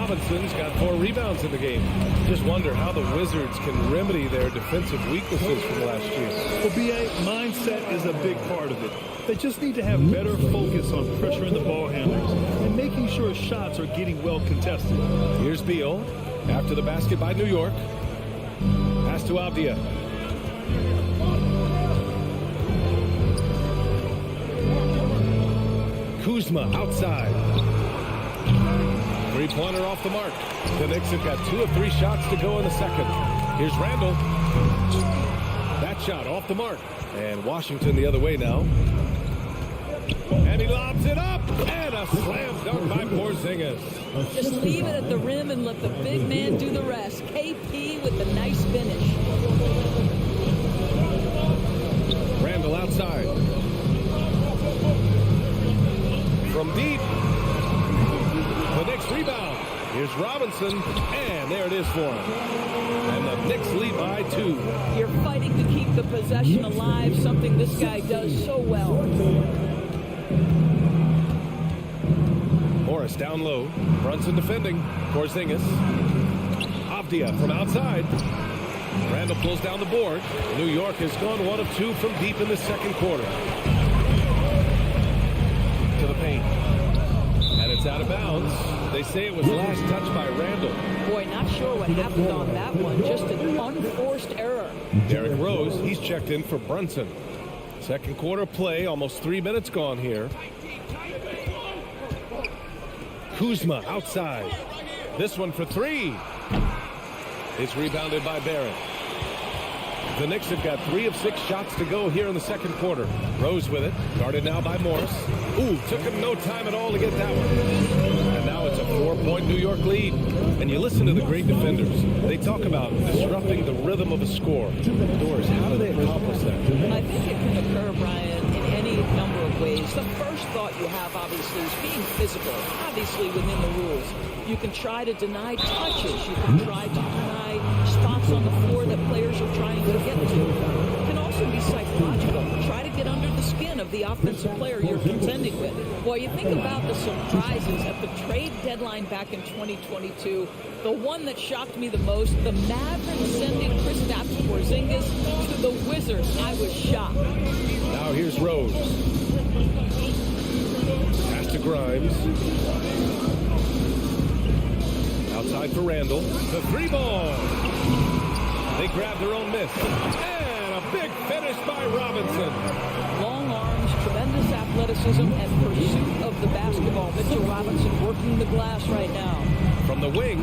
Robinson's got 4 rebounds in the game. Just wonder how the Wizards can remedy their defensive weaknesses from last year. Well, BA, mindset is a big part of it. They just need to have better focus on pressuring the ball handlers and making sure shots are getting well contested. Here's Beal after the basket by New York. Pass to Avdia. Kuzma outside. Three-pointer off the mark. The Knicks have got 2 of 3 shots to go in the second. Here's Randall. That shot off the mark. And Washington the other way now. And he lobs it up. And a slam dunk by Porzingis. Just leave it at the rim and let the big man do the rest. KP with the nice finish. Randall outside. From deep. The Knicks rebound. Here's Robinson. And there it is for him. And the Knicks lead by 2. You're fighting to keep the possession alive, something this guy does so well. Morris down low. Brunson defending. Porzingis. Avdia from outside. Randall pulls down the board. New York has gone 1 of 2 from deep in the second quarter. To the paint. And it's out of bounds. They say it was last touched by Randall. Boy, not sure what happened on that one. Just an unforced error. Derrick Rose, he's checked in for Brunson. Second quarter play, almost 3 minutes gone here. Kuzma outside. This one for 3. It's rebounded by Barrett. The Knicks have got 3 of 6 shots to go here in the second quarter. Rose with it. Guarded now by Morris. Ooh, took him no time at all to get that one. And now it's a 4-point New York lead. And you listen to the great defenders. They talk about disrupting the rhythm of a score. Doris, how do they accomplish that? I think it can occur, Brian, in any number of ways. The first thought you have, obviously, is being physical, obviously within the rules. You can try to deny touches. You can try to deny spots on the floor that players are trying to get to. It can also be psychological. Try to get under the skin of the offensive player you're contending with. Well, you think about the surprises at the trade deadline back in 2022. The one that shocked me the most, the Mavericks sending Kristaps Porzingis to the Wizards. I was shocked. Now here's Rose. Pass to Grimes. Outside for Randall. The 3-ball. They grab their own miss. And a big finish by Robinson. Long arms, tremendous athleticism, and pursuit of the basketball. Mitchell Robinson working the glass right now. From the wing.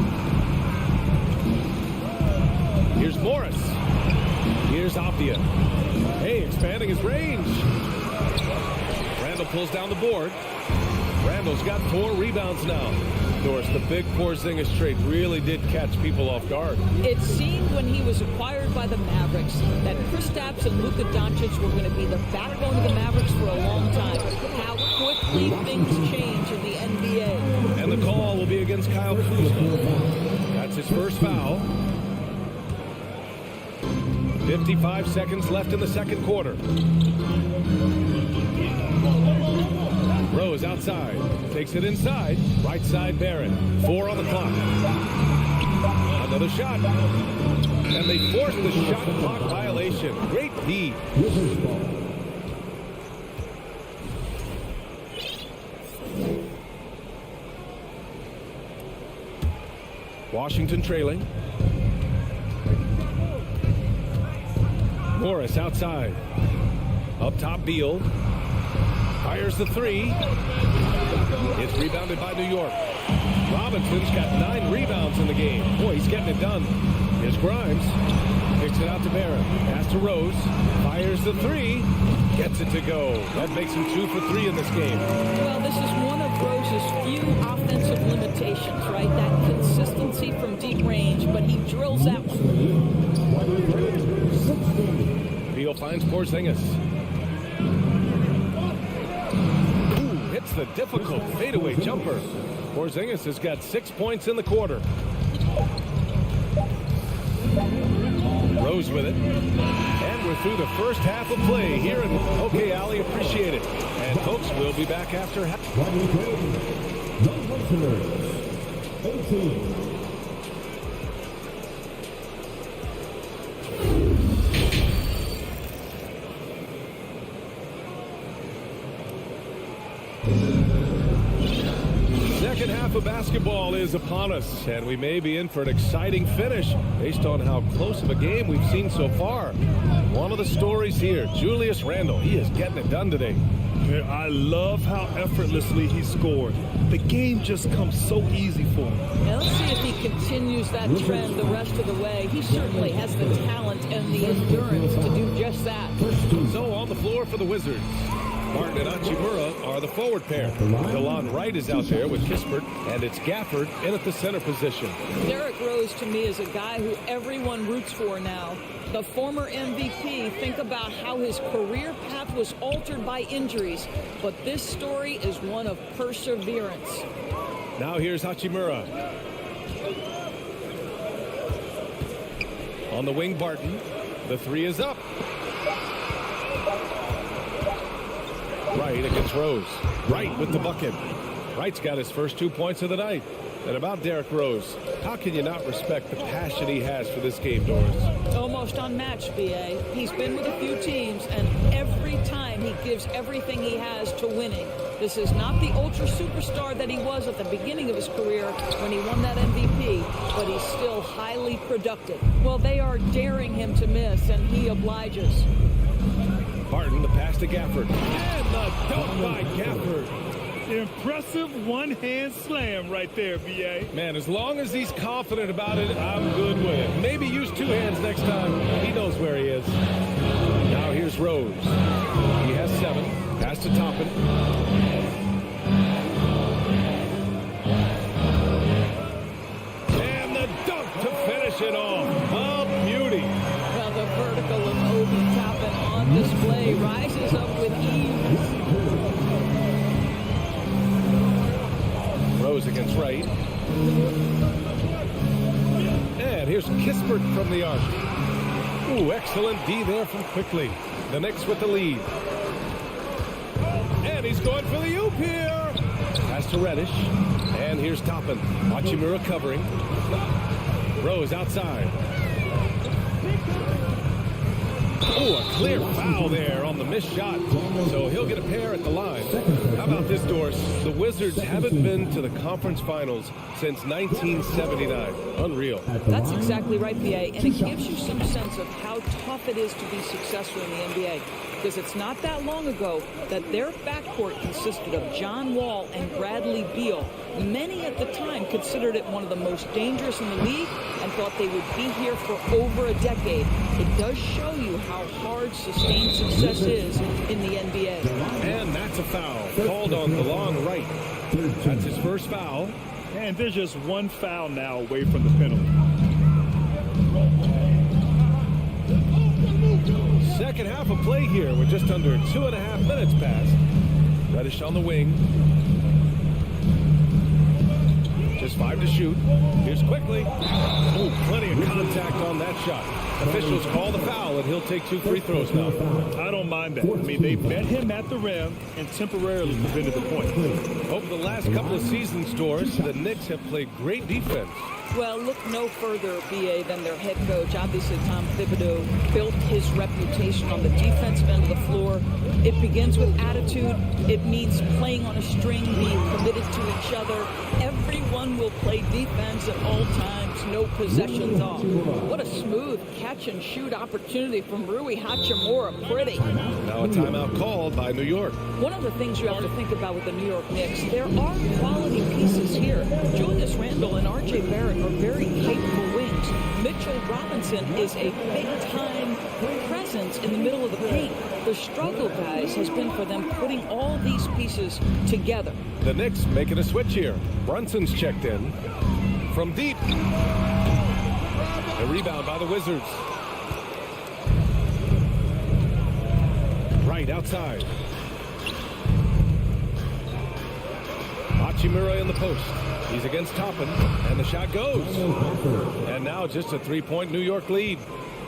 Here's Morris. Here's Avdia. Hey, expanding his range. Randall pulls down the board. Randall's got 4 rebounds now. Doris, the big Porzingis trade really did catch people off guard. It seemed when he was acquired by the Mavericks that Kristaps and Luka Doncic were going to be the backbone of the Mavericks for a long time. How quickly things change in the NBA. And the call will be against Kyle Kuzma. That's his first foul. 55 seconds left in the second quarter. Rose outside. Takes it inside. Right side Barrett. 4 on the clock. Another shot. And they forced the shot clock violation. Great D. Washington trailing. Morris outside. Up top Beal. Fires the 3. It's rebounded by New York. Robinson's got 9 rebounds in the game. Boy, he's getting it done. Here's Grimes. Kicks it out to Barrett. Pass to Rose. Fires the 3. Gets it to go. That makes him 2 for 3 in this game. Well, this is one of Rose's few offensive limitations, right? That consistency from deep range, but he drills that one. Beal finds Porzingis. Hits the difficult fadeaway jumper. Porzingis has got 6 points in the quarter. Rose with it. And we're through the first half of play here in OK Alley. Appreciate it. And folks, we'll be back after half. 18. Second half of basketball is upon us, and we may be in for an exciting finish based on how close of a game we've seen so far. One of the stories here, Julius Randle, he is getting it done today. I love how effortlessly he scored. The game just comes so easy for him. Now let's see if he continues that trend the rest of the way. He certainly has the talent and the endurance to do just that. So on the floor for the Wizards, Martin and Hachimura are the forward pair. DeLon Wright is out there with Kispert, and it's Gafford in at the center position. Derrick Rose, to me, is a guy who everyone roots for now. The former MVP, think about how his career path was altered by injuries, but this story is one of perseverance. Now here's Hachimura. On the wing, Barton. The three is up. Wright against Rose. Wright with the bucket. Wright's got his first 2 points of the night. And about Derrick Rose, how can you not respect the passion he has for this game, Doris? Almost unmatched, B.A. He's been with a few teams, and every time he gives everything he has to winning. This is not the ultra superstar that he was at the beginning of his career when he won that MVP, but he's still highly productive. Well, they are daring him to miss, and he obliges. Barton, the pass to Gafford. And the dunk by Gafford. Impressive one-hand slam right there, B.A. Man, as long as he's confident about it, I'm good with it. Maybe use two hands next time. He knows where he is. Now here's Rose. He has 7. Pass to Toppin. And the dunk to finish it off. A beauty. Well, the vertical of Obi Toppin on display rises up with ease. Rose against Wright. And here's Kispert from the arc. Ooh, excellent D there from Quickly. The Knicks with the lead. And he's going for the oop here. Pass to Reddish. And here's Toppin. Hachimura covering. Rose outside. Oh, a clear foul there on the missed shot. So he'll get a pair at the line. How about this, Doris? The Wizards haven't been to the conference finals since 1979. Unreal. That's exactly right, B.A. And it gives you some sense of how tough it is to be successful in the NBA. Because it's not that long ago that their backcourt consisted of John Wall and Bradley Beal. Many at the time considered it one of the most dangerous in the league and thought they would be here for over a decade. It does show you how hard sustained success is in the NBA. And that's a foul called on DeLon Wright. That's his first foul. And there's just one foul now away from the penalty. Second half of play here with just under 2.5 minutes passed. Reddish on the wing. Just 5 to shoot. Here's Quickly. Oh, plenty of contact on that shot. Officials call the foul, and he'll take 2 free throws now. I don't mind that. I mean, they met him at the rim and temporarily prevented the point. Over the last couple of seasons, Doris, the Knicks have played great defense. Well, look no further, B.A., than their head coach. Obviously, Tom Thibodeau built his reputation on the defensive end of the floor. It begins with attitude. It means playing on a string, being committed to each other. Everyone will play defense at all times, no possessions off. What a smooth catch-and-shoot opportunity from Rui Hachimura. Pretty. Now a timeout called by New York. One of the things you have to think about with the New York Knicks, there are quality pieces here. Julius Randle and R.J. Barrett are very capable wings. Mitchell Robinson is a big-time presence in the middle of the paint. The struggle, guys, has been for them putting all these pieces together. The Knicks making a switch here. Brunson's checked in from deep. A rebound by the Wizards. Right outside. Hachimura in the post. He's against Toppin, and the shot goes. And now just a 3-point New York lead.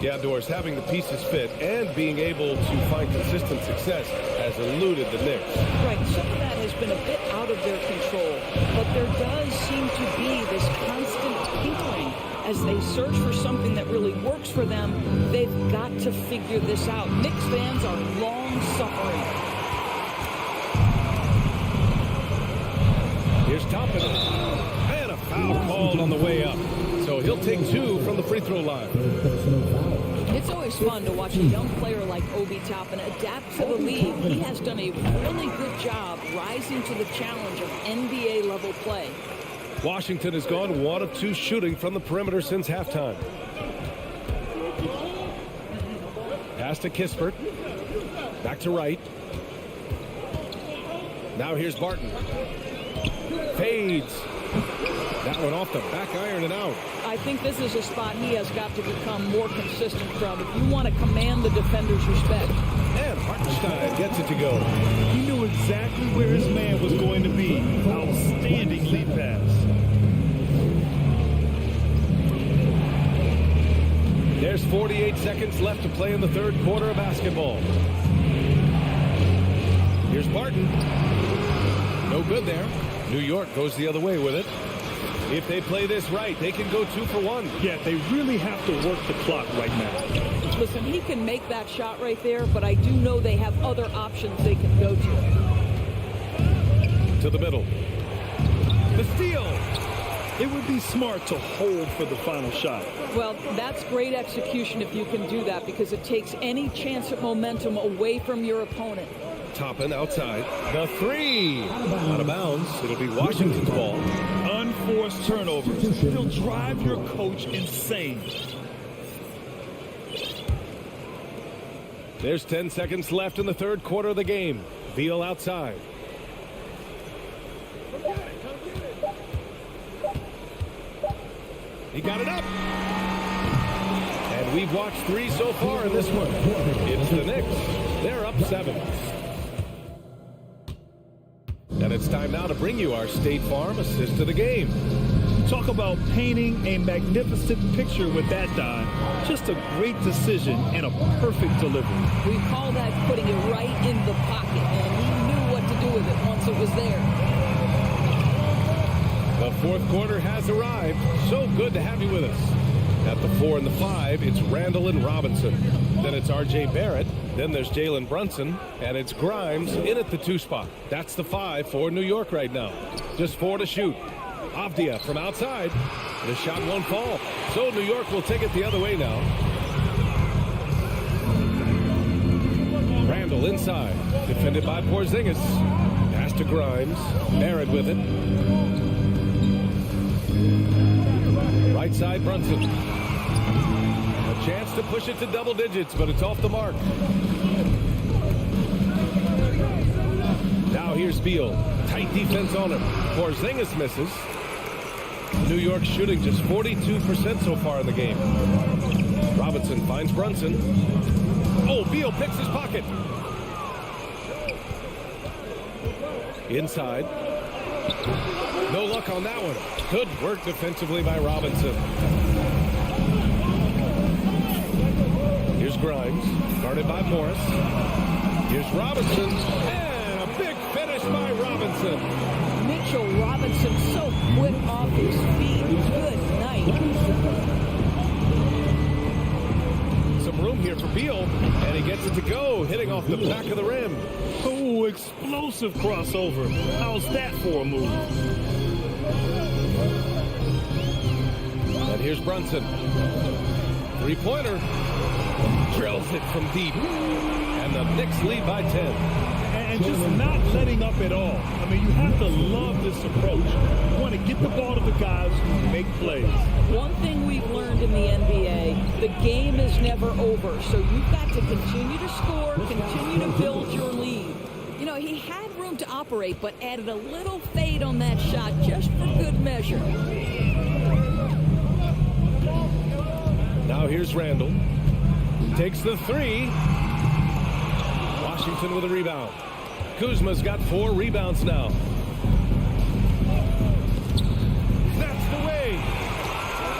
Yeah, Doris, having the pieces fit and being able to find consistent success has eluded the Knicks. Right, some of that has been a bit out of their control, but there does seem to be this as they search for something that really works for them, they've got to figure this out. Knicks fans are long-suffering. Here's Toppin. And a foul called on the way up. So he'll take 2 from the free throw line. It's always fun to watch a young player like Obi Toppin adapt to the league. He has done a really good job rising to the challenge of NBA-level play. Washington has gone 1 of 2 shooting from the perimeter since halftime. Pass to Kispert. Back to Wright. Now here's Barton. Fades. That one off the back iron and out. I think this is a spot he has got to become more consistent from if you want to command the defender's respect. And Hartenstein gets it to go. He knew exactly where his man was going to be. Outstanding lead pass. There's 48 seconds left to play in the third quarter of basketball. Here's Barton. No good there. New York goes the other way with it. If they play this right, they can go 2 for 1. Yeah, they really have to work the clock right now. Listen, he can make that shot right there, but I do know they have other options they can go to. To the middle. The steal. It would be smart to hold for the final shot. Well, that's great execution if you can do that, because it takes any chance at momentum away from your opponent. Toppin outside. The 3. Out of bounds. It'll be Washington's ball. Unforced turnovers. They'll drive your coach insane. There's 10 seconds left in the third quarter of the game. Beal outside. He got it up. And we've watched 3 so far in this one. It's the Knicks. They're up 7. And it's time now to bring you our State Farm assist of the game. Talk about painting a magnificent picture with that dime. Just a great decision and a perfect delivery. We call that putting it right in the pocket, and he knew what to do with it once it was there. The fourth quarter has arrived. So good to have you with us. At the 4 and the 5, it's Randall and Robinson. Then it's R.J. Barrett. Then there's Jalen Brunson. And it's Grimes in at the 2 spot. That's the 5 for New York right now. Just 4 to shoot. Avdia from outside. The shot won't fall. So New York will take it the other way now. Randall inside. Defended by Porzingis. Pass to Grimes. Barrett with it. Right side, Brunson. A chance to push it to double digits, but it's off the mark. Now here's Beal. Tight defense on him. Porzingis misses. New York shooting just 42% so far in the game. Robinson finds Brunson. Oh, Beal picks his pocket. Inside. No luck on that one. Good work defensively by Robinson. Here's Grimes, guarded by Morris. Here's Robinson, and a big finish by Robinson. Mitchell Robinson so quick off his feet. Good night. Some room here for Beal, and he gets it to go, hitting off the back of the rim. Oh, explosive crossover. How's that for a move? And here's Brunson. Three-pointer. Drills it from deep. And the Knicks lead by 10. And just not letting up at all. I mean, you have to love this approach. You want to get the ball to the guys who make plays. One thing we've learned in the NBA, the game is never over. So you've got to continue to score, continue to build your lead. You know, he had room to operate, but added a little fade on that shot just for good measure. Now here's Randall. Takes the 3. Washington with a rebound. Kuzma's got 4 rebounds now. That's the way.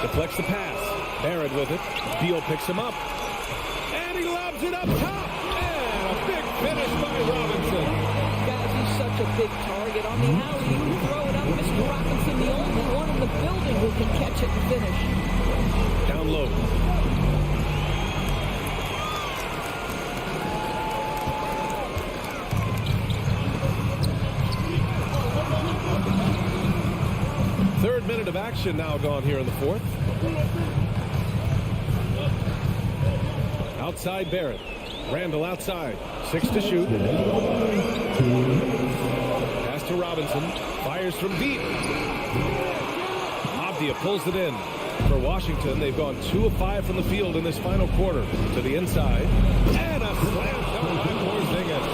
Deflects the pass. Barrett with it. Beal picks him up. And he lobs it up top. And a big finish by Robinson. Guys, he's such a big target on the alley. You can throw it up. Mr. Robinson, the only one in the the building who can catch it and finish. Down low. Third minute of action now gone here in the fourth. Outside Barrett. Randall outside. 6 to shoot. Pass to Robinson. Fires from deep. Avdia pulls it in. For Washington, they've gone 2 of 5 from the field in this final quarter. To the inside. And a slam dunk by Porzingis.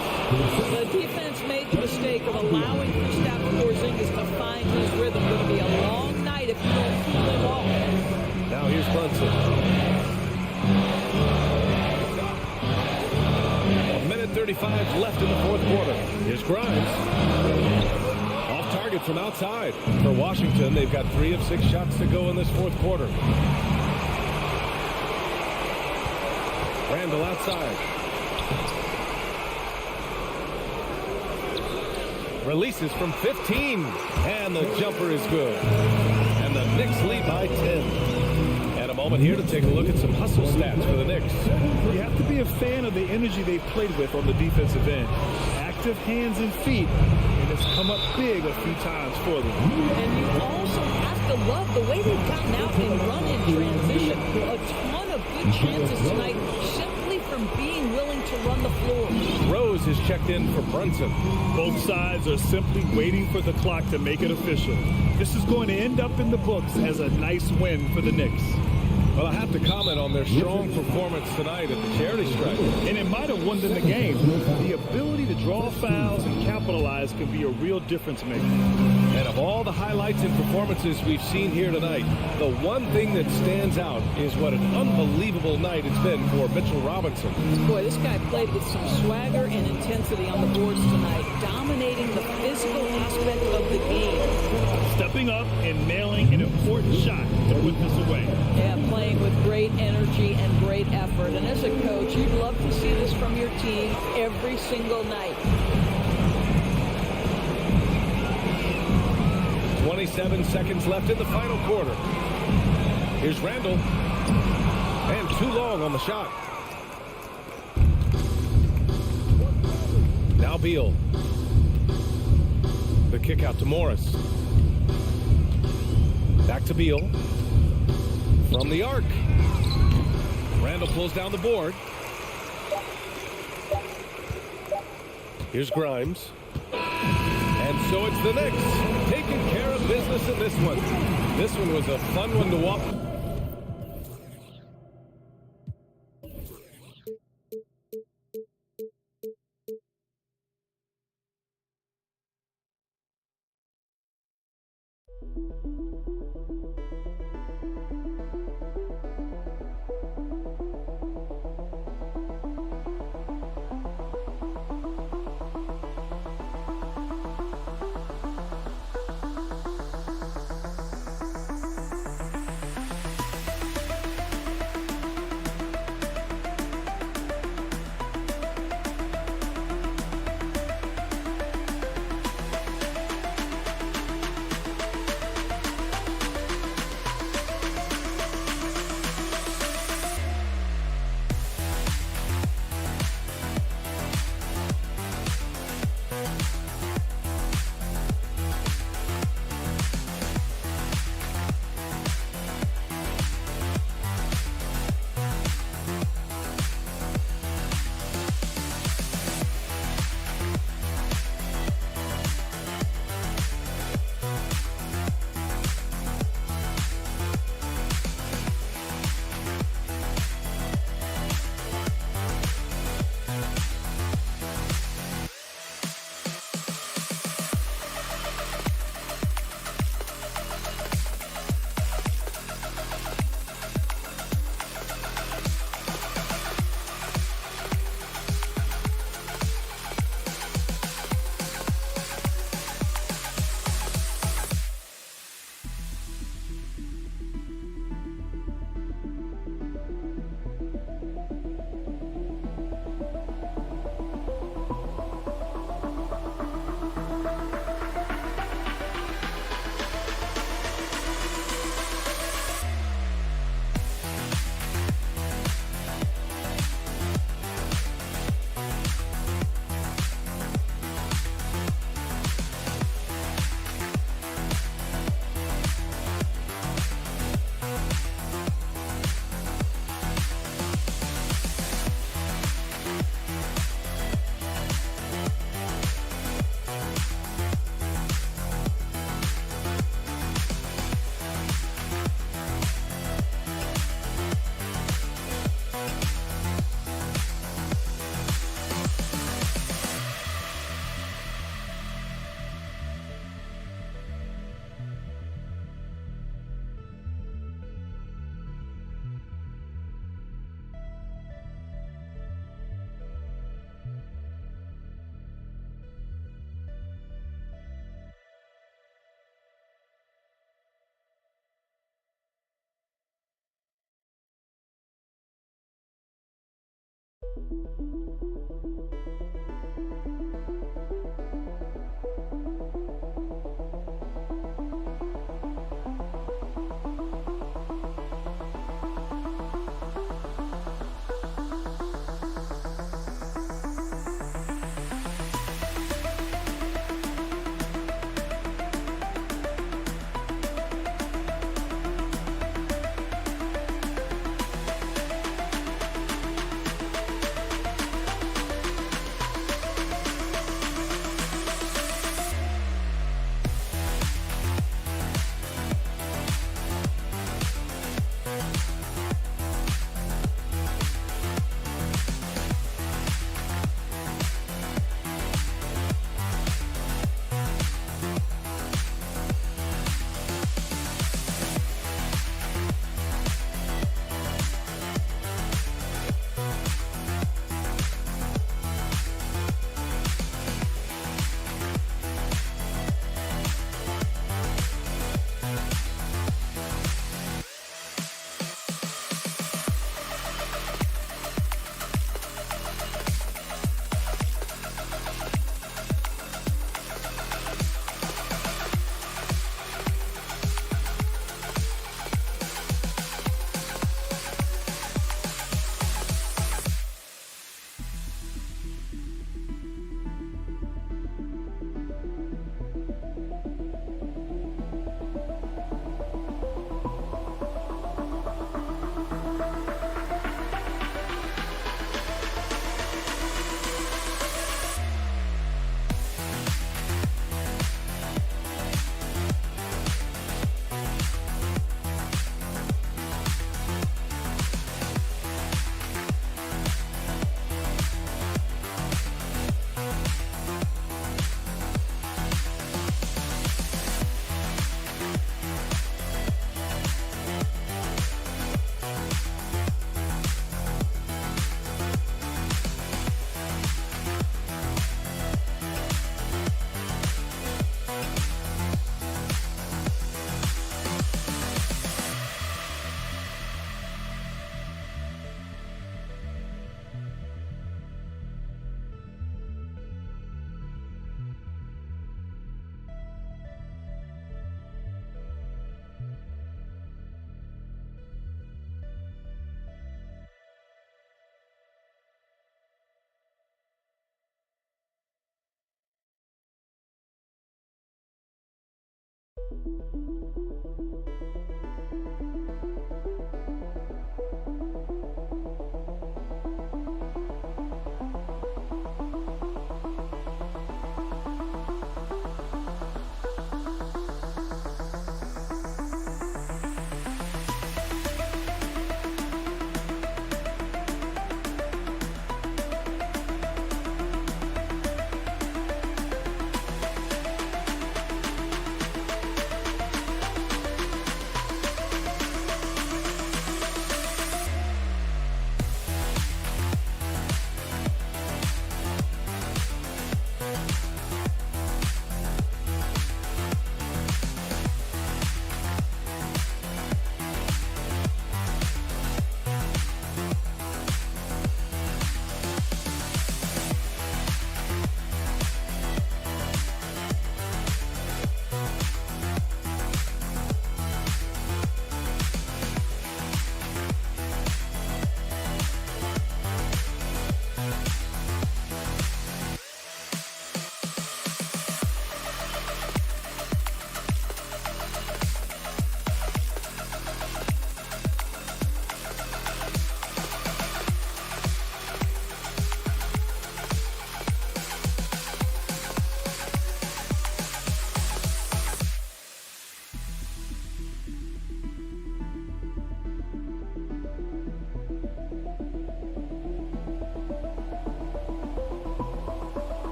The defense made the mistake of allowing Kristaps Porzingis to find his rhythm. Going to be a long night if you don't cool it off. Now here's Brunson. 1:35 left in the fourth quarter. Here's Grimes. Off target from outside. For Washington, they've got 3 of 6 shots to go in this fourth quarter. Randall outside. Releases from 15. And the jumper is good. And the Knicks lead by 10. And a moment here to take a look at some hustle stats for the Knicks. You have to be a fan of the energy they played with on the defensive end. Active hands and feet, and it's come up big a few times for them. And you also have to love the way they've gotten out and run in transition. A ton of good chances tonight simply from being willing to run the floor. Rose is checked in for Brunson. Both sides are simply waiting for the clock to make it official. This is going to end up in the books as a nice win for the Knicks. Well, I have to comment on their strong performance tonight at the charity stripe. And it might have won them the game. The ability to draw fouls and capitalize can be a real difference maker. And of all the highlights and performances we've seen here tonight, the one thing that stands out is what an unbelievable night it's been for Mitchell Robinson. Boy, this guy played with some swagger and intensity on the boards tonight, dominating the physical aspect of the game. Stepping up and nailing an important shot to put this away. Yeah, playing with great energy and great effort. And as a coach, you'd love to see this from your team every single night. 27 seconds left in the final quarter. Here's Randall. And too long on the shot. Now Beal. The kick out to Morris. Back to Beal. From the arc. Randall pulls down the board. Here's Grimes. And so it's the Knicks taking care of business in this one. This one was a fun one to watch.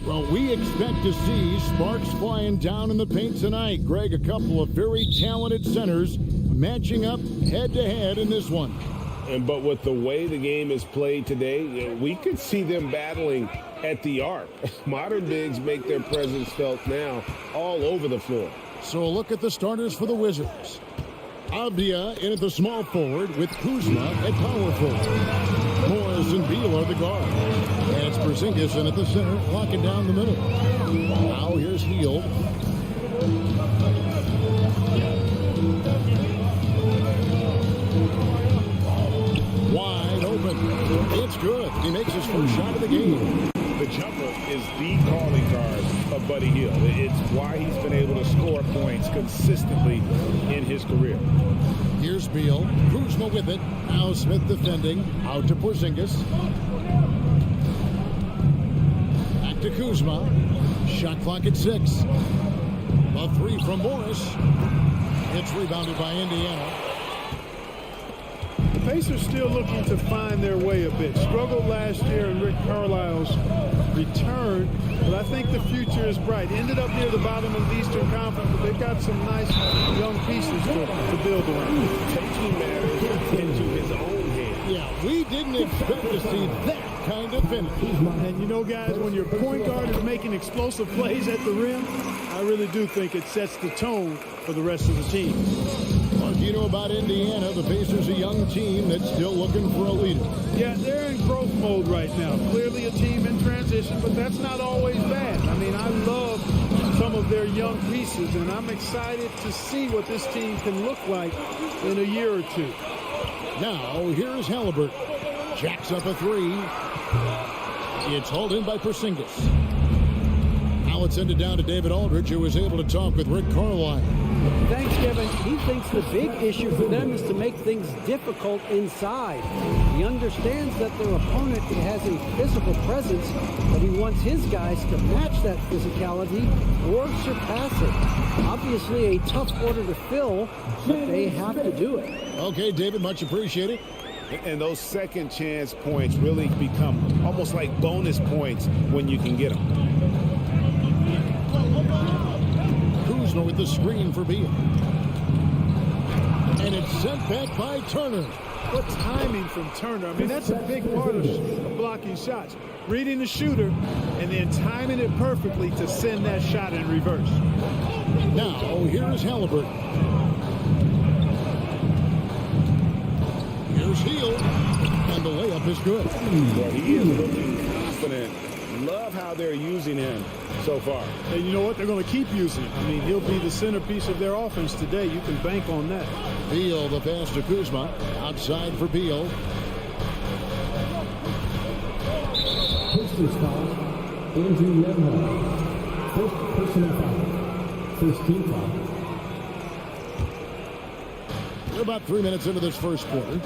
Well, we expect to see sparks flying down in the paint tonight. Greg, a couple of very talented centers matching up head-to-head in this one. But with the way the game is played today, we could see them battling at the arc. Modern bigs make their presence felt now all over the floor. So a look at the starters for the Wizards. Avdia in at the small forward with Kuzma at power forward. Morris and Beal are the guard. And it's Porzingis in at the center, locking down the middle. Now here's Hield. Wide open. It's good. He makes his first shot of the game. The jumper is the calling card of Buddy Hield. It's why he's been able to score points consistently in his career. Here's Beal. Kuzma with it. Now Smith defending. Out to Porzingis. Back to Kuzma. Shot clock at 6. A three from Morris. It's rebounded by Indiana. The Pacers still looking to find their way a bit. Struggled last year in Rick Carlisle's return, but I think the future is bright. Ended up near the bottom of the Eastern Conference, but they've got some nice young pieces to build around. Taking matters into his own hands. Yeah, we didn't expect to see that kind of finish. And you know, guys, when your point guard is making explosive plays at the rim, I really do think it sets the tone for the rest of the team. Well, you know about Indiana, the Pacers, a young team that's still looking for a leader. Yeah, they're in growth mode right now. Clearly a team in transition, but that's not always bad. I mean, I love some of their young pieces, and I'm excited to see what this team can look like in a year or two. Now, here's Halliburton. Jacks up a three. It's hauled in by Porzingis. Now it's ended down to David Aldridge, who was able to talk with Rick Carlisle. Thanks, Kevin. He thinks the big issue for them is to make things difficult inside. He understands that their opponent has a physical presence, but he wants his guys to match that physicality or surpass it. Obviously a tough order to fill, but they have to do it. Okay, David, much appreciated. And those second chance points really become almost like bonus points when you can get them. Kuzma with the screen for Beal. And it's sent back by Turner. What timing from Turner. I mean, that's a big part of blocking shots. Reading the shooter and then timing it perfectly to send that shot in reverse. Now, here's Halliburton. Here's Hield. And the layup is good. Well, he is looking confident. Love how they're using him so far. And you know what? They're going to keep using him. I mean, he'll be the centerpiece of their offense today. You can bank on that. Beal, the pass to Kuzma. Outside for Beal. Pacers foul. Andrew Lemon. First personal foul. First team foul. We're about 3 minutes into this first quarter.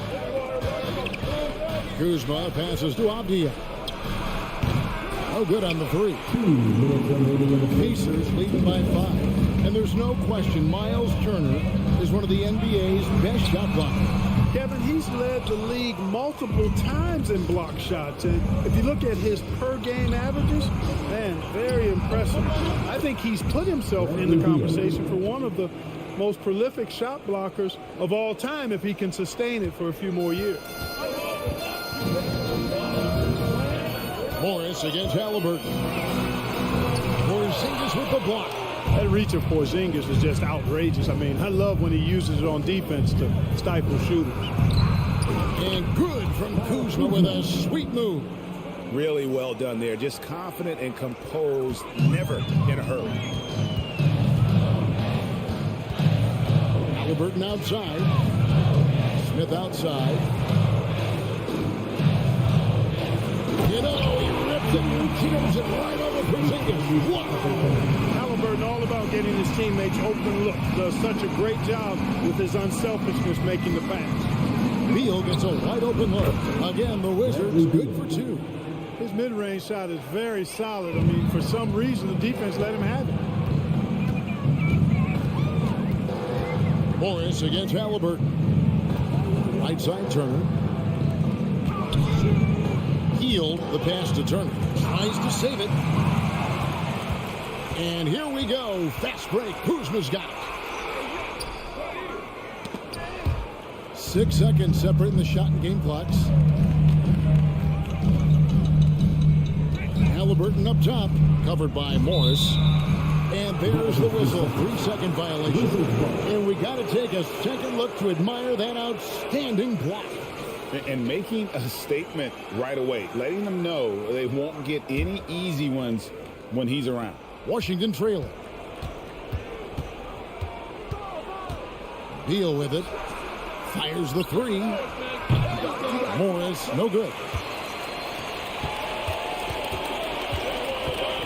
Kuzma passes to Avdia. No good on the three. 2 minutes remaining in the Pacers leading by 5. And there's no question Miles Turner is one of the NBA's best shot blockers. Kevin, he's led the league multiple times in block shots. And if you look at his per-game averages, man, very impressive. I think he's put himself in the conversation for one of the most prolific shot blockers of all time if he can sustain it for a few more years. Morris against Halliburton. Porzingis with the block. That reach of Porzingis is just outrageous. I mean, I love when he uses it on defense to stifle shooters. And good from Kuzma with a sweet move. Really well done there. Just confident and composed, never in a hurry. Halliburton outside. Smith outside. You know, he rips it and kills it right over Porzingis. What? Halliburton all about getting his teammates open look. Does such a great job with his unselfishness making the pass. Beal gets a wide open look. Again, the Wizards good for 2. His mid-range shot is very solid. I mean, for some reason, the defense let him have it. Morris against Halliburton. Right side Turner. Healed the pass to Turner. Tries to save it. And here we go. Fast break. Kuzma's got it. 6 seconds separating the shot and game clocks. Halliburton up top. Covered by Morris. And there's the whistle. 3-second violation. And we got to take a second look to admire that outstanding block. And making a statement right away, letting them know they won't get any easy ones when he's around. Washington trailing. Beal with it. Fires the three. Morris, no good.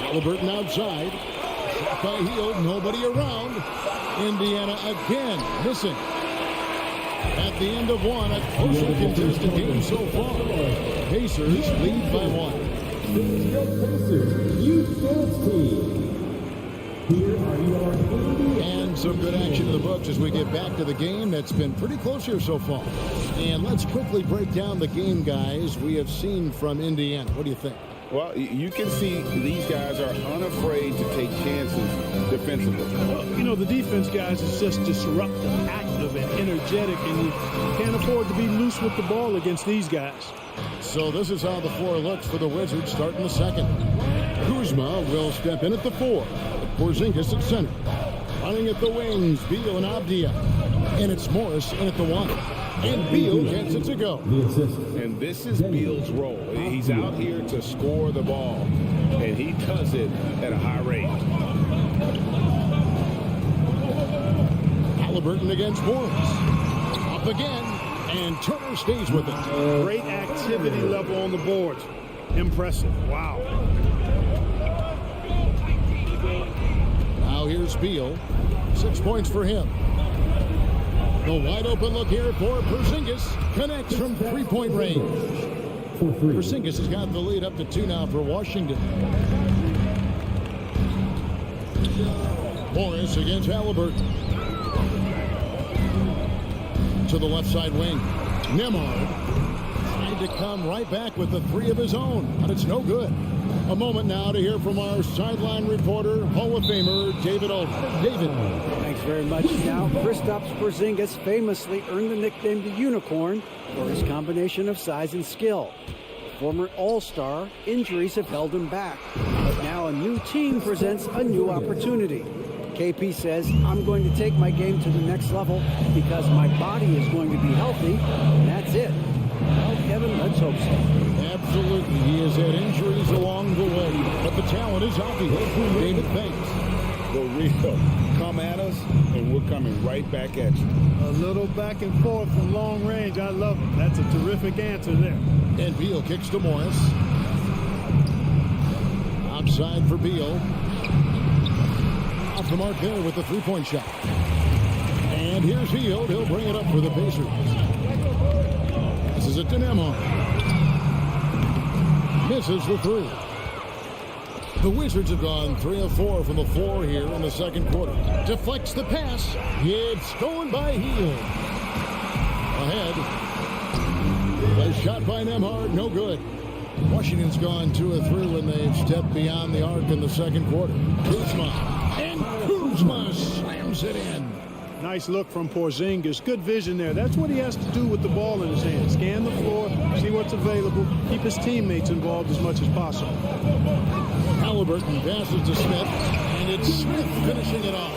Halliburton outside. Shot by Hield, nobody around. Indiana again missing. At the end of one, a closer contested game so far. Pacers lead by 1. Pacers Youth Sports Team. Here are your And some good action in the books as we get back to the game that's been pretty close here so far. And let's quickly break down the game, guys, we have seen from Indiana. What do you think? Well, you can see these guys are unafraid to take chances defensively. Well, you know, the defense, guys, is just disruptive, active, and energetic, and you can't afford to be loose with the ball against these guys. So this is how the floor looks for the Wizards starting the second. Kuzma will step in at the 4. Porzingis at center. Running at the wings, Beal and Avdia. And it's Morris in at the 1. And Beal gets it to go. And this is Beal's role. He's out here to score the ball, and he does it at a high rate. Halliburton against Morris. Up again, and Turner stays with it. Great activity level on the boards. Impressive. Wow. Now here's Beal. 6 points for him. The wide open look here for Porzingis. Connects from 3-point range. Porzingis has got the lead up to 2 now for Washington. Morris against Halliburton. To the left side wing. Nemard tried to come right back with the 3 of his own, but it's no good. A moment now to hear from our sideline reporter, Hall of Famer David Aldridge. David. Thanks very much. Now, Kristaps Porzingis famously earned the nickname the Unicorn for his combination of size and skill. Former All-Star, injuries have held him back. But now a new team presents a new opportunity. KP says, I'm going to take my game to the next level because my body is going to be healthy, and that's it. Well, Kevin, let's hope so. Absolutely. He has had injuries along the way, but the talent is obvious. David, thanks. The real come at us, and we're coming right back at you. A little back and forth from long range. I love it. That's a terrific answer there. And Beal kicks to Morris. Outside for Beal. Off the mark there with the three-point shot. And here's Hield. He'll bring it up for the Pacers. This is it to Nemhard. Misses the three. The Wizards have gone 3 of 4 from the floor here in the second quarter. Deflects the pass. It's stolen by Hield. Ahead. A shot by Nemhard. No good. Washington's gone 2 of 3 when they've stepped beyond the arc in the second quarter. Kuzma. And Kuzma slams it in. Nice look from Porzingis. Good vision there. That's what he has to do with the ball in his hand. Scan the floor, see what's available, keep his teammates involved as much as possible. Halliburton passes to Smith, and it's Smith finishing it off.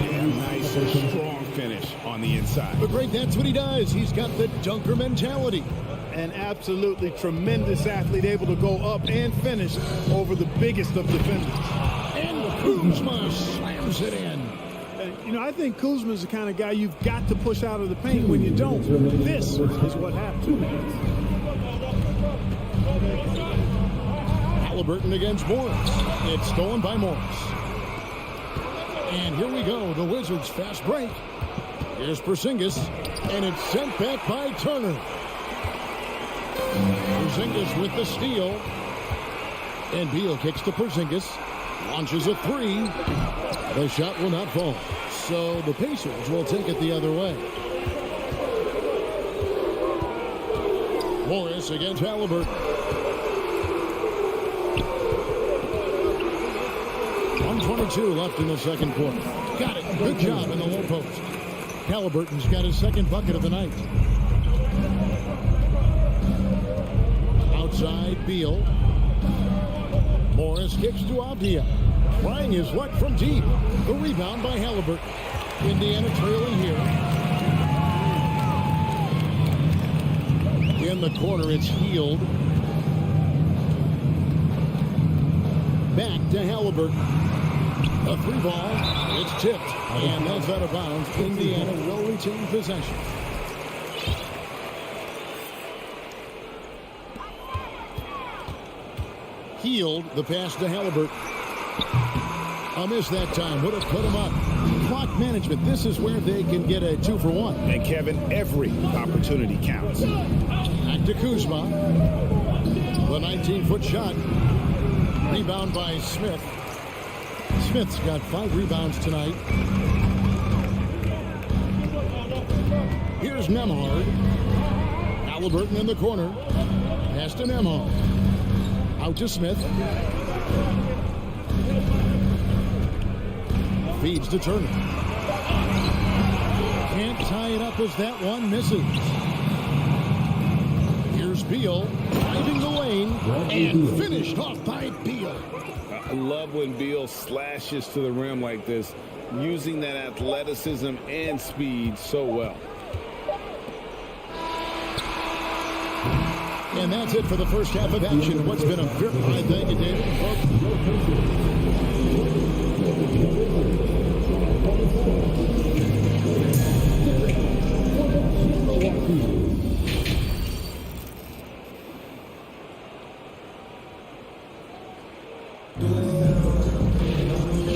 Yeah, nice and strong finish on the inside. But Greg, that's what he does. He's got the dunker mentality. An absolutely tremendous athlete, able to go up and finish over the biggest of defenders. And Kuzma slams it in. You know, I think Kuzma's the kind of guy you've got to push out of the paint. When you don't, this is what happens. Halliburton against Morris. It's stolen by Morris. And here we go, the Wizards' fast break. Here's Porzingis, and it's sent back by Turner. Porzingis with the steal. And Beal kicks to Porzingis. Launches a three. The shot will not fall. So the Pacers will take it the other way. Morris against Halliburton. 1:22 left in the second quarter. Got it. Good job in the low post. Halliburton's got his second bucket of the night. Outside, Beal. Morris kicks to Avdia. Trying his luck from deep. The rebound by Halliburton. Indiana trailing here. In the corner, it's Hield. Back to Halliburton. A three ball. It's tipped. And that's out of bounds. Indiana will retain possession. Hield, the pass to Halliburton. A miss that time. Would have put him up. Clock management. This is where they can get a 2-for-1. And Kevin, every opportunity counts. Back to Kuzma. The 19-foot shot. Rebound by Smith. Smith's got 5 rebounds tonight. Here's Nemhard. Halliburton in the corner. Pass to Nemhard. Out to Smith. Feeds to Turner. Can't tie it up as that one misses. Here's Beal. Driving the lane. And finished off by Beal. I love when Beal slashes to the rim like this, using that athleticism and speed so well. And that's it for the first half of action. What's been a very, thank you, David.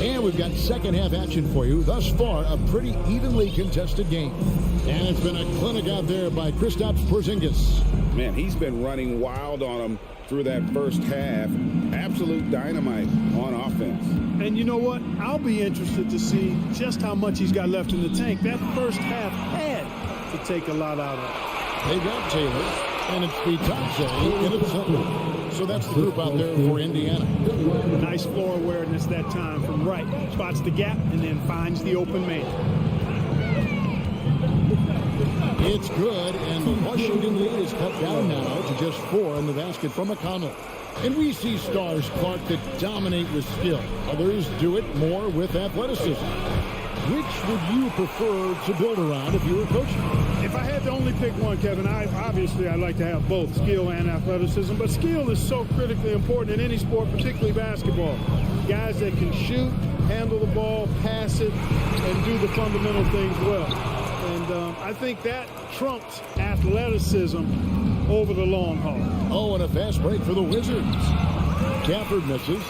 And we've got second half action for you. Thus far, a pretty evenly contested game. And it's been a clinic out there by Kristaps Porzingis. Man, he's been running wild on him through that first half. Absolute dynamite on offense. And you know what? I'll be interested to see just how much he's got left in the tank. That first half had to take a lot out of it. They got Taylor, and it's Bitadze in at center. So that's the group out there for Indiana. Nice floor awareness that time from right. Spots the gap and then finds the open man. It's good, and the Washington lead is cut down now to just 4 in the basket from McConnell. And we see stars, Clark, that dominate with skill. Others do it more with athleticism. Which would you prefer to build around if you were coaching? If I had to only pick one, Kevin, I'd like to have both skill and athleticism. But skill is so critically important in any sport, particularly basketball. Guys that can shoot, handle the ball, pass it, and do the fundamental things well. And I think that trumps athleticism over the long haul. Oh, and a fast break for the Wizards. Gafford misses.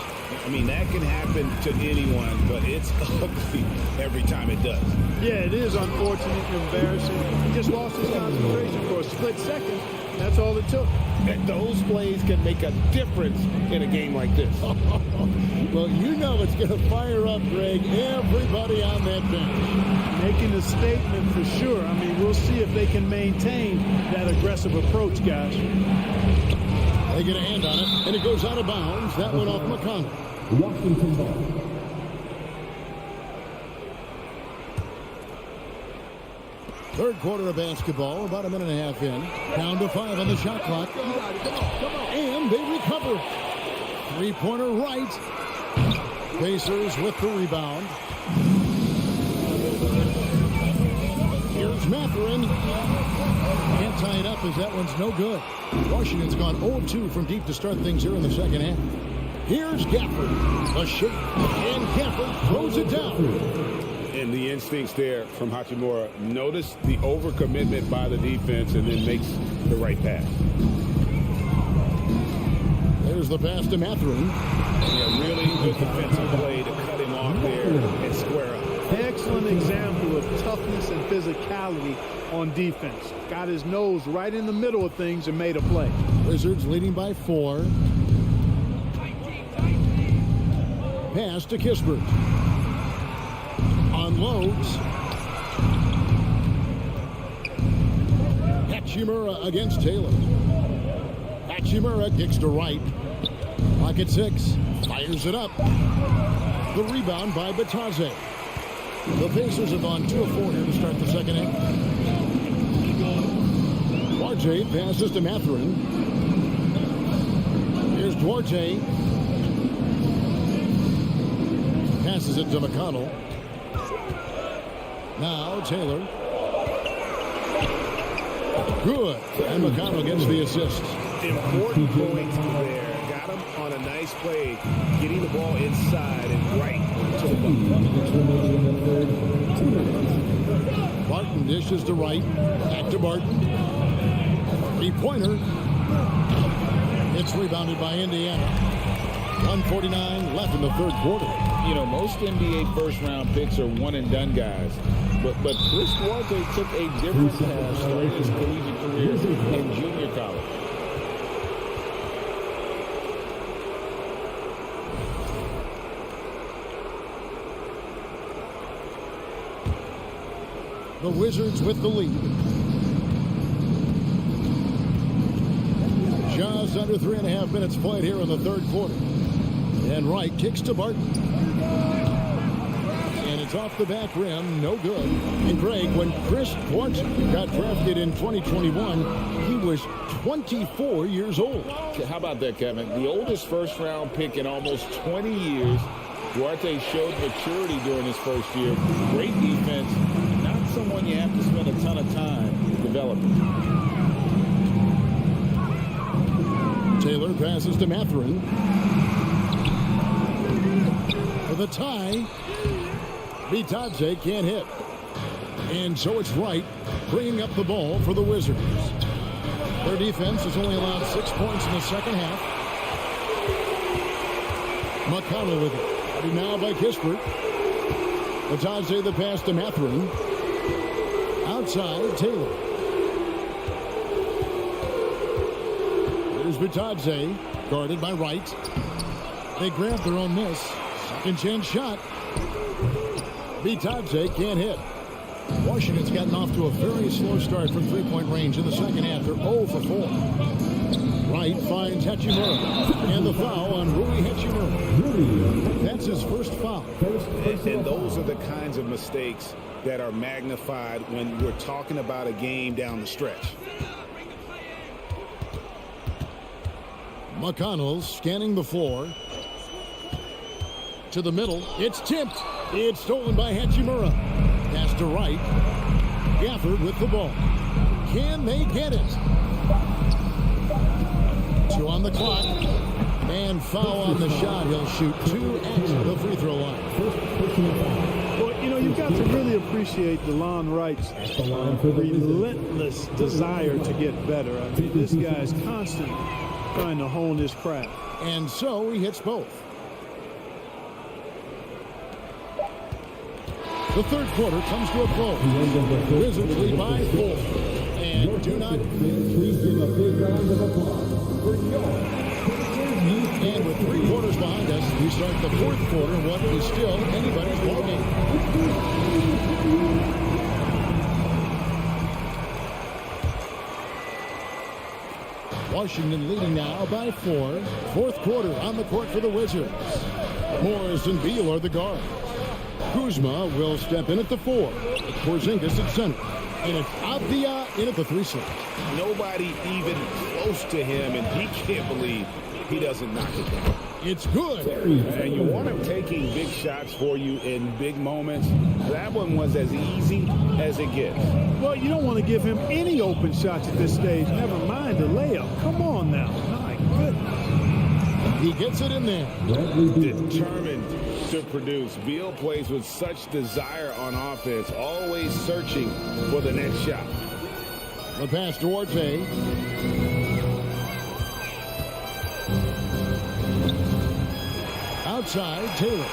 I mean, that can happen to anyone, but it's ugly every time it does. Yeah, it is unfortunate and embarrassing. He just lost his concentration for a split second. That's all it took. And those plays can make a difference in a game like this. Well, you know it's going to fire up, Greg, everybody on that bench. Making a statement for sure. I mean, we'll see if they can maintain that aggressive approach, guys. They get a hand on it, and it goes out of bounds. That went off McConnell. Washington ball. Third quarter of basketball, about a minute and a half in. Down to 5 on the shot clock. And they recover. Three-pointer right. Pacers with the rebound. Here's Mathurin. Can't tie it up as that one's no good. Washington's gone 0-2 from deep to start things here in the second half. Here's Gafford. A shake. And Gafford throws it down. And the instincts there from Hachimura. Notice the overcommitment by the defense and then makes the right pass. There's the pass to Mathurin. Yeah, really good defensive play to cut him off there and square up. Excellent example of toughness and physicality on defense. Got his nose right in the middle of things and made a play. Wizards leading by 4. Pass to Kispert. Unloads. Hachimura against Taylor. Hachimura kicks to right. Clock at 6. Fires it up. The rebound by Bataze. The Pacers have gone 2 of 4 here to start the second half. Duarte passes to Mathurin. Here's Duarte. Passes it to McConnell. Now Taylor. Good. And McConnell gets the assist. Important points there. Got him on a nice play, getting the ball inside and right to the bucket. Barton dishes to right. Back to Barton. Three-pointer. It's rebounded by Indiana. 1:49 left in the third quarter. You know, most NBA first-round picks are one-and-done guys. But Chris Duarte took a different path starting his collegiate career in junior college. The Wizards with the lead. Just under 3.5 minutes played here in the third quarter. And Wright kicks to Barton. And it's off the back rim, no good. And Greg, when Chris Duarte got drafted in 2021, he was 24 years old. How about that, Kevin? The oldest first-round pick in almost 20 years. Duarte showed maturity during his first year. Great defense. Not someone you have to spend a ton of time developing. Taylor passes to Mathurin. For the tie. Bitadze can't hit. And so it's Wright bringing up the ball for the Wizards. Their defense has only allowed 6 points in the second half. McConnell with it. Now by Kispert. Bitadze the pass to Mathurin. Outside, Taylor. There's Bitadze, guarded by Wright. They grab their own miss. Second chance shot. Bitadze can't hit. Washington's gotten off to a very slow start from three-point range in the second half. They're 0 for 4. Wright finds Hachimura. And the foul on Rui Hachimura. That's his first foul. And those are the kinds of mistakes that are magnified when we're talking about a game down the stretch. McConnell scanning the floor. To the middle. It's tipped. It's stolen by Hachimura. Pass to Wright. Gafford with the ball. Can they get it? 2 on the clock. And foul on the shot. He'll shoot 2 at the free throw line. Well, you know, you've got to really appreciate DeLon Wright's relentless desire to get better. I mean, this guy's constantly trying to hone his craft. And so he hits both. The third quarter comes to a close. Wizards lead by 4. And do not... Please give a big round of applause for your... And with 3 quarters behind us, we start the fourth quarter, what is still anybody's ballgame. Washington leading now by 4. Fourth quarter on the court for the Wizards. Morris and Beal are the guards. Kuzma will step in at the 4. Porzingis at center. And it's Avdia in at the 3 slot. Nobody even close to him, and he can't believe he doesn't knock it down. It's good. And you want him taking big shots for you in big moments. That one was as easy as it gets. Well, you don't want to give him any open shots at this stage. Never mind the layup. Come on now. My goodness. He gets it in there. Determined to produce. Beal plays with such desire on offense, always searching for the next shot. The pass to Duarte. Outside, Taylor.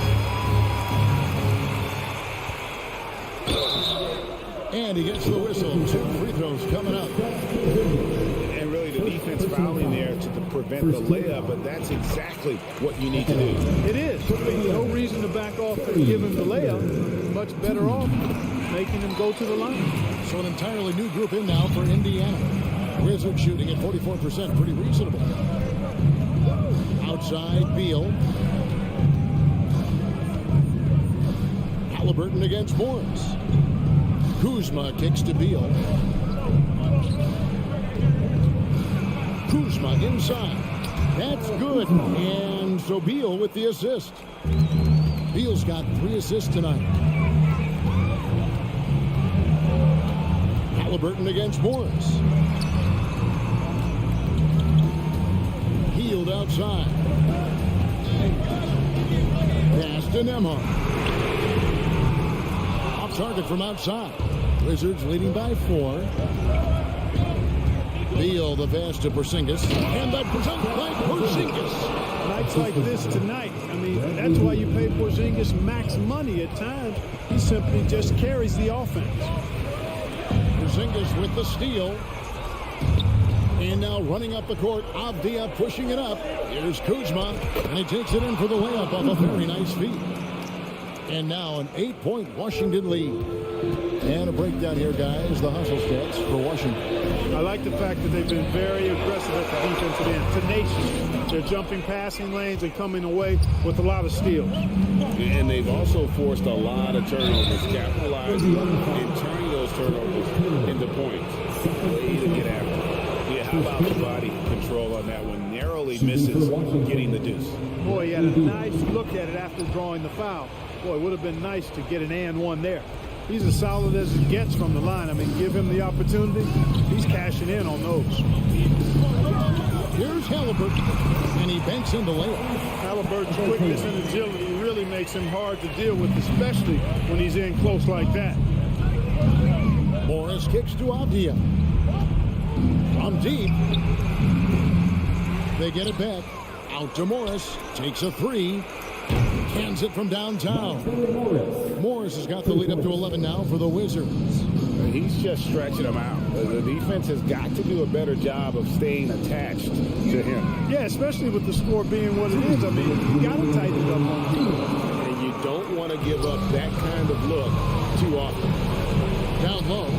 And he gets the whistle. 2 free throws coming up. And really the defense fouling there to prevent the layup, but that's exactly what you need to do. It is. There's no reason to back off and give him the layup. Much better off making him go to the line. So an entirely new group in now for Indiana. Wizards shooting at 44%, pretty reasonable. Outside, Beal. Halliburton against Morris. Kuzma kicks to Beal. Kuzma inside. That's good. And so Beal with the assist. Beal's got 3 assists tonight. Halliburton against Morris. Healed outside. Pass to Nembhard. Off target from outside. Wizards leading by 4. Beal the pass to Porzingis. And that presented by Porzingis. Nights like this tonight, I mean, that's why you pay Porzingis max money at times. He simply just carries the offense. Porzingis with the steal. And now running up the court, Avdia pushing it up. Here's Kuzma, and he takes it in for the layup off a very nice feed. And now an 8-point Washington lead. And a breakdown here, guys. The hustle stats for Washington. I like the fact that they've been very aggressive at the defensive end. Tenacious. They're jumping passing lanes and coming away with a lot of steals. And they've also forced a lot of turnovers, capitalizing and turning those turnovers into points. Way to get after it. Yeah, how about the body control on that one? Narrowly misses getting the deuce. Boy, he had a nice look at it after drawing the foul. Boy, it would have been nice to get an and one there. He's as solid as it gets from the line. I mean, give him the opportunity. He's cashing in on those. Here's Halliburton, and he banks in the layup. Halliburton's quickness and agility really makes him hard to deal with, especially when he's in close like that. Morris kicks to Avdia. From deep. They get it back. Out to Morris. Takes a 3. Cans it from downtown. Morris has got the lead up to 11 now for the Wizards. He's just stretching them out. The defense has got to do a better job of staying attached to him. Yeah, especially with the score being what it is. I mean, you got to tighten it up on defense. And you don't want to give up that kind of look too often. Down low.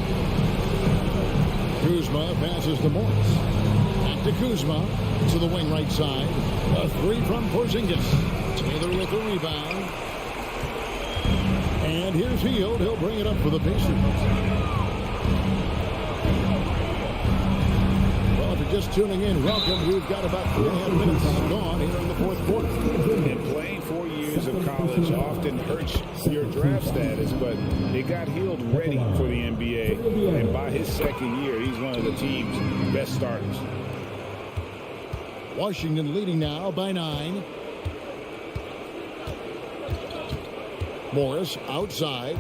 Kuzma passes to Morris. Back to Kuzma to the wing right side. A 3 from Porzingis. Taylor with the rebound. And here's Hield. He'll bring it up for the Pacers. Well, if you're just tuning in, welcome. We've got about 3.5 minutes gone here in the fourth quarter. And playing 4 years of college often hurts your draft status, but it got Hield ready for the NBA. And by his second year, he's one of the team's best starters. Washington leading now by 9. Morris outside.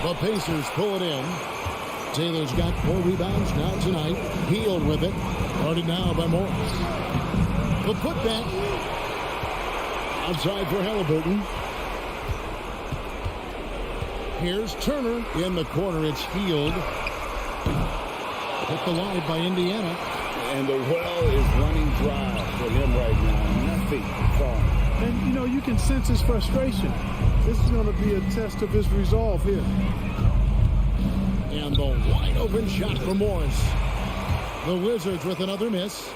The Pacers pull it in. Taylor's got 4 rebounds now tonight. Hield with it. Guarded now by Morris. The putback. Outside for Halliburton. Here's Turner in the corner. It's Hield. Hit the line by Indiana. And the well is running dry for him right now. Nothing falling. And, you know, you can sense his frustration. This is going to be a test of his resolve here. And the wide open shot for Morris. The Wizards with another miss.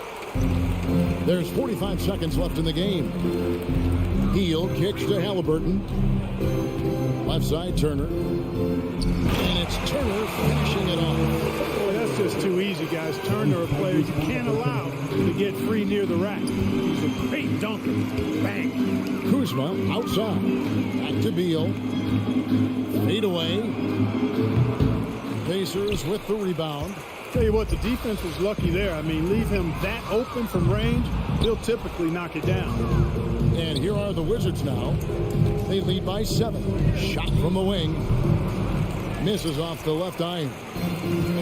There's 45 seconds left in the game. Hield kicks to Halliburton. Left side, Turner. And it's Turner finishing it off. Boy, that's just too easy, guys. Turner, a player you can't allow to get free near the rack. He's a great dunker. Bang. Kuzma outside. Back to Beal. Fade away. Pacers with the rebound. Tell you what, the defense was lucky there. I mean, leave him that open from range, he'll typically knock it down. And here are the Wizards now. They lead by 7. Shot from the wing. Misses off the left iron.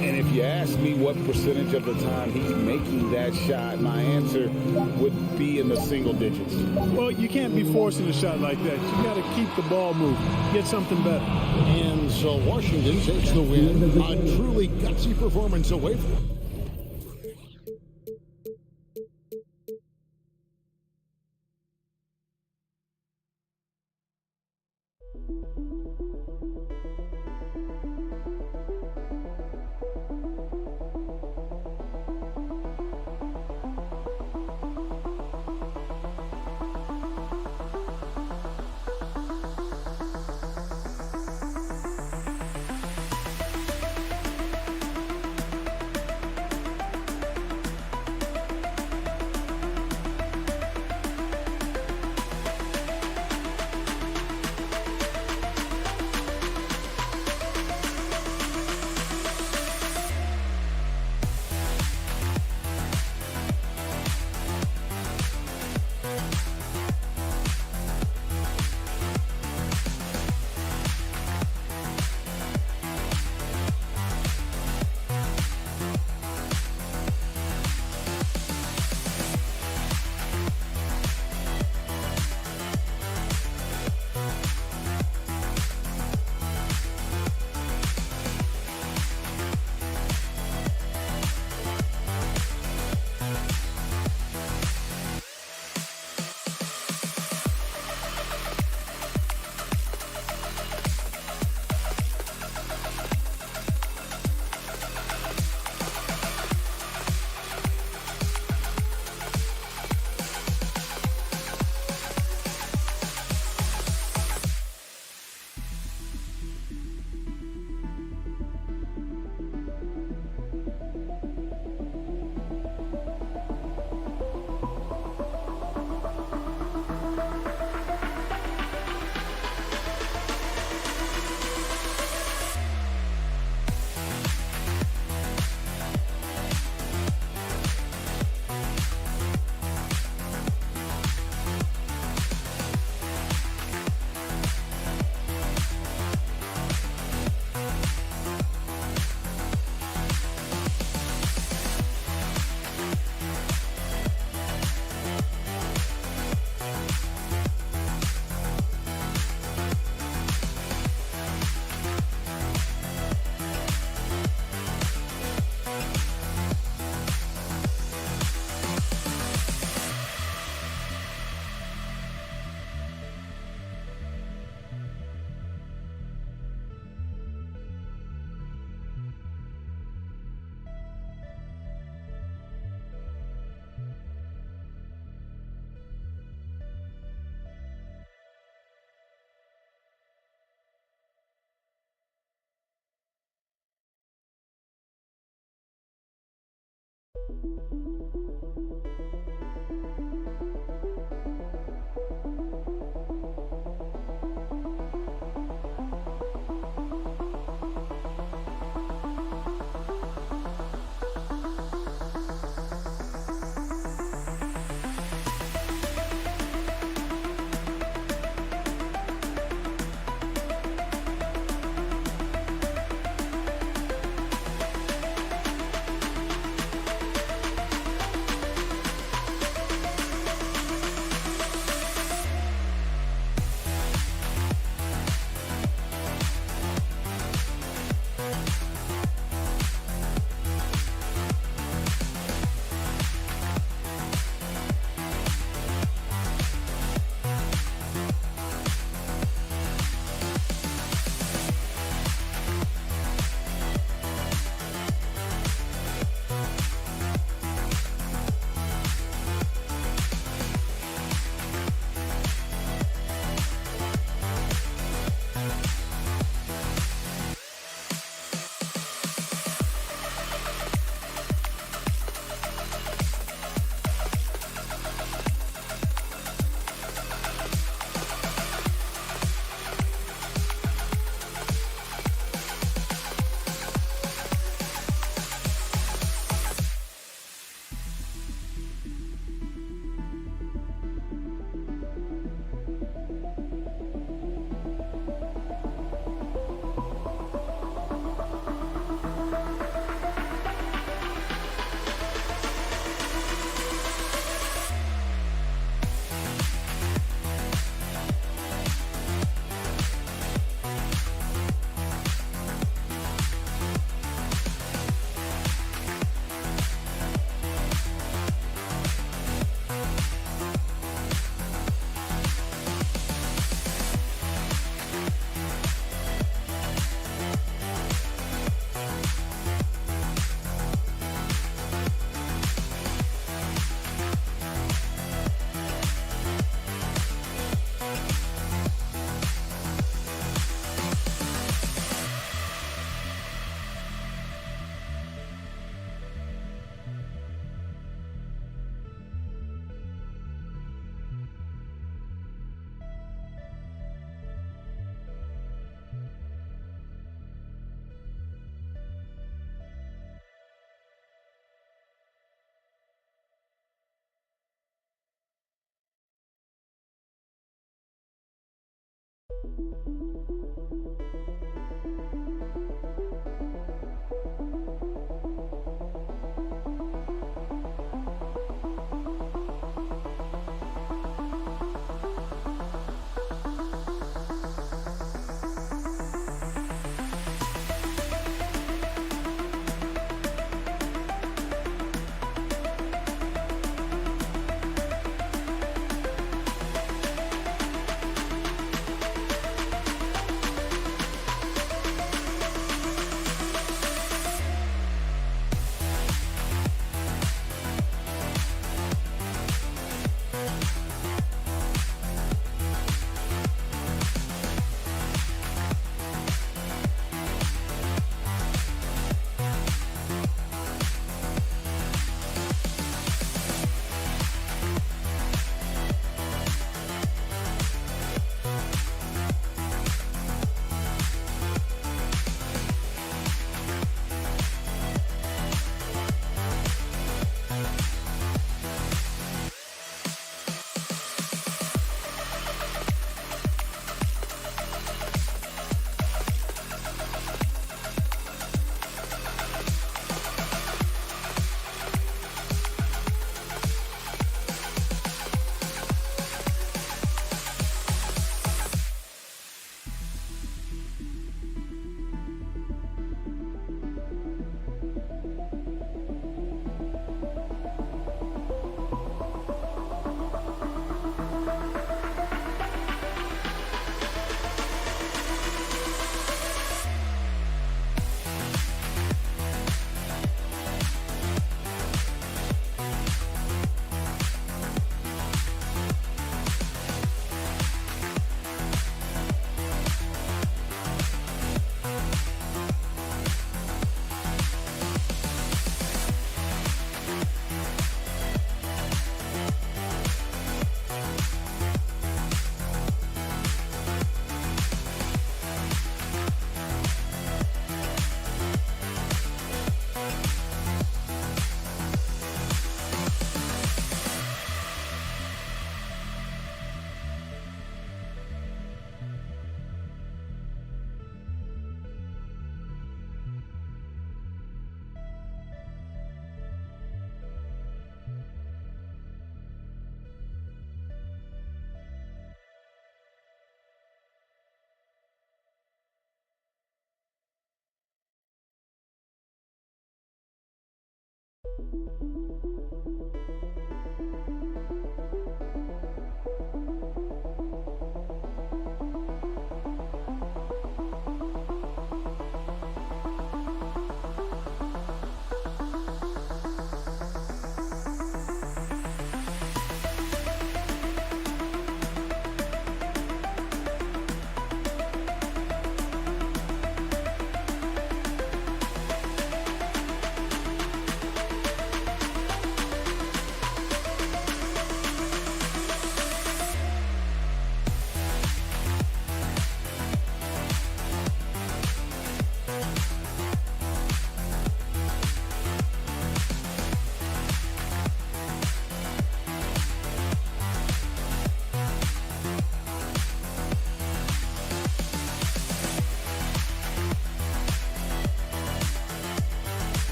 And if you ask me what percentage of the time he's making that shot, my answer would be in the single digits. Well, you can't be forcing a shot like that. You got to keep the ball moving. Get something better. And so Washington takes the win. A truly gutsy performance away from them.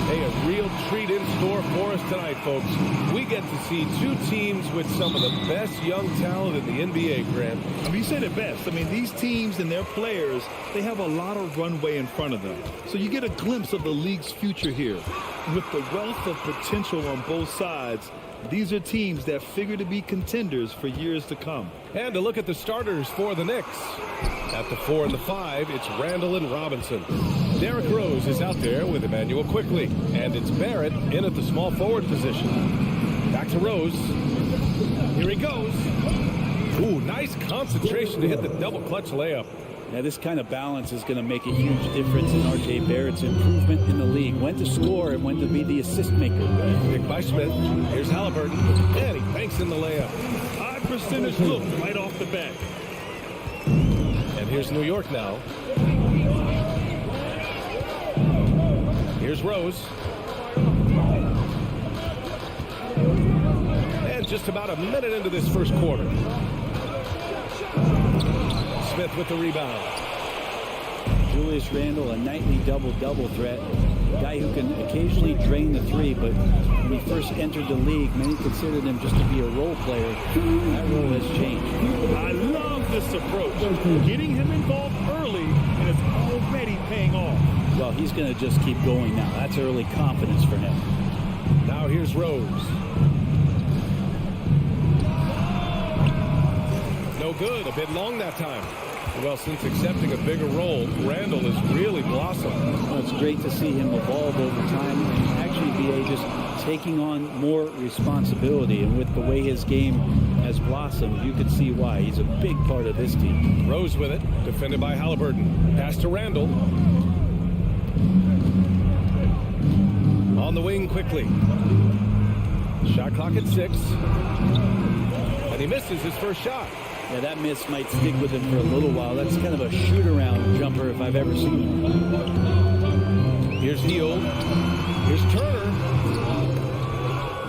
Hey, a real treat in store for us tonight, folks. We get to see two teams with some of the best young talent in the NBA, Grant. I mean, you said it best. I mean, these teams and their players, they have a lot of runway in front of them. So you get a glimpse of the league's future here. With the wealth of potential on both sides, these are teams that figure to be contenders for years to come. And to look at the starters for the Knicks. At the 4 and the 5, it's Randall and Robinson. Derrick Rose is out there with Emmanuel Quickly. And it's Barrett in at the small forward position. Back to Rose. Here he goes. Ooh, nice concentration to hit the double clutch layup. Now, this kind of balance is going to make a huge difference in R.J. Barrett's improvement in the league. When to score and when to be the assist maker. Picked by Smith. Here's Halliburton. And he banks in the layup. High percentage look right off the bat. And here's New York now. Here's Rose. And just about a minute into this first quarter. Smith with the rebound. Julius Randle, a nightly double-double threat. A guy who can occasionally drain the three, but when he first entered the league, many considered him just to be a role player. That role has changed. I love this approach. Getting him involved early, and it's already paying off. Well, he's going to just keep going now. That's early confidence for him. Now here's Rose. No good. A bit long that time. Well, since accepting a bigger role, Randall has really blossomed. Well, it's great to see him evolve over time and actually be just taking on more responsibility. And with the way his game has blossomed, you can see why. He's a big part of this team. Rose with it, defended by Halliburton. Pass to Randall. On the wing quickly. Shot clock at 6. And he misses his first shot. Yeah, that miss might stick with him for a little while. That's kind of a shoot-around jumper if I've ever seen one. Here's Hield. Here's Turner.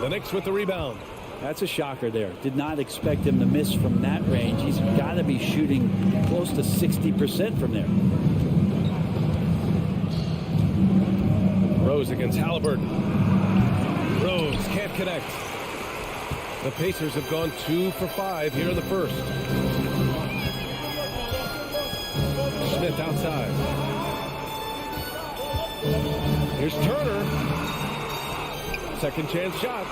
The Knicks with the rebound. That's a shocker there. Did not expect him to miss from that range. He's got to be shooting close to 60% from there. Rose against Halliburton. Rose can't connect. The Pacers have gone 2 for 5 here in the first. Smith outside. Here's Turner. Second chance shot.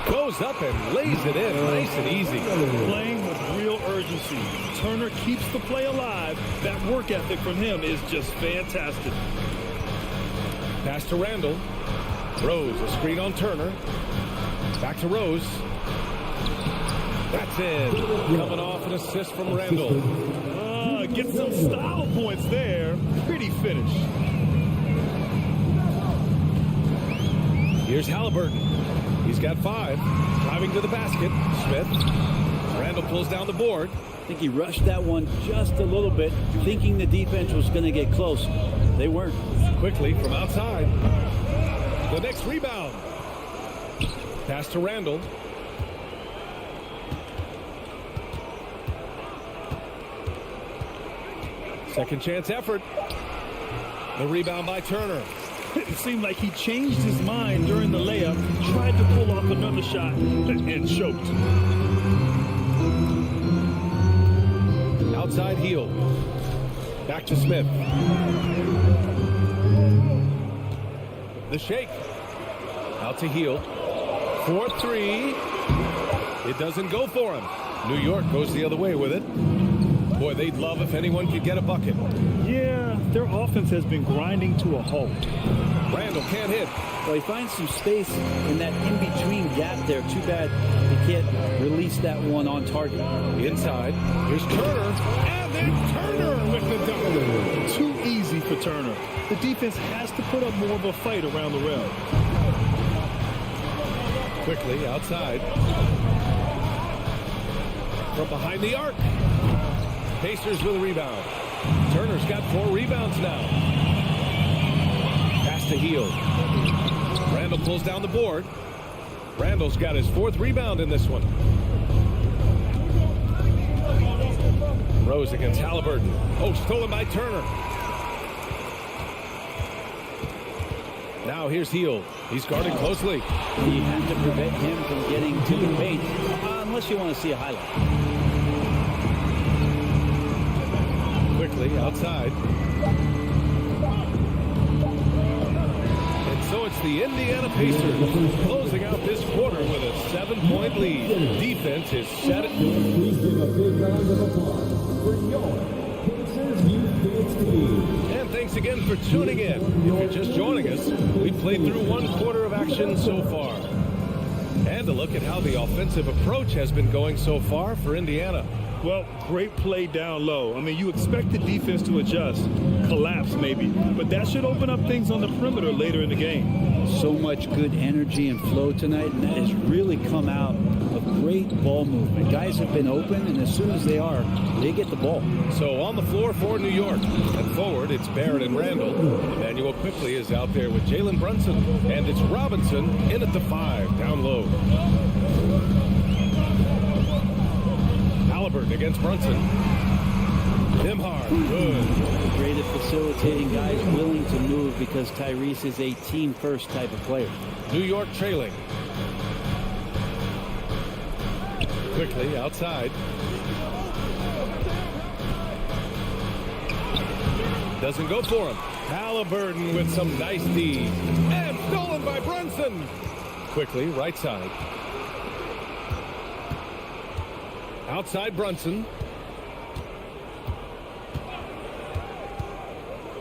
Goes up and lays it in nice and easy. Playing with real urgency. Turner keeps the play alive. That work ethic from him is just fantastic. Pass to Randall. Rose, a screen on Turner. Back to Rose. That's in. Coming off an assist from Randall. Get some style points there. Pretty finish. Here's Halliburton. He's got 5. Driving to the basket. Smith. Randall pulls down the board. I think he rushed that one just a little bit, thinking the defense was going to get close. They weren't. Quickly from outside. The next rebound. Pass to Randall. Second chance effort. The rebound by Turner. It seemed like he changed his mind during the layup, tried to pull off another shot, and choked. Outside Hield. Back to Smith. The shake. Out to Hield. 4-3. It doesn't go for him. New York goes the other way with it. Boy, they'd love if anyone could get a bucket. Yeah, their offense has been grinding to a halt. Randall can't hit. Well, he finds some space in that in-between gap there. Too bad he can't release that one on target. Inside. Here's Turner. And then Turner with the double. Too easy for Turner. The defense has to put up more of a fight around the rim. Quickly outside. From behind the arc. Pacers with a rebound. Turner's got 4 rebounds now. Pass to Hield. Randall pulls down the board. Randall's got his 4th rebound in this one. Rose against Halliburton. Oh, stolen by Turner. Now here's Heel. He's guarded closely. You have to prevent him from getting to the paint, unless you want to see a highlight. Quickly outside. And so it's the Indiana Pacers closing out this quarter with a 7-point lead. Defense is set. Please give a big round of applause for your Pacers Youth Dance Team. And thanks again for tuning in. If you're just joining us, we played through 1 quarter of action so far. And a look at how the offensive approach has been going so far for Indiana. Well, great play down low. I mean, you expect the defense to adjust, collapse maybe, but that should open up things on the perimeter later in the game. So much good energy and flow tonight, and that has really come out of great ball movement. Guys have been open, and as soon as they are, they get the ball. So on the floor for New York. And forward, it's Barrett and Randall. Emmanuel quickly is out there with Jalen Brunson. And it's Robinson in at the 5, down low. Halliburton against Brunson. Nimhard, good. Great at facilitating guys willing to move because Tyrese is a team-first type of player. New York trailing. Quickly outside. Doesn't go for him. Halliburton with some nice D. And stolen by Brunson. Quickly, right side. Outside Brunson.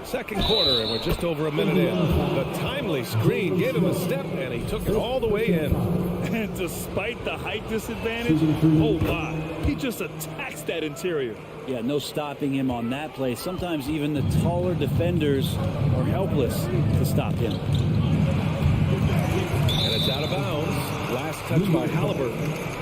Second quarter, and we're just over a minute in. The timely screen gave him a step, and he took it all the way in. And despite the height disadvantage, oh my, he just attacks that interior. Yeah, no stopping him on that play. Sometimes even the taller defenders are helpless to stop him. And it's out of bounds. Last touch by Halliburton.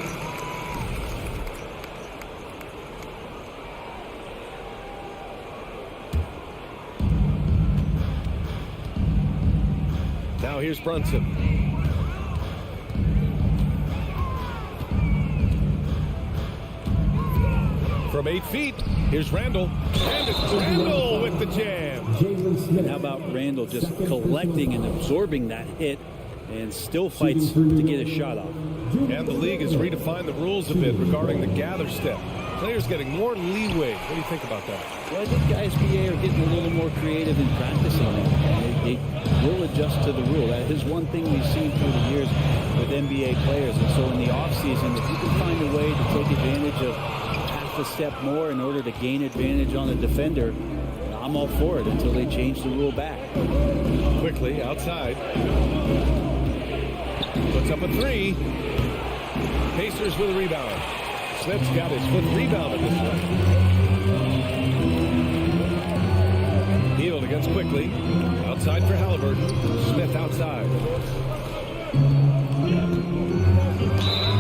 Now here's Brunson. From 8 feet, here's Randall. And it's Randall with the jam. And how about Randall just collecting and absorbing that hit and still fights to get a shot off. And the league has redefined the rules a bit regarding the gather step. Players getting more leeway. What do you think about that? Well, I think guys BA are getting a little more creative in practicing it. They will adjust to the rule. That is one thing we've seen through the years with NBA players. And so in the offseason, if you can find a way to take advantage of half a step more in order to gain advantage on a defender, I'm all for it until they change the rule back. Quickly outside. Puts up a 3. Pacers with a rebound. Smith's got his 5th rebound at this one. Healed against Quickly. Outside for Halliburton. Smith outside.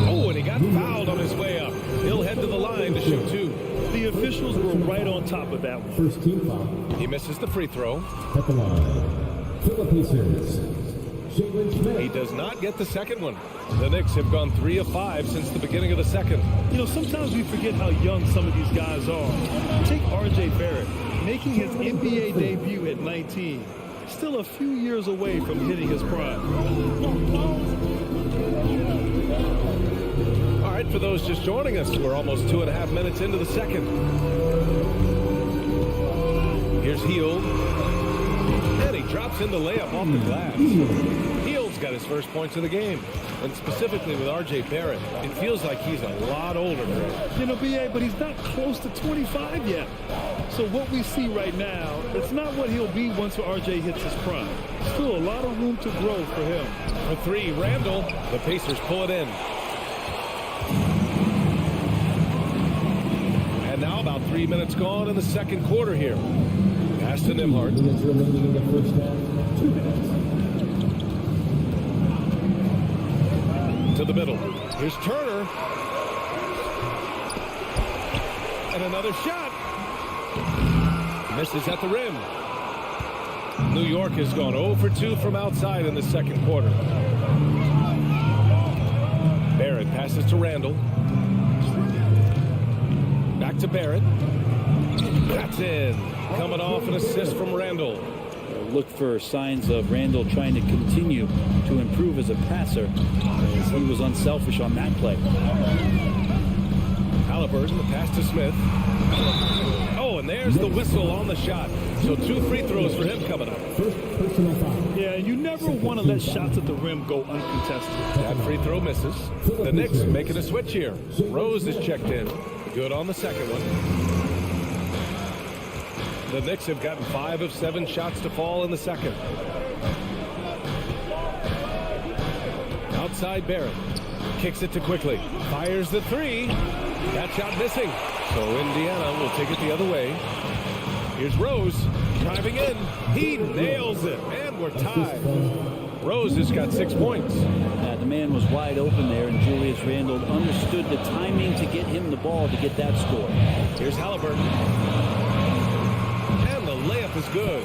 Oh, and he got fouled on his way up. He'll head to the line to shoot 2. The officials were right on top of that one. First team foul. He misses the free throw. At the line, for the Pacers, Jalen Smith. He does not get the second one. The Knicks have gone 3 of 5 since the beginning of the second. You know, sometimes we forget how young some of these guys are. Take R.J. Barrett, making his NBA debut at 19. Still a few years away from hitting his prime. All right, for those just joining us, we're almost 2.5 minutes into the second. Here's Heel. And he drops in the layup off the glass. Heel's got his first points of the game. And specifically with R.J. Barrett, it feels like he's a lot older, Greg. You know, B.A., but he's not close to 25 yet. So what we see right now, it's not what he'll be once R.J. hits his prime. Still a lot of room to grow for him. For 3, Randall. The Pacers pull it in. And now about 3 minutes gone in the second quarter here. Pass to Nimhard. Minutes remaining in the first half. 2 minutes. To the middle. Here's Turner. And another shot. Misses at the rim. New York has gone 0 for 2 from outside in the second quarter. Barrett passes to Randall. Back to Barrett. That's in. Coming off an assist from Randall. look for signs of Randall trying to continue to improve as a passer, as he was unselfish on that play. Halliburton, the pass to Smith. Oh, and there's the whistle on the shot. So 2 free throws for him coming up. Yeah, you never want to let shots at the rim go uncontested. That free throw misses. The Knicks making a switch here. Rose is checked in. Good on the second one. The Knicks have gotten 5 of 7 shots to fall in the second. Outside Barrett. Kicks it to Quickly. Fires the 3. That shot missing. So Indiana will take it the other way. Here's Rose driving in. He nails it. And we're tied. Rose has got 6 points. The man was wide open there, and Julius Randle understood the timing to get him the ball to get that score. Here's Halliburton. And the layup is good.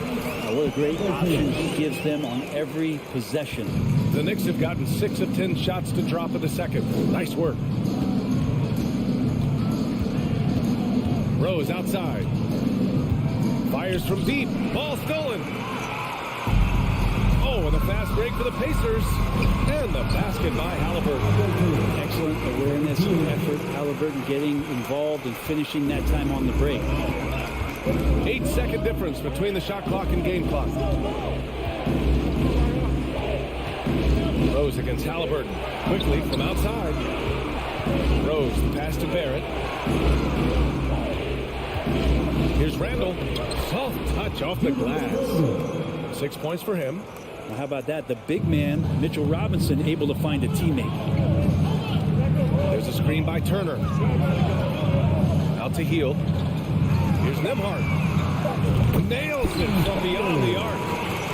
What a great option he gives them on every possession. The Knicks have gotten 6 of 10 shots to drop in the second. Nice work. Rose outside. Fires from deep. Ball stolen. Oh, and a fast break for the Pacers. And the basket by Halliburton. Excellent awareness and effort. Halliburton getting involved and finishing that time on the break. 8-second difference between the shot clock and game clock. Rose against Halliburton. Quickly from outside. Rose, the pass to Barrett. Here's Randall. Soft touch off the glass. 6 points for him. Well, how about that? The big man, Mitchell Robinson, able to find a teammate. There's a screen by Turner. Out to Hield. Here's Nembhard. Nails it from beyond the arc.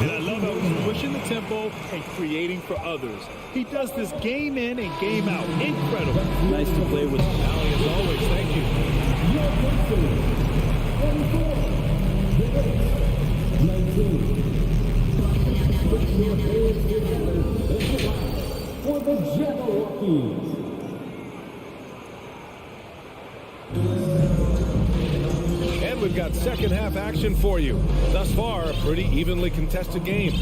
And I love how he's pushing the tempo and creating for others. He does this game in and game out. Incredible. Nice to play with. Allie, as always, thank you. For the Jabberwockies. And we've got second half action for you. Thus far, a pretty evenly contested game.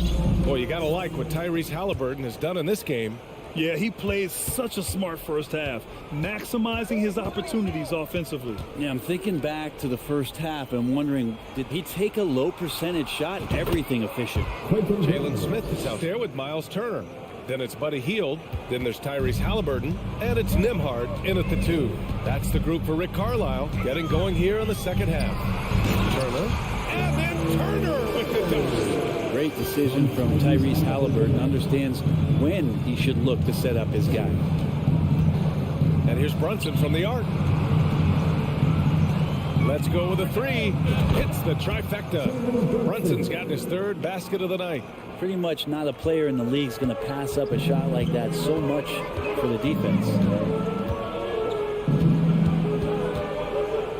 Boy, you got to like what Tyrese Halliburton has done in this game. Yeah, he plays such a smart first half, maximizing his opportunities offensively. Yeah, I'm thinking back to the first half and wondering, did he take a low percentage shot? Everything efficient. Jalen Smith is out there with Miles Turner. Then it's Buddy Hield. Then there's Tyrese Halliburton. And it's Nembhard in at the 2. That's the group for Rick Carlisle getting going here in the second half. Turner. And then Turner with the deuce. Great decision from Tyrese Halliburton. Understands when he should look to set up his guy. And here's Brunson from the arc. Let's go with a 3. Hits the trifecta. Brunson's got his 3rd basket of the night. Pretty much not a player in the league is going to pass up a shot like that so much for the defense.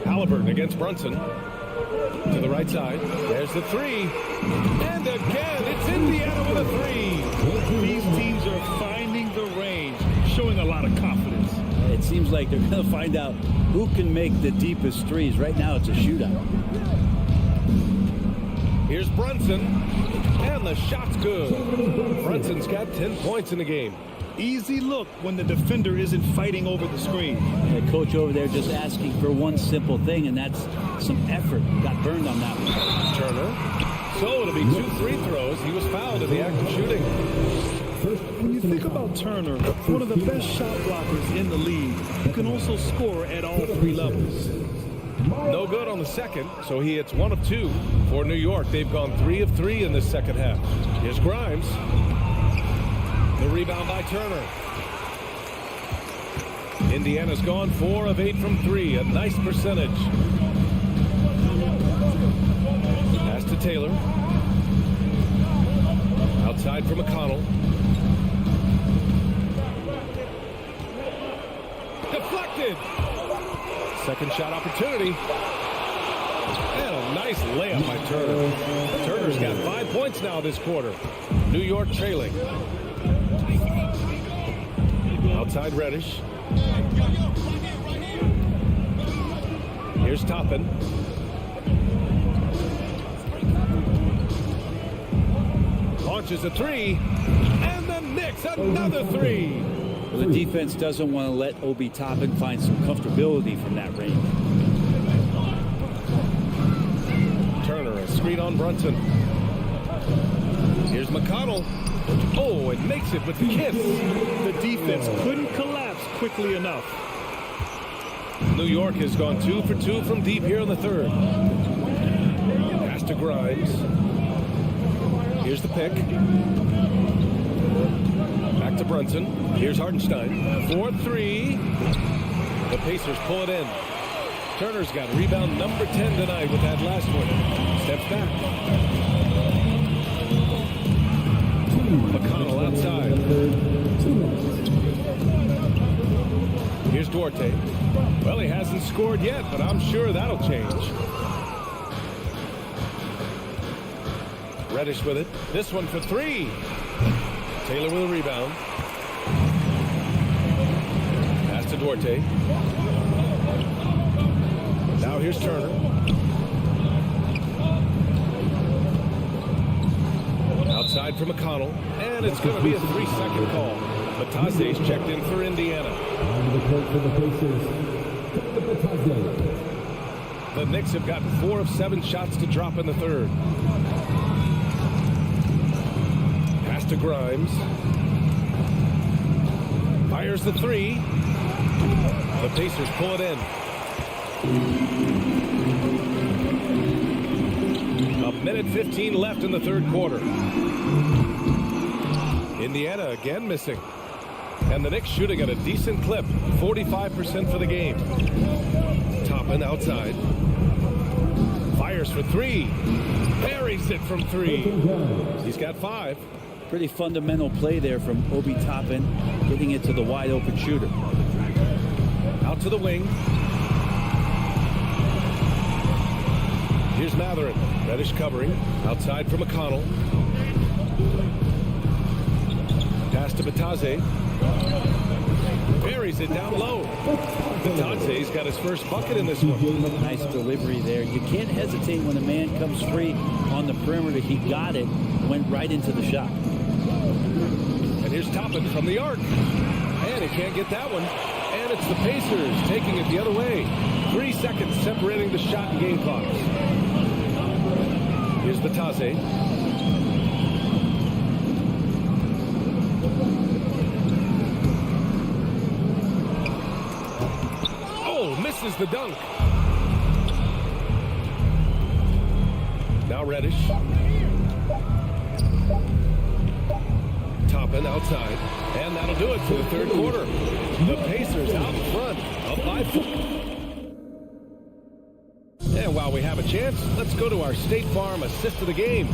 Halliburton against Brunson. To the right side. There's the 3. And again, it's Indiana with a 3. These teams are finding the range, showing a lot of confidence. It seems like they're going to find out who can make the deepest threes. Right now, it's a shootout. Here's Brunson. And the shot's good. Brunson's got 10 points in the game. Easy look when the defender isn't fighting over the screen. The coach over there just asking for one simple thing, and that's some effort. Got burned on that one. Turner. So it'll be 2 free throws. He was fouled in the act of shooting. When you think about Turner, one of the best shot blockers in the league, who can also score at all 3 levels. No good on the second, so he hits 1 of 2 for New York. They've gone 3 of 3 in this second half. Here's Grimes. The rebound by Turner. Indiana's gone 4 of 8 from 3. A nice percentage. Pass to Taylor. Outside for McConnell. Deflected. Second shot opportunity. And a nice layup by Turner. Turner's got 5 points now this quarter. New York trailing. Outside Reddish. Here's Toppin. launches a three, and the Knicks another three. Well, the defense doesn't want to let Obi Toppin find some comfortability from that range. Turner, a screen on Brunson. Here's McConnell. Oh, it makes it with the kiss. The defense couldn't collapse quickly enough. New York has gone 2 for 2 from deep here in the third. Pass to Grimes. Here's the pick. Back to Brunson. Here's Hartenstein. 4-3. The Pacers pull it in. Turner's got rebound number 10 tonight with that last one. Steps back. McConnell outside. Here's Duarte. Well, he hasn't scored yet, but I'm sure that'll change. Reddish with it. This one for three. Taylor with a rebound. Pass to Duarte. Now here's Turner. Outside for McConnell. And it's going to be a 3-second call. Batase's checked in for Indiana. On the court for the Pacers, Batase. The Knicks have gotten 4 of 7 shots to drop in the third. Pass to Grimes. Fires the three. The Pacers pull it in. A minute 15 left in the third quarter. Indiana again missing. And the Knicks shooting at a decent clip. 45% for the game. Toppin outside. Fires for three. Buries it from three. He's got 5. Pretty fundamental play there from Obi Toppin, getting it to the wide open shooter. Out to the wing. Here's Matherin. Reddish covering. Outside for McConnell. Pass to Batase. Buries it down low. Batase's got his first bucket in this one. Nice delivery there. You can't hesitate when a man comes free on the perimeter. He got it, went right into the shot. And here's Toppin from the arc. And he can't get that one. And it's the Pacers taking it the other way. 3 seconds separating the shot and game clocks. Here's Batase. Oh, misses the dunk. Now Reddish. Toppin outside. And that'll do it for the third quarter. The Pacers out in front, up by 4. And while we have a chance, let's go to our State Farm assist of the game.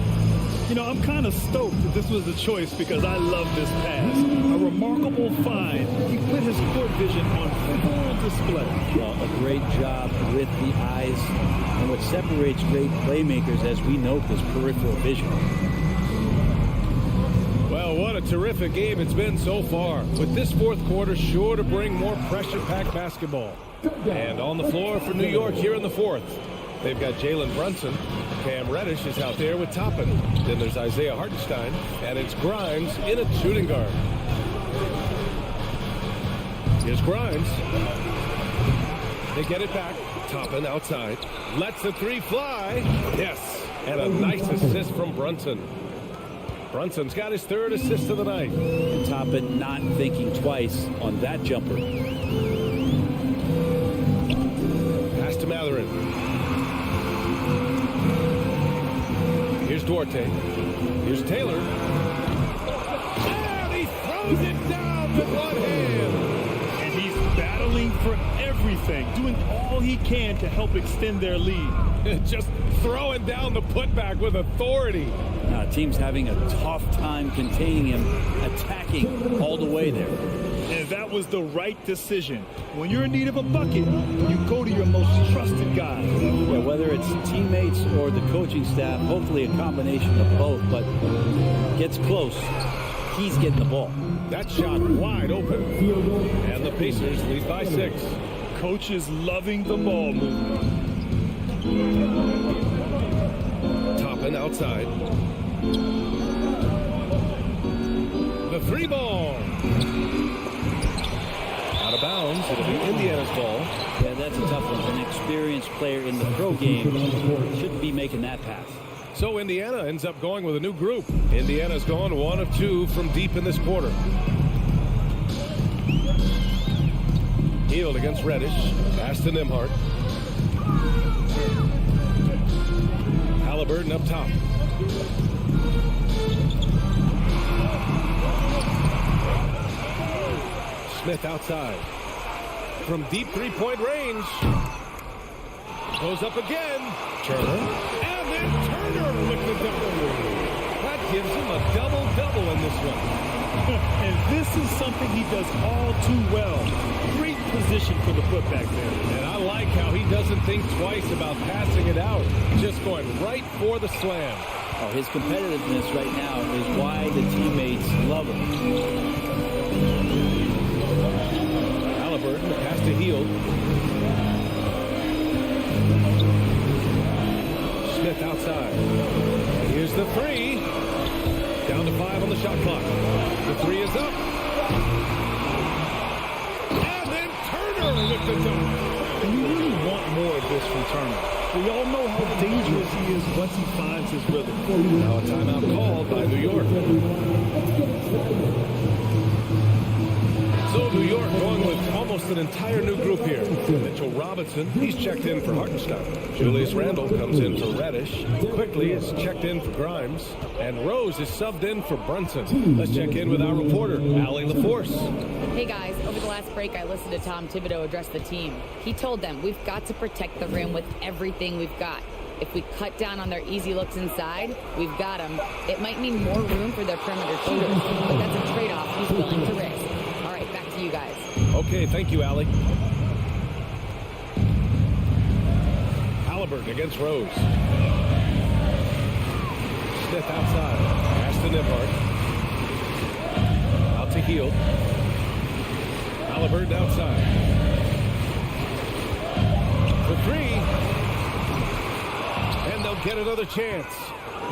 You know, I'm kind of stoked that this was the choice because I love this pass. A remarkable find. He put his court vision on full display. Well, a great job with the eyes. And what separates great playmakers, as we note, is peripheral vision. Well, what a terrific game it's been so far. With this fourth quarter sure to bring more pressure-packed basketball. And on the floor for New York here in the fourth. They've got Jalen Brunson. Cam Reddish is out there with Toppin. Then there's Isaiah Hartenstein. And it's Grimes in at shooting guard. Here's Grimes. They get it back. Toppin outside. Lets the three fly. Yes. And a nice assist from Brunson. Brunson's got his third assist of the night. And Toppin not thinking twice on that jumper. Pass to Matherin. Here's Duarte. Here's Taylor. And he throws it down with one hand. And he's battling for everything, doing all he can to help extend their lead. Just throwing down the putback with authority. Team's having a tough time containing him, attacking all the way there. And that was the right decision. When you're in need of a bucket, you go to your most trusted guy. Yeah, whether it's teammates or the coaching staff, hopefully a combination of both, but gets close. He's getting the ball. That shot wide open. And the Pacers lead by 6. Coach is loving the ball movement. Toppin outside. three ball. Out of bounds. It'll be Indiana's ball. Yeah, that's a tough one. An experienced player in the pro game shouldn't be making that pass. So Indiana ends up going with a new group. Indiana's gone 1 of 2 from deep in this quarter. Hield against Reddish. Pass to Nembhard. Halliburton up top. Smith outside. From deep three-point range. Goes up again. Turner. And then Turner with the double. That gives him a double-double in this one. And this is something he does all too well. Great position for the putback there. And I like how he doesn't think twice about passing it out. Just going right for the slam. Oh, his competitiveness right now is why the teammates love him. Halliburton, pass to Hield. Smith outside. Here's the three. Down to 5 on the shot clock. The three is up. And then Turner with the dunk. And you really want more of this from Turner. We all know how dangerous he is once he finds his rhythm. Now a timeout called by New York. So New York going with almost an entire new group here. Mitchell Robinson, he's checked in for Hartenstein. Julius Randle comes in for Reddish. Quickly is checked in for Grimes. And Rose is subbed in for Brunson. Let's check in with our reporter, Allie LaForce. Hey guys, over the last break I listened to Tom Thibodeau address the team. He told them we've got to protect the rim with everything we've got. If we cut down on their easy looks inside, we've got them. It might mean more room for their perimeter shooters, but that's a trade-off he's willing to risk. All right, back to you guys. Okay, thank you, Allie. Halliburton against Rose. Smith outside. Pass to Nembhard. Out to Hield. Halliburton outside. For three. And they'll get another chance.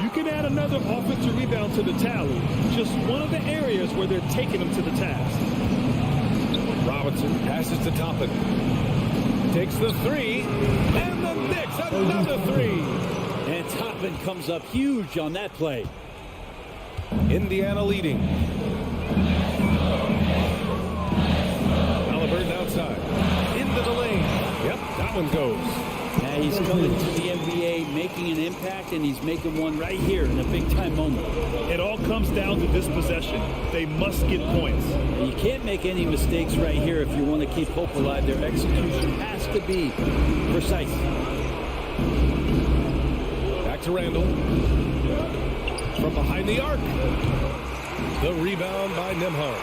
You can add another offensive rebound to the tally. Just one of the areas where they're taking them to the task. Robinson passes to Toppin. Takes the three. And the Knicks another three. And Toppin comes up huge on that play. Indiana leading. Halliburton outside. Into the lane. Yep, that one goes. Now he's coming to the NBA, making an impact, and he's making one right here in a big-time moment. It all comes down to this possession. They must get points. And you can't make any mistakes right here if you want to keep hope alive. Their execution has to be precise. Back to Randle. From behind the arc. The rebound by Nembhard.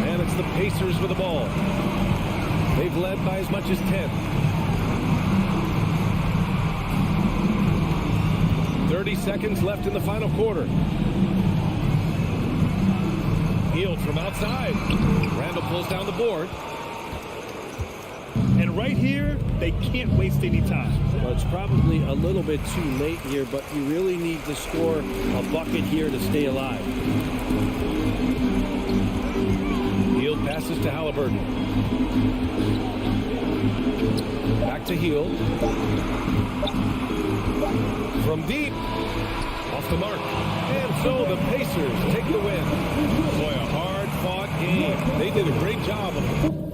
And it's the Pacers with the ball. They've led by as much as 10. 30 seconds left in the final quarter. Hield from outside. Randle pulls down the board. And right here, they can't waste any time. Well, it's probably a little bit too late here, but you really need to score a bucket here to stay alive. Hield passes to Halliburton. Back to Hield. From deep. Off the mark. And so the Pacers take the win. Boy, a hard-fought game. They did a great job of